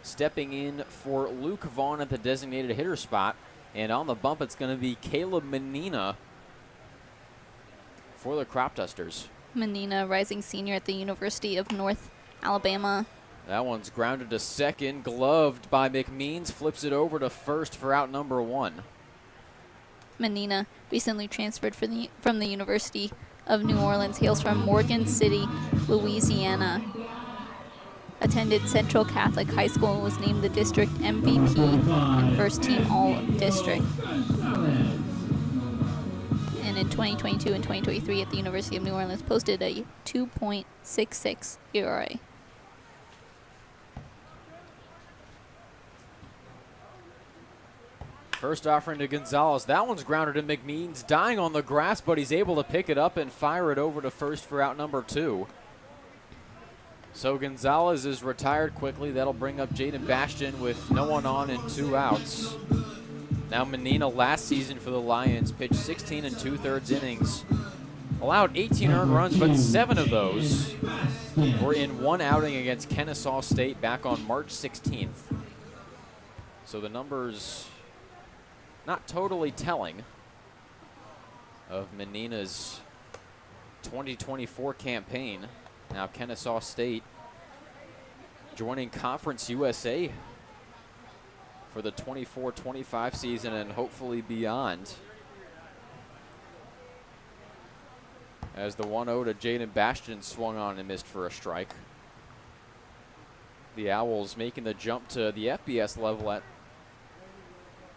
stepping in for Luke Vaughn at the designated hitter spot. And on the bump, it's going to be Caleb Menina for the Cropdusters. Menina, rising senior at the University of North Alabama. That one's grounded to second, gloved by McMeans, flips it over to first for out number 1. Menina, recently transferred from the University of New Orleans, hails from Morgan City, Louisiana. Attended Central Catholic High School and was named the district MVP and first team all-district. And in 2022 and 2023 at the University of New Orleans, posted a 2.66 ERA. First offering to Gonzalez. That one's grounded to McMeans, dying on the grass, but he's able to pick it up and fire it over to first for out number 2. So Gonzalez is retired quickly. That'll bring up Jaden Bastion with no one on and 2 outs. Now Menina, last season for the Lions, pitched 16 2/3 innings. Allowed 18 earned runs, but 7 of those were in one outing against Kennesaw State back on March 16th. So the numbers not totally telling of Menina's 2024 campaign. Now Kennesaw State joining Conference USA for the 24-25 season and hopefully beyond. As the 1-0 to Jaden Bastion swung on and missed for a strike. The Owls making the jump to the FBS level at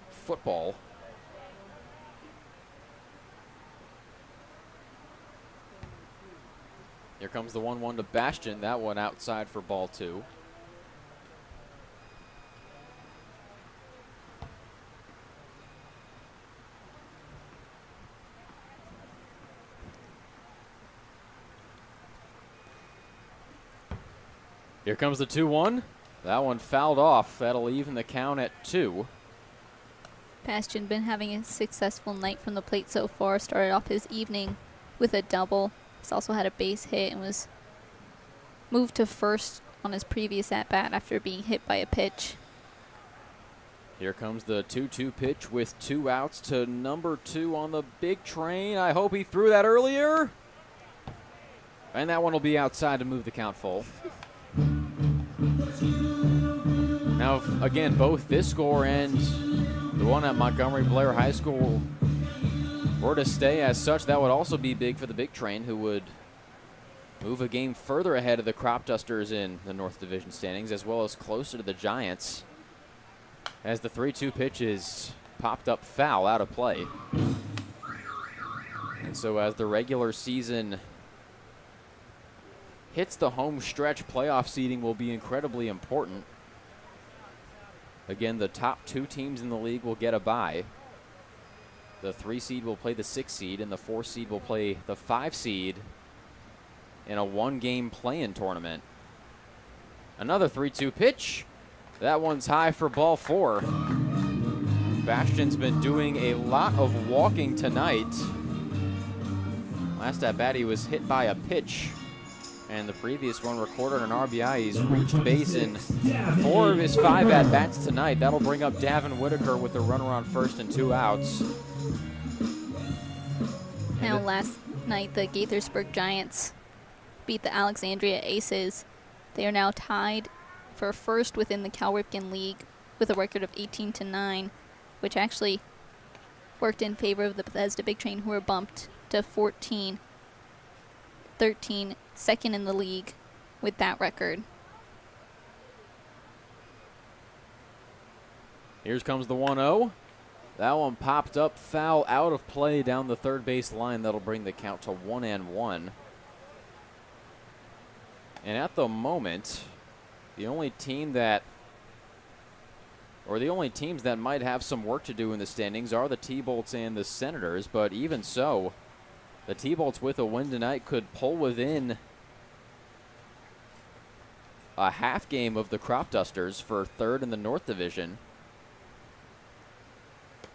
football. Here comes the 1-1 to Bastion. That one outside for ball 2. Here comes the 2-1. That one fouled off. That'll even the count at 2. Bastion been having a successful night from the plate so far. Started off his evening with a double. He's also had a base hit and was moved to first on his previous at-bat after being hit by a pitch. Here comes the 2-2 pitch with 2 outs to number 2 on the Big Train. I hope he threw that earlier. And that one will be outside to move the count full. Now, again, both this score and the one at Montgomery Blair High School were to stay as such, that would also be big for the Big Train, who would move a game further ahead of the Cropdusters in the North Division standings, as well as closer to the Giants, as the 3-2 pitch is popped up foul out of play. And so as the regular season hits the home stretch, playoff seeding will be incredibly important. Again, the top 2 teams in the league will get a bye. The 3 seed will play the 6 seed, and the 4 seed will play the 5 seed in a 1-game play-in tournament. Another 3-2 pitch. That one's high for ball 4. Bastion's been doing a lot of walking tonight. Last at bat, he was hit by a pitch, and the previous one recorded an RBI. He's reached base in 4 of his 5 at-bats tonight. That'll bring up Davin Whitaker with a runner on first and 2 outs. Now, last night, the Gaithersburg Giants beat the Alexandria Aces. They are now tied for first within the Cal Ripken League with a record of 18-9, which actually worked in favor of the Bethesda Big Train, who were bumped to 14-13, second in the league with that record. Here comes the 1-0. That one popped up foul out of play down the third base line. That'll bring the count to 1-1. And at the moment, the only teams that might have some work to do in the standings are the T-Bolts and the Senators. But even so, the T-Bolts with a win tonight could pull within a half game of the Cropdusters for third in the North Division.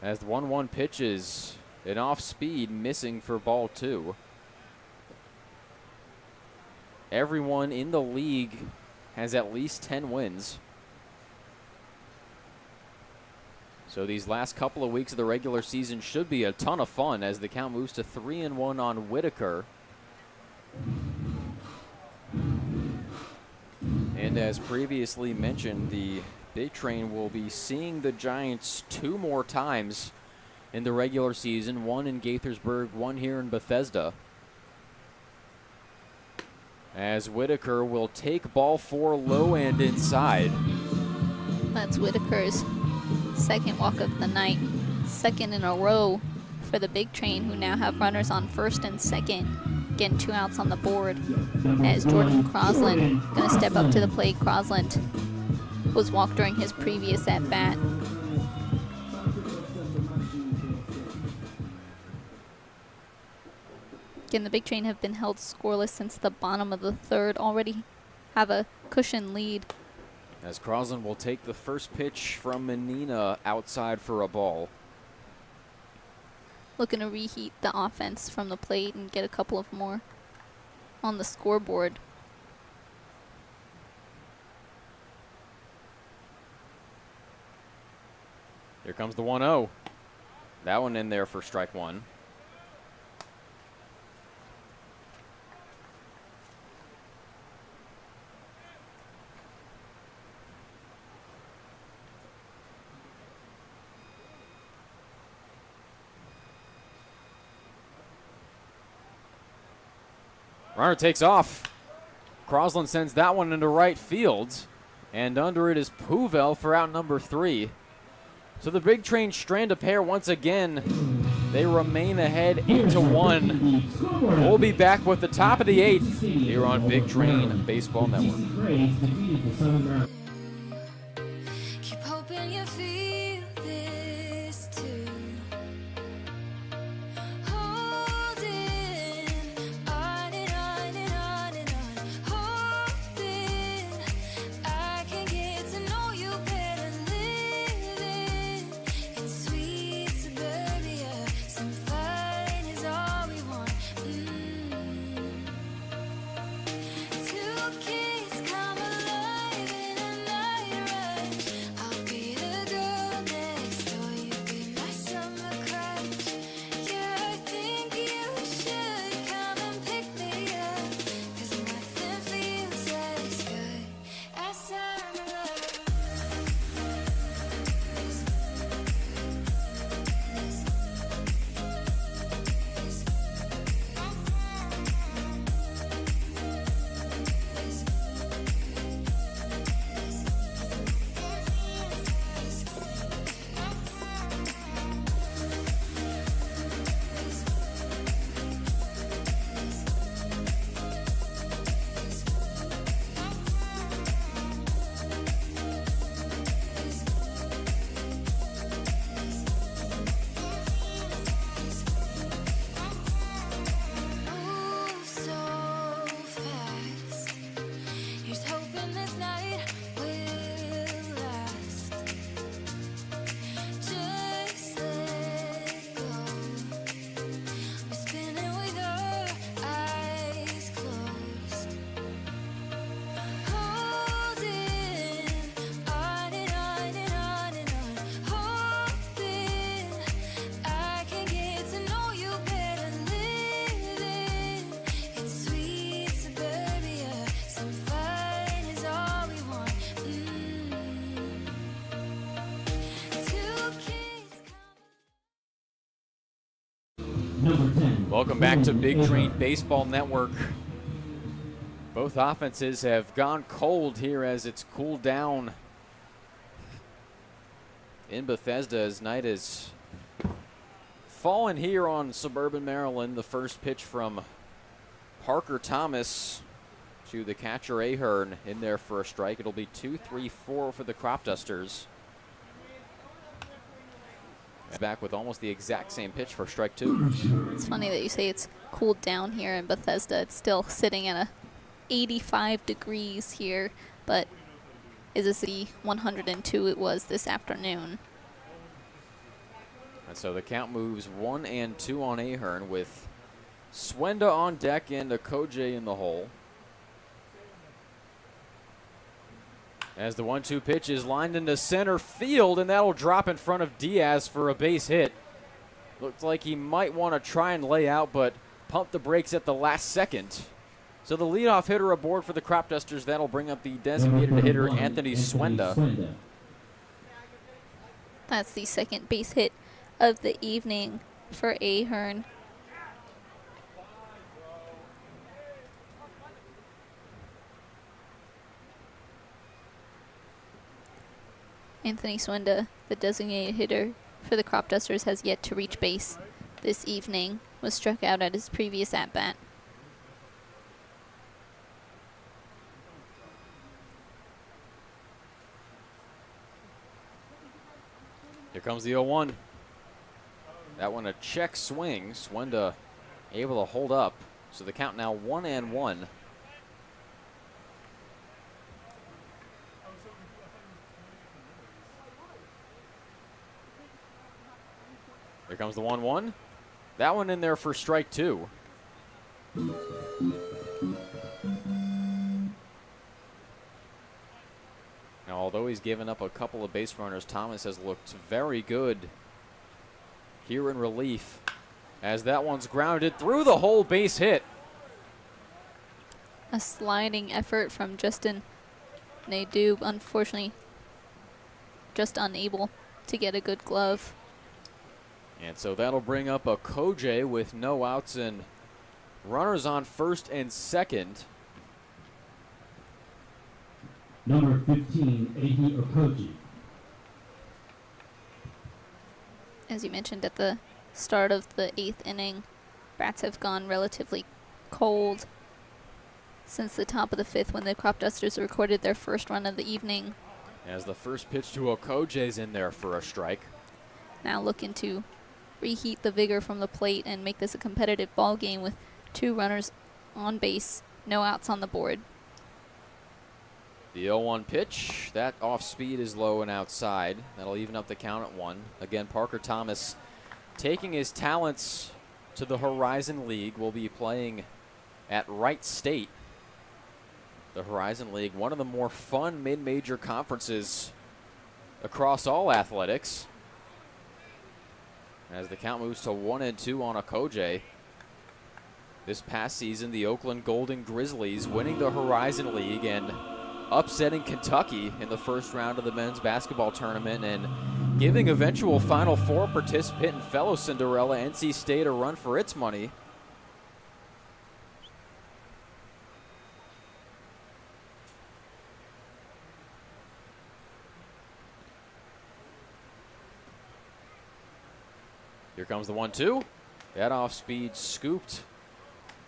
As the 1-1 pitch is an off speed, missing for ball 2. Everyone in the league has at least 10 wins. So these last couple of weeks of the regular season should be a ton of fun as the count moves to 3-1 on Whitaker. And as previously mentioned, the Big Train will be seeing the Giants 2 more times in the regular season, one in Gaithersburg, one here in Bethesda. As Whitaker will take ball 4 low and inside. That's Whitaker's second walk of the night, second in a row for the Big Train, who now have runners on first and second, getting 2 outs on the board. As Jordan Crosland going to step up to the plate. Crosland was walked during his previous at bat. Again, the Big Train have been held scoreless since the bottom of the third, already have a cushion lead. As Crosland will take the first pitch from Menina outside for a ball. Looking to reheat the offense from the plate and get a couple of more on the scoreboard. Here comes the 1-0. That one in there for strike 1. Runner takes off. Crosland sends that one into right field. And under it is Povich for out number 3. So the Big Train strand a pair once again. They remain ahead 8-1. We'll be back with the top of the 8th here on Big Train Baseball Network. Keep hoping you feel this too. Holding on and on and on and on. Hoping I can get to know you better. Living in sweet suburbia. Some fun is all we want. Two kids come alive in a night rush. I'll be the girl next door. You be my summer crush. Yeah, I think you should come and pick me up. 'Cause nothing feels as good as summer love. Move so fast. Here's hoping this night will last. Just let go. We're spinning with our eyes closed. Holding on and on and on and on. Hoping I can get to know you better. Living in sweet suburbia. Some fun is all we want. Two kids come. Number 10. Welcome back to Big Train Baseball Network. Both offenses have gone cold here as it's cooled down in Bethesda as night has fallen here on suburban Maryland. The first pitch from Parker Thomas to the catcher Ahern in there for a strike. It'll be 2-3-4 for the Cropdusters. Back with almost the exact same pitch for strike 2. It's funny that you say it's cooled down here in Bethesda. It's still sitting at 85 degrees here, but is this the 102 it was this afternoon? And so the count moves 1-2 on Ahern with Swenda on deck and Okoje in the hole. As the 1-2 pitch is lined into center field, and that'll drop in front of Diaz for a base hit. Looks like he might want to try and lay out, but pump the brakes at the last second. So the leadoff hitter aboard for the Cropdusters. That'll bring up the designated hitter, Anthony Swenda. That's the second base hit of the evening for Ahern. Anthony Swenda, the designated hitter for the Cropdusters, has yet to reach base this evening. Was struck out at his previous at-bat. Here comes the 0-1. That one a check swing. Swenda able to hold up. So the count now 1-1. Here comes the 1-1. That one in there for strike 2. Now, although he's given up a couple of base runners, Thomas has looked very good here in relief as that one's grounded through the whole base hit. A sliding effort from Justin Nadeau, unfortunately just unable to get a good glove. And so that'll bring up Okoje with no outs and runners on first and second. Number 15, Ehi Okoji. As you mentioned at the start of the 8th inning, bats have gone relatively cold since the top of the 5th when the Cropdusters recorded their first run of the evening. As the first pitch to Okoje's in there for a strike. Now looking to reheat the vigor from the plate and make this a competitive ball game with 2 runners on base, no outs on the board. The 0-1 pitch, that off speed is low and outside. That'll even up the count at 1. Again, Parker Thomas taking his talents to the Horizon League. Will be playing at Wright State. The Horizon League, one of the more fun mid-major conferences across all athletics. As the count moves to 1-2 on Okoje. This past season, the Oakland Golden Grizzlies winning the Horizon League and upsetting Kentucky in the first round of the men's basketball tournament and giving eventual Final Four participant and fellow Cinderella NC State a run for its money. Here comes the 1-2. That off speed scooped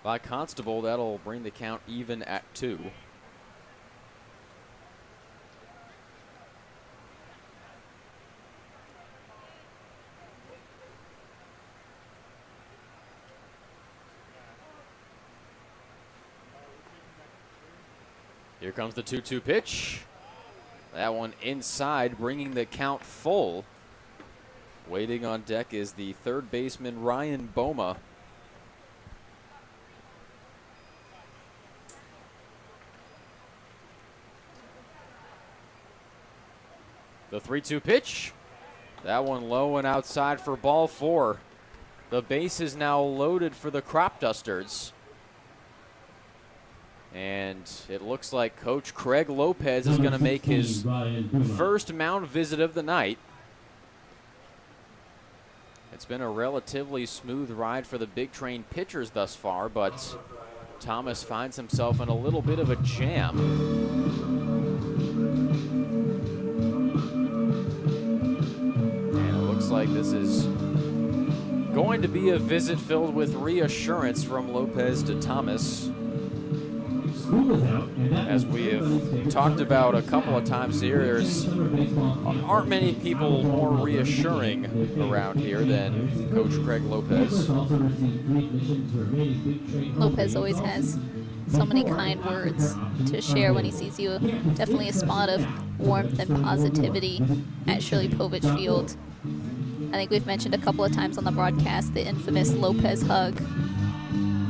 by Constable. That'll bring the count even at 2. Here comes the 2-2 pitch. That one inside, bringing the count full. Waiting on deck is the third baseman, Ryan Boma. The 3-2 pitch. That one low and outside for ball 4. The base is now loaded for the Cropdusters. And it looks like Coach Craig Lopez is going to make his first mound visit of the night. It's been a relatively smooth ride for the Big Train pitchers thus far, but Thomas finds himself in a little bit of a jam. And it looks like this is going to be a visit filled with reassurance from Lopez to Thomas. As we have talked about a couple of times here, there's aren't many people more reassuring around here than Coach Craig Lopez. Lopez always has so many kind words to share when he sees you. Definitely a spot of warmth and positivity at Shirley Povich Field. I think we've mentioned a couple of times on the broadcast the infamous Lopez hug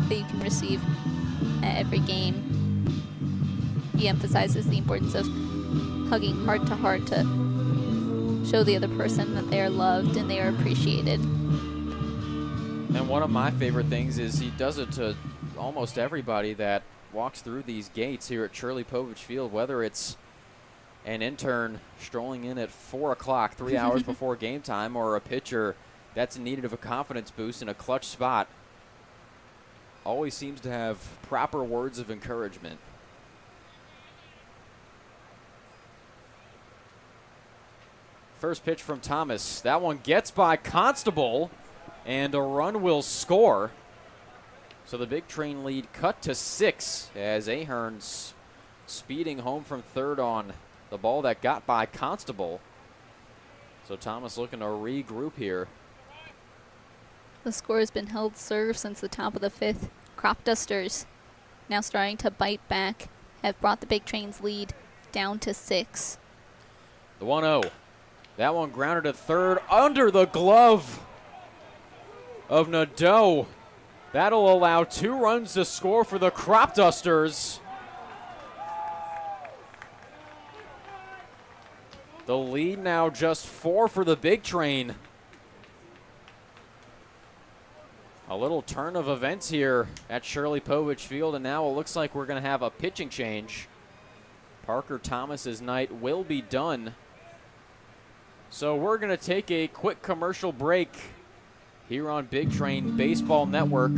that you can receive at every game. He emphasizes the importance of hugging heart to heart to show the other person that they are loved and they are appreciated. And one of my favorite things is he does it to almost everybody that walks through these gates here at Shirley Povich Field, whether it's an intern strolling in at 4 o'clock, 3 hours before game time, or a pitcher that's in need of a confidence boost in a clutch spot. Always seems to have proper words of encouragement. First pitch from Thomas. That one gets by Constable, and a run will score. So the Big Train lead cut to 6 as Ahern's speeding home from third on the ball that got by Constable. So Thomas looking to regroup here. The score has been held serve since the top of the 5th. Cropdusters now starting to bite back, have brought the Big Train's lead down to 6. The 1-0. That one grounded to third under the glove of Nadeau. That'll allow 2 runs to score for the Cropdusters. The lead now just 4 for the Big Train. A little turn of events here at Shirley Povich Field, and now it looks like we're going to have a pitching change. Parker Thomas's night will be done. So we're going to take a quick commercial break here on Big Train Baseball Network.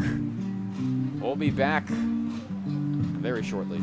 We'll be back very shortly.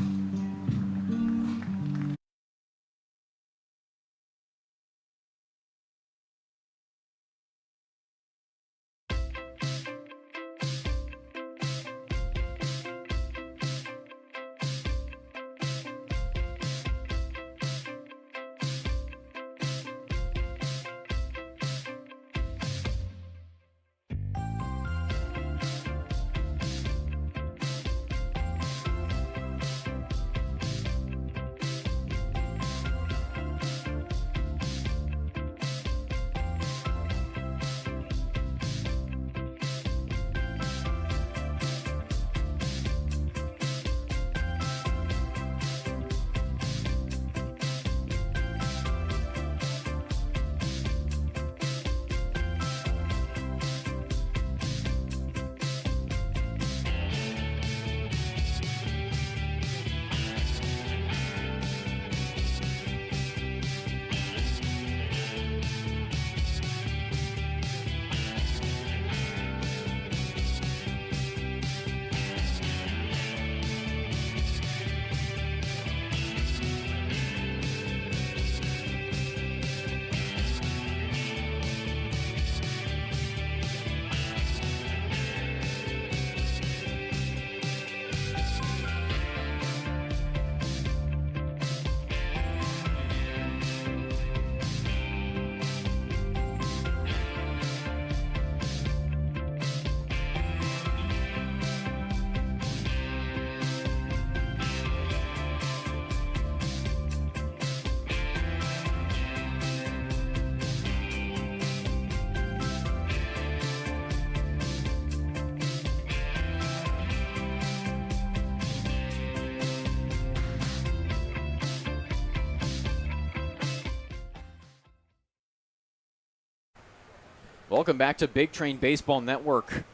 Welcome back to Big Train Baseball Network.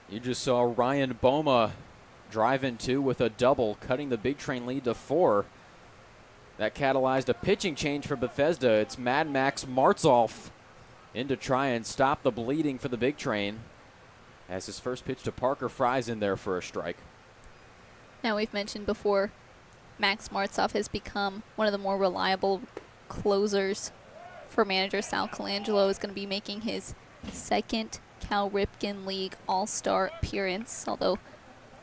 You just saw Ryan Boma drive in 2 with a double, cutting the Big Train lead to 4. That catalyzed a pitching change for Bethesda. It's Mad Max Martzoff in to try and stop the bleeding for the Big Train, as his first pitch to Parker fries in there for a strike. Now, we've mentioned before, Max Martzoff has become one of the more reliable closers for manager Sal Colangelo. Is going to be making his 2nd Cal Ripken League All-Star appearance. Although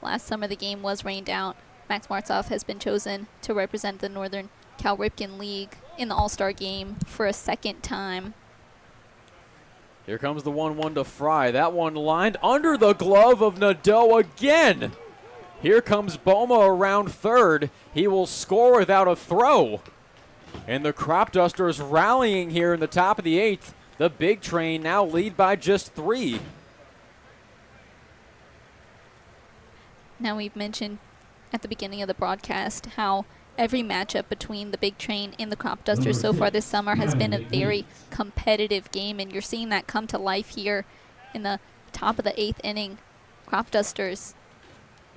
last summer the game was rained out, Max Martzoff has been chosen to represent the Northern Cal Ripken League in the All-Star game for a 2nd time. Here comes the 1-1 to Fry. That one lined under the glove of Nadeau again. Here comes Boma around third. He will score without a throw. And the Cropdusters rallying here in the top of the 8th. The Big Train now lead by just 3. Now, we've mentioned at the beginning of the broadcast how every matchup between the Big Train and the Cropdusters so far this summer has been a very competitive game, and you're seeing that come to life here in the top of the 8th inning. Cropdusters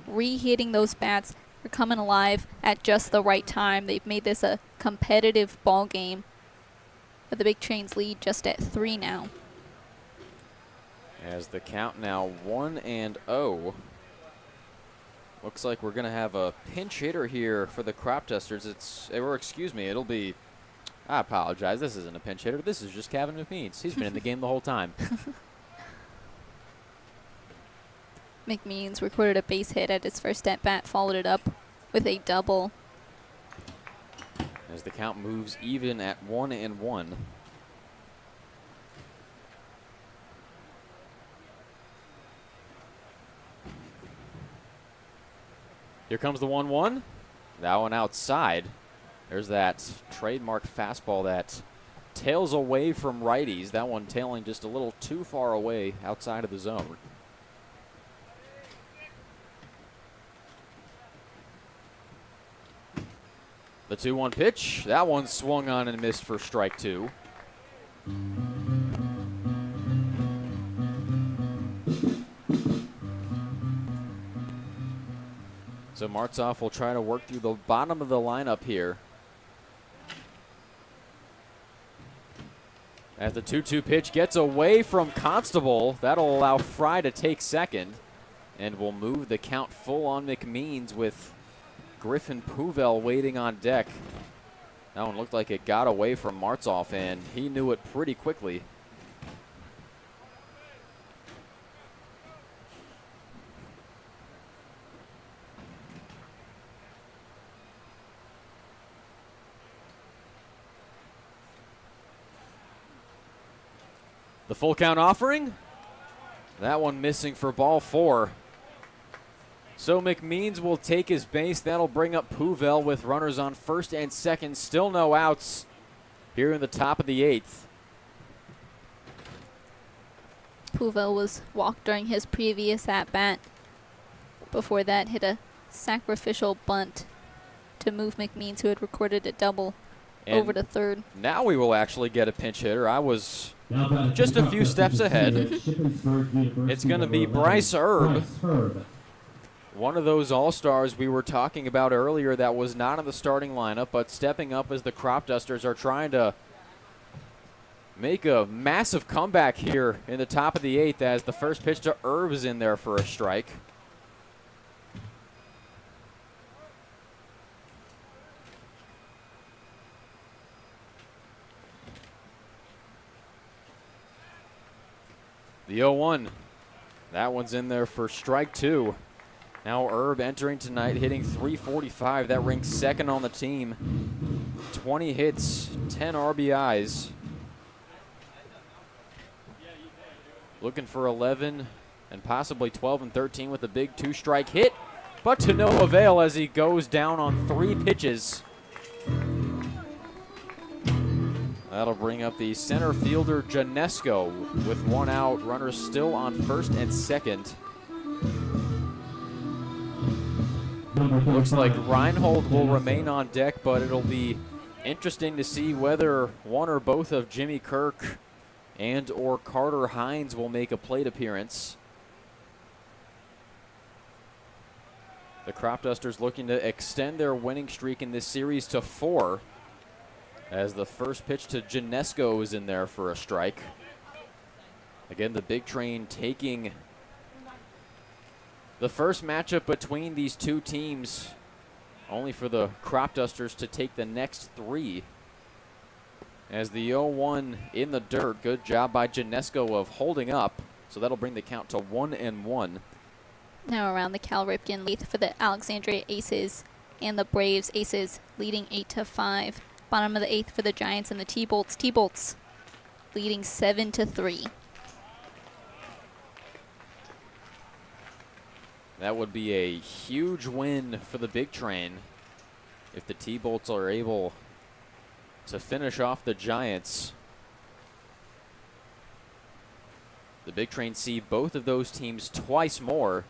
re-hitting those bats. They're coming alive at just the right time. They've made this a competitive ball game. But the Big Train's lead just at 3 now. As the count now 1-0. Looks like we're going to have a pinch hitter here for the Cropdusters. It'll be, I apologize, this isn't a pinch hitter. This is just Kevin McMeans. He's been in the game the whole time. McMeans recorded a base hit at his first at-bat, followed it up with a double. As the count moves even at 1-1. Here comes the 1-1. That one outside. There's that trademark fastball that tails away from righties. That one tailing just a little too far away outside of the zone. The 2-1 pitch. That one swung on and missed for strike 2. So Martzoff will try to work through the bottom of the lineup here. As the 2-2 pitch gets away from Constable, that'll allow Fry to take second and will move the count full on McMeans with Griffin Puvel waiting on deck. That one looked like it got away from Martzoff, and he knew it pretty quickly. The full count offering. That one missing for ball 4. So McMeans will take his base. That'll bring up Puvel with runners on first and second. Still no outs here in the top of the 8th. Puvel was walked during his previous at-bat. Before that, hit a sacrificial bunt to move McMeans, who had recorded a double, And over to third. Now we will actually get a pinch hitter. I was just a few steps ahead. It's going to be Bryce Erb. One of those all-stars we were talking about earlier that was not in the starting lineup, but stepping up as the Cropdusters are trying to make a massive comeback here in the top of the 8th as the first pitch to Erb is in there for a strike. The 0-1. That one's in there for strike 2. Now Erb entering tonight, hitting .345. That ranks second on the team. 20 hits, 10 RBIs. Looking for 11 and possibly 12 and 13 with a big 2-strike hit, but to no avail as he goes down on 3 pitches. That'll bring up the center fielder Janesco with 1 out. Runners still on first and second. Looks like Reinhold will remain on deck, but it'll be interesting to see whether one or both of Jimmy Kirk and or Carter Hines will make a plate appearance. The Cropdusters looking to extend their winning streak in this series to 4. As the first pitch to Janesco is in there for a strike. Again, the Big Train taking the first matchup between these two teams, only for the Cropdusters to take the next 3. As the 0-1 in the dirt, good job by Janesco of holding up, so that'll bring the count to 1-1. Now around the Cal Ripken 8th for the Alexandria Aces and the Braves Aces leading 8-5. Bottom of the 8th for the Giants and the T-Bolts. T-Bolts leading 7-3. That would be a huge win for the Big Train if the T-Bolts are able to finish off the Giants. The Big Train see both of those teams twice more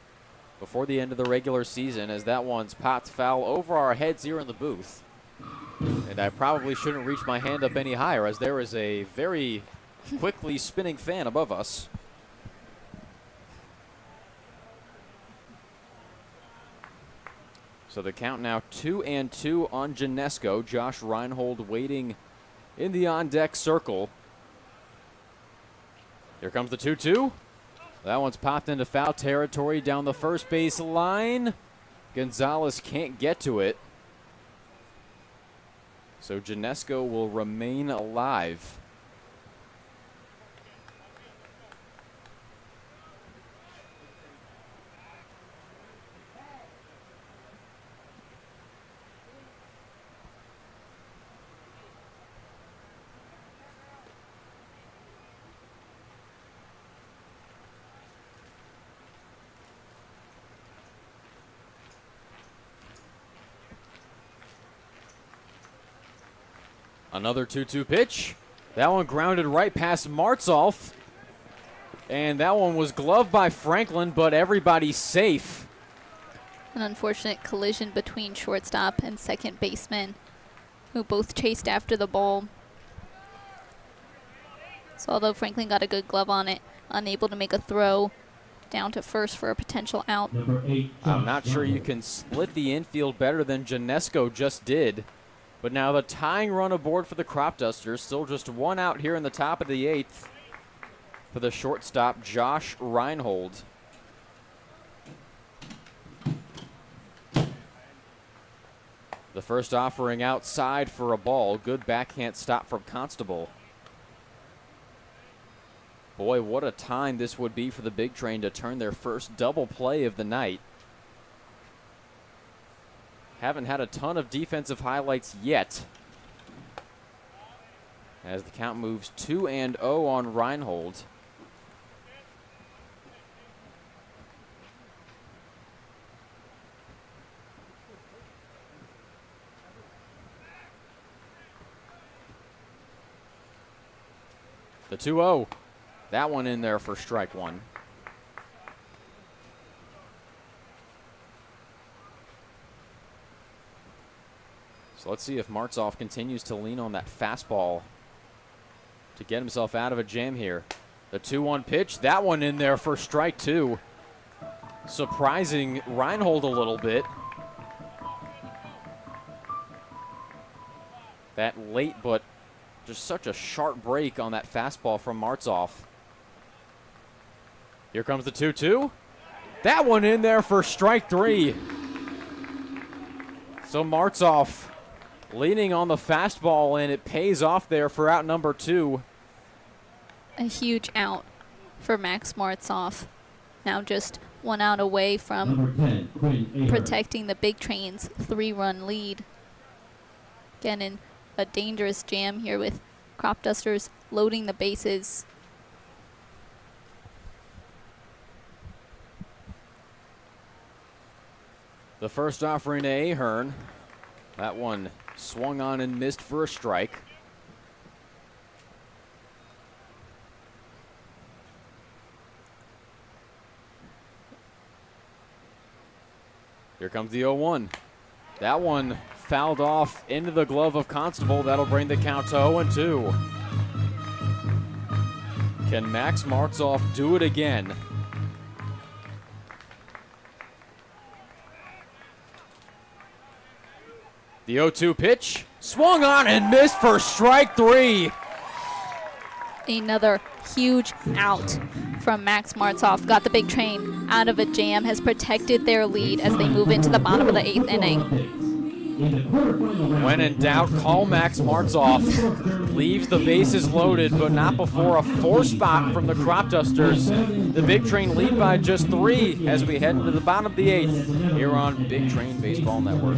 before the end of the regular season, as that one's popped foul over our heads here in the booth. And I probably shouldn't reach my hand up any higher, as there is a very quickly spinning fan above us. So the count now 2-2 on Janesco. Josh Reinhold waiting in the on-deck circle. Here comes the 2-2. That one's popped into foul territory down the first base line. Gonzalez can't get to it. So Janesco will remain alive. Another 2-2 pitch. That one grounded right past Martzoff. And that one was gloved by Franklin, but everybody's safe. An unfortunate collision between shortstop and second baseman, who both chased after the ball. So although Franklin got a good glove on it, unable to make a throw down to first for a potential out. Number 8, I'm not sure you can split the infield better than Janesco just did. But now the tying run aboard for the Cropdusters. Still just one out here in the top of the 8th for the shortstop, Josh Reinhold. The first offering outside for a ball. Good backhand stop from Constable. Boy, what a time this would be for the Big Train to turn their first double play of the night. Haven't had a ton of defensive highlights yet, as the count moves 2-0 on Reinhold. The 2-0. That one in there for strike one. So let's see if Martzoff continues to lean on that fastball to get himself out of a jam here. The 2-1 pitch, that one in there for strike two. Surprising Reinhold a little bit. That late, but just such a sharp break on that fastball from Martzoff. Here comes the 2-2. That one in there for strike three. So Martzoff leaning on the fastball, and it pays off there for out number 2. A huge out for Max Martzoff. Now just one out away from Number 10, Quinn Ahern. protecting the Big Train's 3-run lead. Again, in a dangerous jam here with Cropdusters loading the bases. The first offering to Ahern. That one swung on and missed for a strike. Here comes the 0-1. That one fouled off into the glove of Constable. That'll bring the count to 0-2. Can Max Martzoff do it again? The 0-2 pitch, swung on and missed for strike three. Another huge out from Max Martzoff. Got the Big Train out of a jam, has protected their lead as they move into the bottom of the 8th inning. When in doubt, call Max Martzoff. Leaves the bases loaded, but not before a 4 spot from the Cropdusters. The Big Train lead by just 3 as we head into the bottom of the 8th here on Big Train Baseball Network.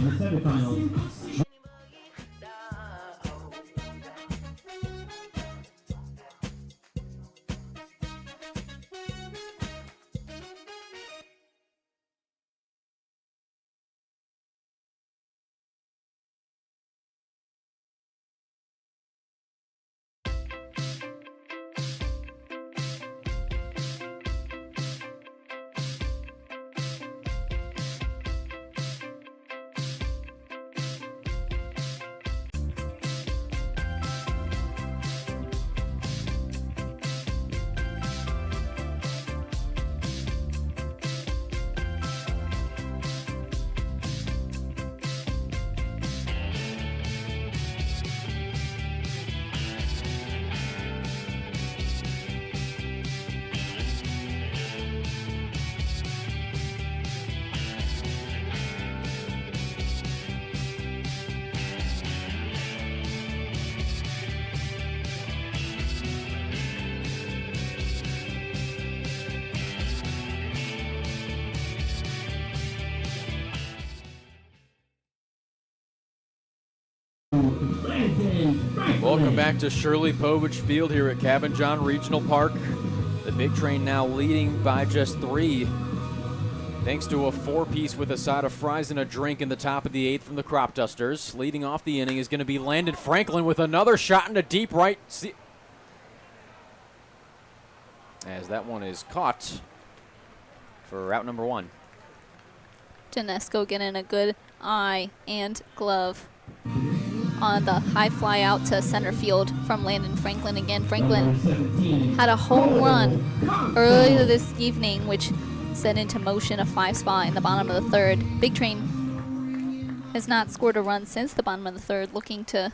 Landon Franklin. Welcome back to Shirley Povich Field here at Cabin John Regional Park. The Big Train now leading by just 3, thanks to a 4-piece with a side of fries and a drink in the top of the 8th from the Cropdusters. Leading off the inning is going to be Landon Franklin with another shot into deep right. As that one is caught for out number 1. Janesco getting a good eye and glove on the high fly out to center field from Landon Franklin again. Franklin had a home run earlier this evening, which set into motion a 5 spot in the bottom of the 3rd. Big Train has not scored a run since the bottom of the 3rd, looking to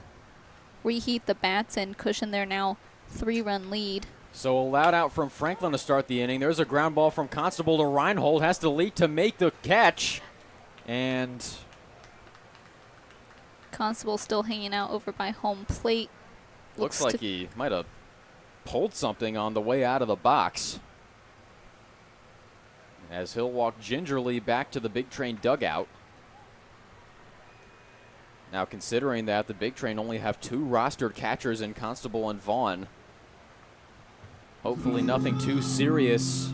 reheat the bats and cushion their now 3-run lead. So a loud out from Franklin to start the inning. There's a ground ball from Constable to Reinhold. Has to lead to make the catch. And Constable still hanging out over by home plate. looks like he might have pulled something on the way out of the box, as he'll walk gingerly back to the Big Train dugout. Now, considering that the Big Train only have 2 rostered catchers in Constable and Vaughn, hopefully nothing too serious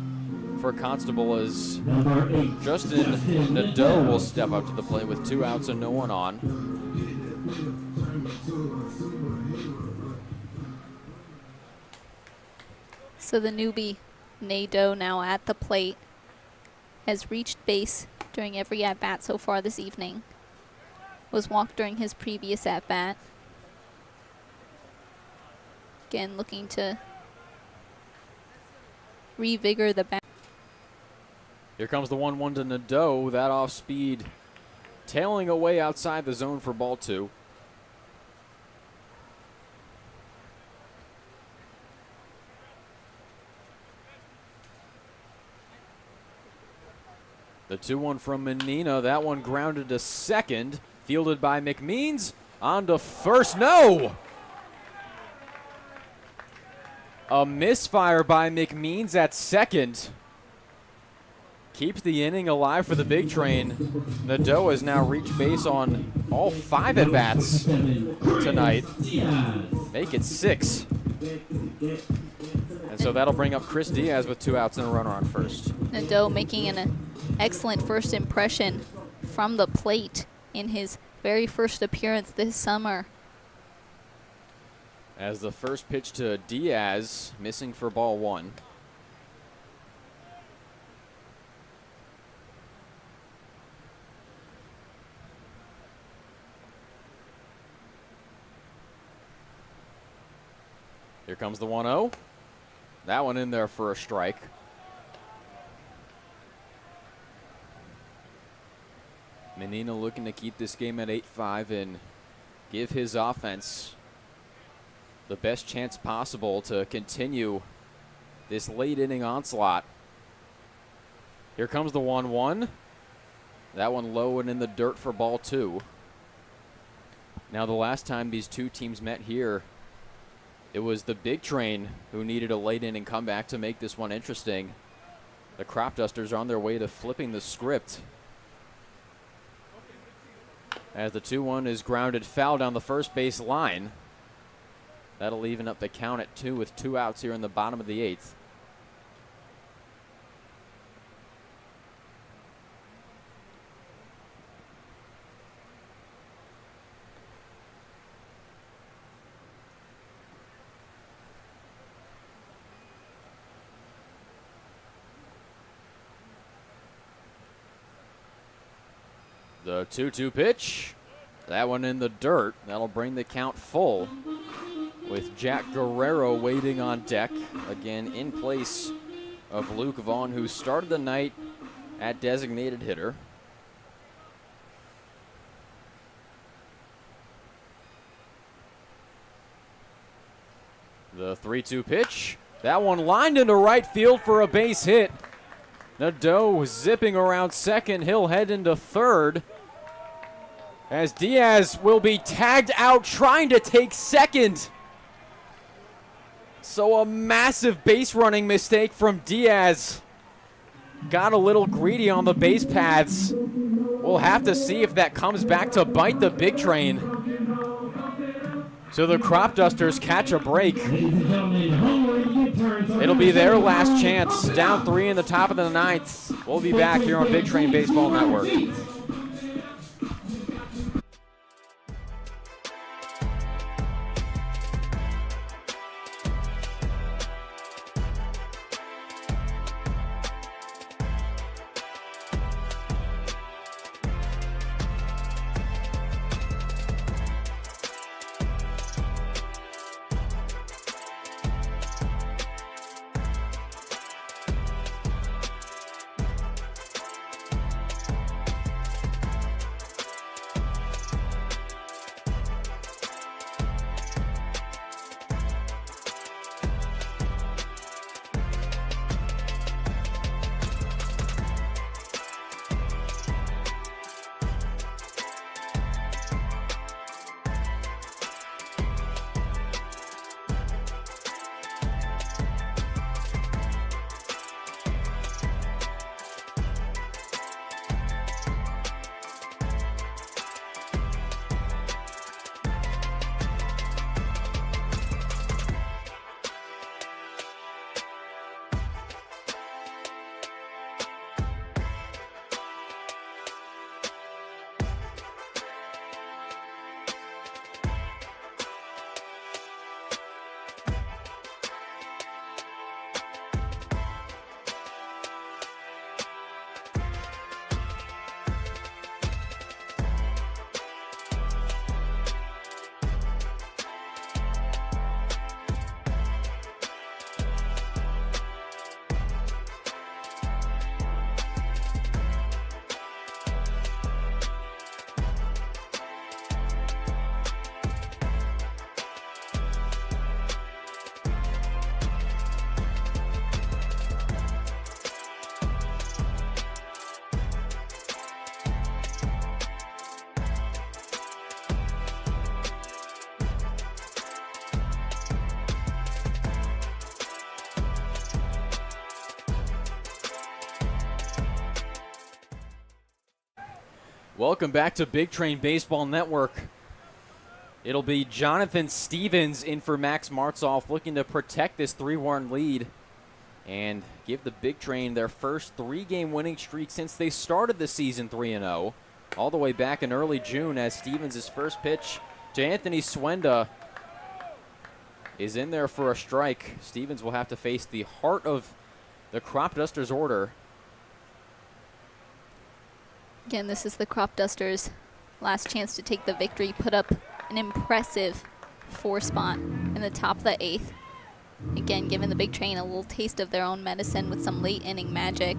for Constable, as Number 8. Justin Nadeau will step up to the plate with 2 outs and no one on. So the newbie Nadeau now at the plate has reached base during every at-bat so far this evening. Was walked during his previous at-bat. Again, looking to revigor the bat. Here comes the 1-1 to Nadeau. That off speed tailing away outside the zone for ball 2. The 2-1 from Menina. That one grounded to second. Fielded by McMeans. On to first. No! A misfire by McMeans at second. Keeps the inning alive for the Big Train. Nadeau has now reached base on all 5 at-bats tonight. Make it 6. And so that'll bring up Chris Diaz with 2 outs and a runner on first. Nadeau making an excellent first impression from the plate in his very first appearance this summer. As the first pitch to Diaz, missing for ball 1. Here comes the 1-0. That one in there for a strike. Menina looking to keep this game at 8-5 and give his offense the best chance possible to continue this late inning onslaught. Here comes the 1-1. That one low and in the dirt for ball 2. Now, the last time these two teams met here, it was the Big Train who needed a late inning comeback to make this one interesting. The Cropdusters are on their way to flipping the script, as the 2-1 is grounded foul down the first base line. That'll even up the count at 2 with 2 outs here in the bottom of the 8th. The 2-2 pitch. That one in the dirt. That'll bring the count full, with Jack Guerrero waiting on deck, again in place of Luke Vaughn, who started the night at designated hitter. The 3-2 pitch. That one lined into right field for a base hit. Nadeau zipping around second. He'll head into third, as Diaz will be tagged out trying to take second. So a massive base running mistake from Diaz. Got a little greedy on the base paths. We'll have to see if that comes back to bite the Big Train. So the Cropdusters catch a break. Ladies and gentlemen, home radio turns on It'll be their last chance. Down 3 in the top of the 9th. We'll be back here on Big Train Baseball Network. Welcome back to Big Train Baseball Network. It'll be Jonathan Stevens in for Max Martzoff, looking to protect this 3-1 lead and give the Big Train their first 3-game winning streak since they started the season 3-0, all the way back in early June, as Stevens' first pitch to Anthony Swenda is in there for a strike. Stevens will have to face the heart of the Cropdusters order. Again, this is the Cropdusters' last chance to take the victory, put up an impressive 4 spot in the top of the 8th. Again, giving the Big Train a little taste of their own medicine with some late inning magic.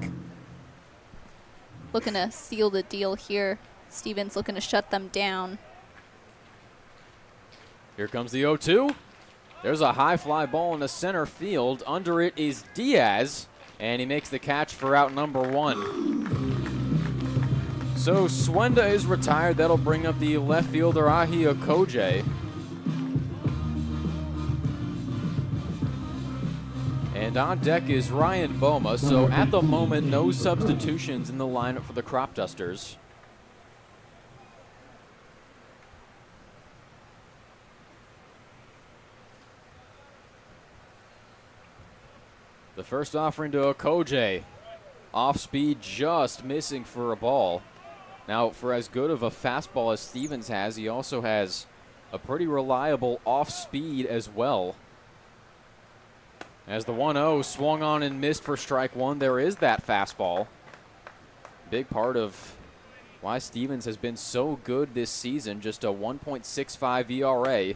Looking to seal the deal here. Stevens looking to shut them down. Here comes the 0-2. There's a high fly ball in the center field. Under it is Diaz, and he makes the catch for out number 1. So Swenda is retired. That'll bring up the left fielder, Ahi Okoje. And on deck is Ryan Boma. So at the moment, no substitutions in the lineup for the Cropdusters. The first offering to Okoje. Off speed, just missing for a ball. Now, for as good of a fastball as Stevens has, he also has a pretty reliable off speed as well. As the 1-0 swung on and missed for strike 1, there is that fastball. Big part of why Stevens has been so good this season, just a 1.65 ERA.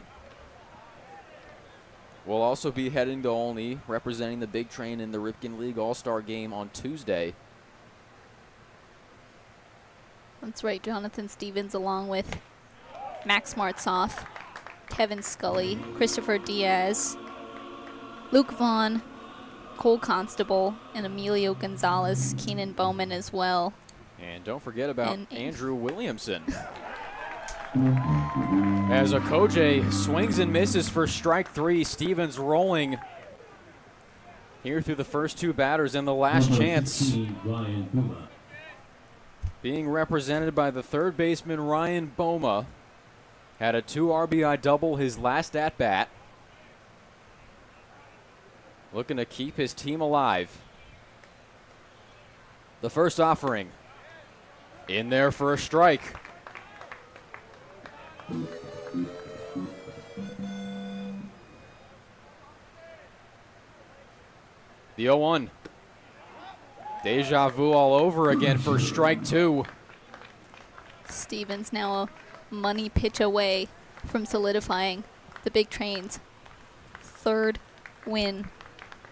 We'll also be heading to Olney, representing the Big Train in the Ripken League All-Star Game on Tuesday. That's right, Jonathan Stevens along with Max Martzoff, Kevin Scully, Christopher Diaz, Luke Vaughn, Cole Constable, and Emilio Gonzalez, Keenan Bowman as well. And don't forget about Andrew Williamson. As Okoje swings and misses for strike 3, Stevens rolling here through the first 2 batters, and the last chance being represented by the third baseman Ryan Boma. Had a 2 RBI double his last at-bat. Looking to keep his team alive. The first offering. In there for a strike. The 0-1. Deja vu all over again for strike 2. Stevens now a money pitch away from solidifying the Big Train's third win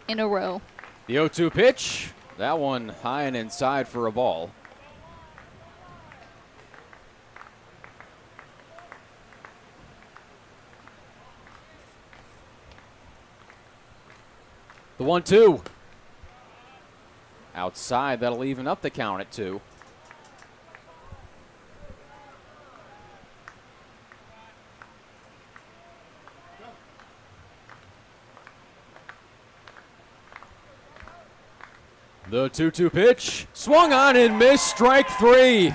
in a row. The 0-2 pitch. That one high and inside for a ball. The 1-2. Outside, that'll even up the count at 2. The 2-2 pitch, swung on and missed, strike 3.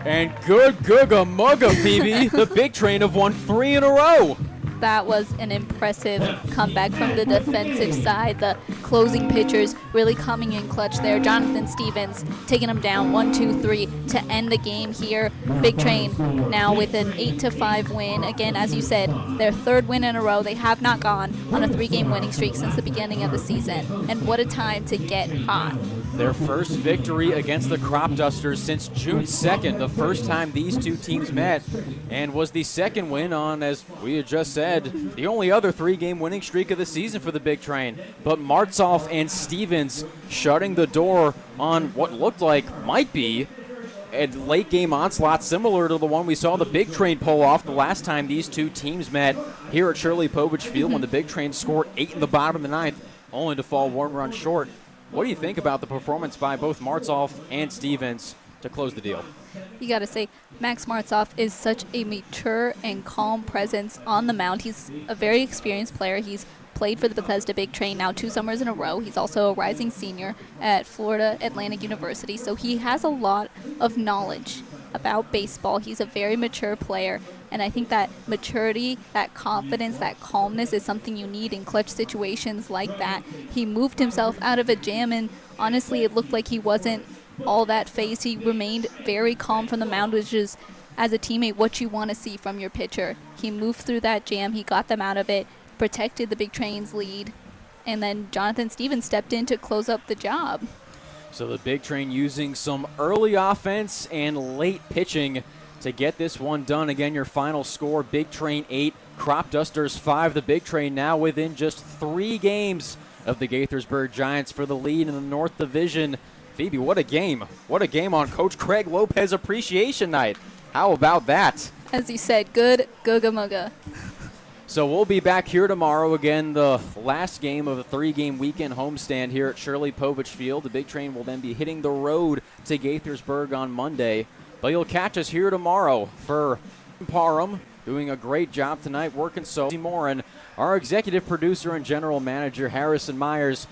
And good googa mugga, Phoebe. The Big Train have won 3 in a row. That was an impressive comeback from the defensive side. The closing pitchers really coming in clutch there. Jonathan Stevens taking him down 1-2-3 to end the game here. Big Train now with an 8-5 win. Again, as you said, their third win in a row. They have not gone on a 3-game winning streak since the beginning of the season. And what a time to get hot. Their first victory against the Cropdusters since June 2nd, the first time these two teams met, and was the second win on, as we had just said, the only other 3-game winning streak of the season for the Big Train. But Martzoff and Stevens shutting the door on what looked like might be a late-game onslaught similar to the one we saw the Big Train pull off the last time these two teams met here at Shirley Povich Field when the Big Train scored 8 in the bottom of the ninth, only to fall 1 run short. What do you think about the performance by both Martzoff and Stevens to close the deal? You got to say, Max Martzoff is such a mature and calm presence on the mound. He's a very experienced player. He's played for the Bethesda Big Train now 2 summers in a row. He's also a rising senior at Florida Atlantic University, so he has a lot of knowledge about baseball. He's a very mature player, and I think that maturity, that confidence, that calmness is something you need in clutch situations like that. He moved himself out of a jam, and honestly, it looked like he wasn't all that phased. He remained very calm from the mound, which is, as a teammate, what you want to see from your pitcher. He moved through that jam. He got them out of it, protected the Big Train's lead, and then Jonathan Stevens stepped in to close up the job. So the Big Train using some early offense and late pitching to get this one done. Again, your final score, Big Train 8, Cropdusters 5. The Big Train now within just 3 games of the Gaithersburg Giants for the lead in the North Division. Phoebe, what a game. What a game on Coach Craig Lopez Appreciation Night. How about that? As you said, good googa mugga. So we'll be back here tomorrow. Again, the last game of a 3-game weekend homestand here at Shirley Povich Field. The Big Train will then be hitting the road to Gaithersburg on Monday. But you'll catch us here tomorrow for Parham, doing a great job tonight, working so more. And our executive producer and general manager, Harrison Myers,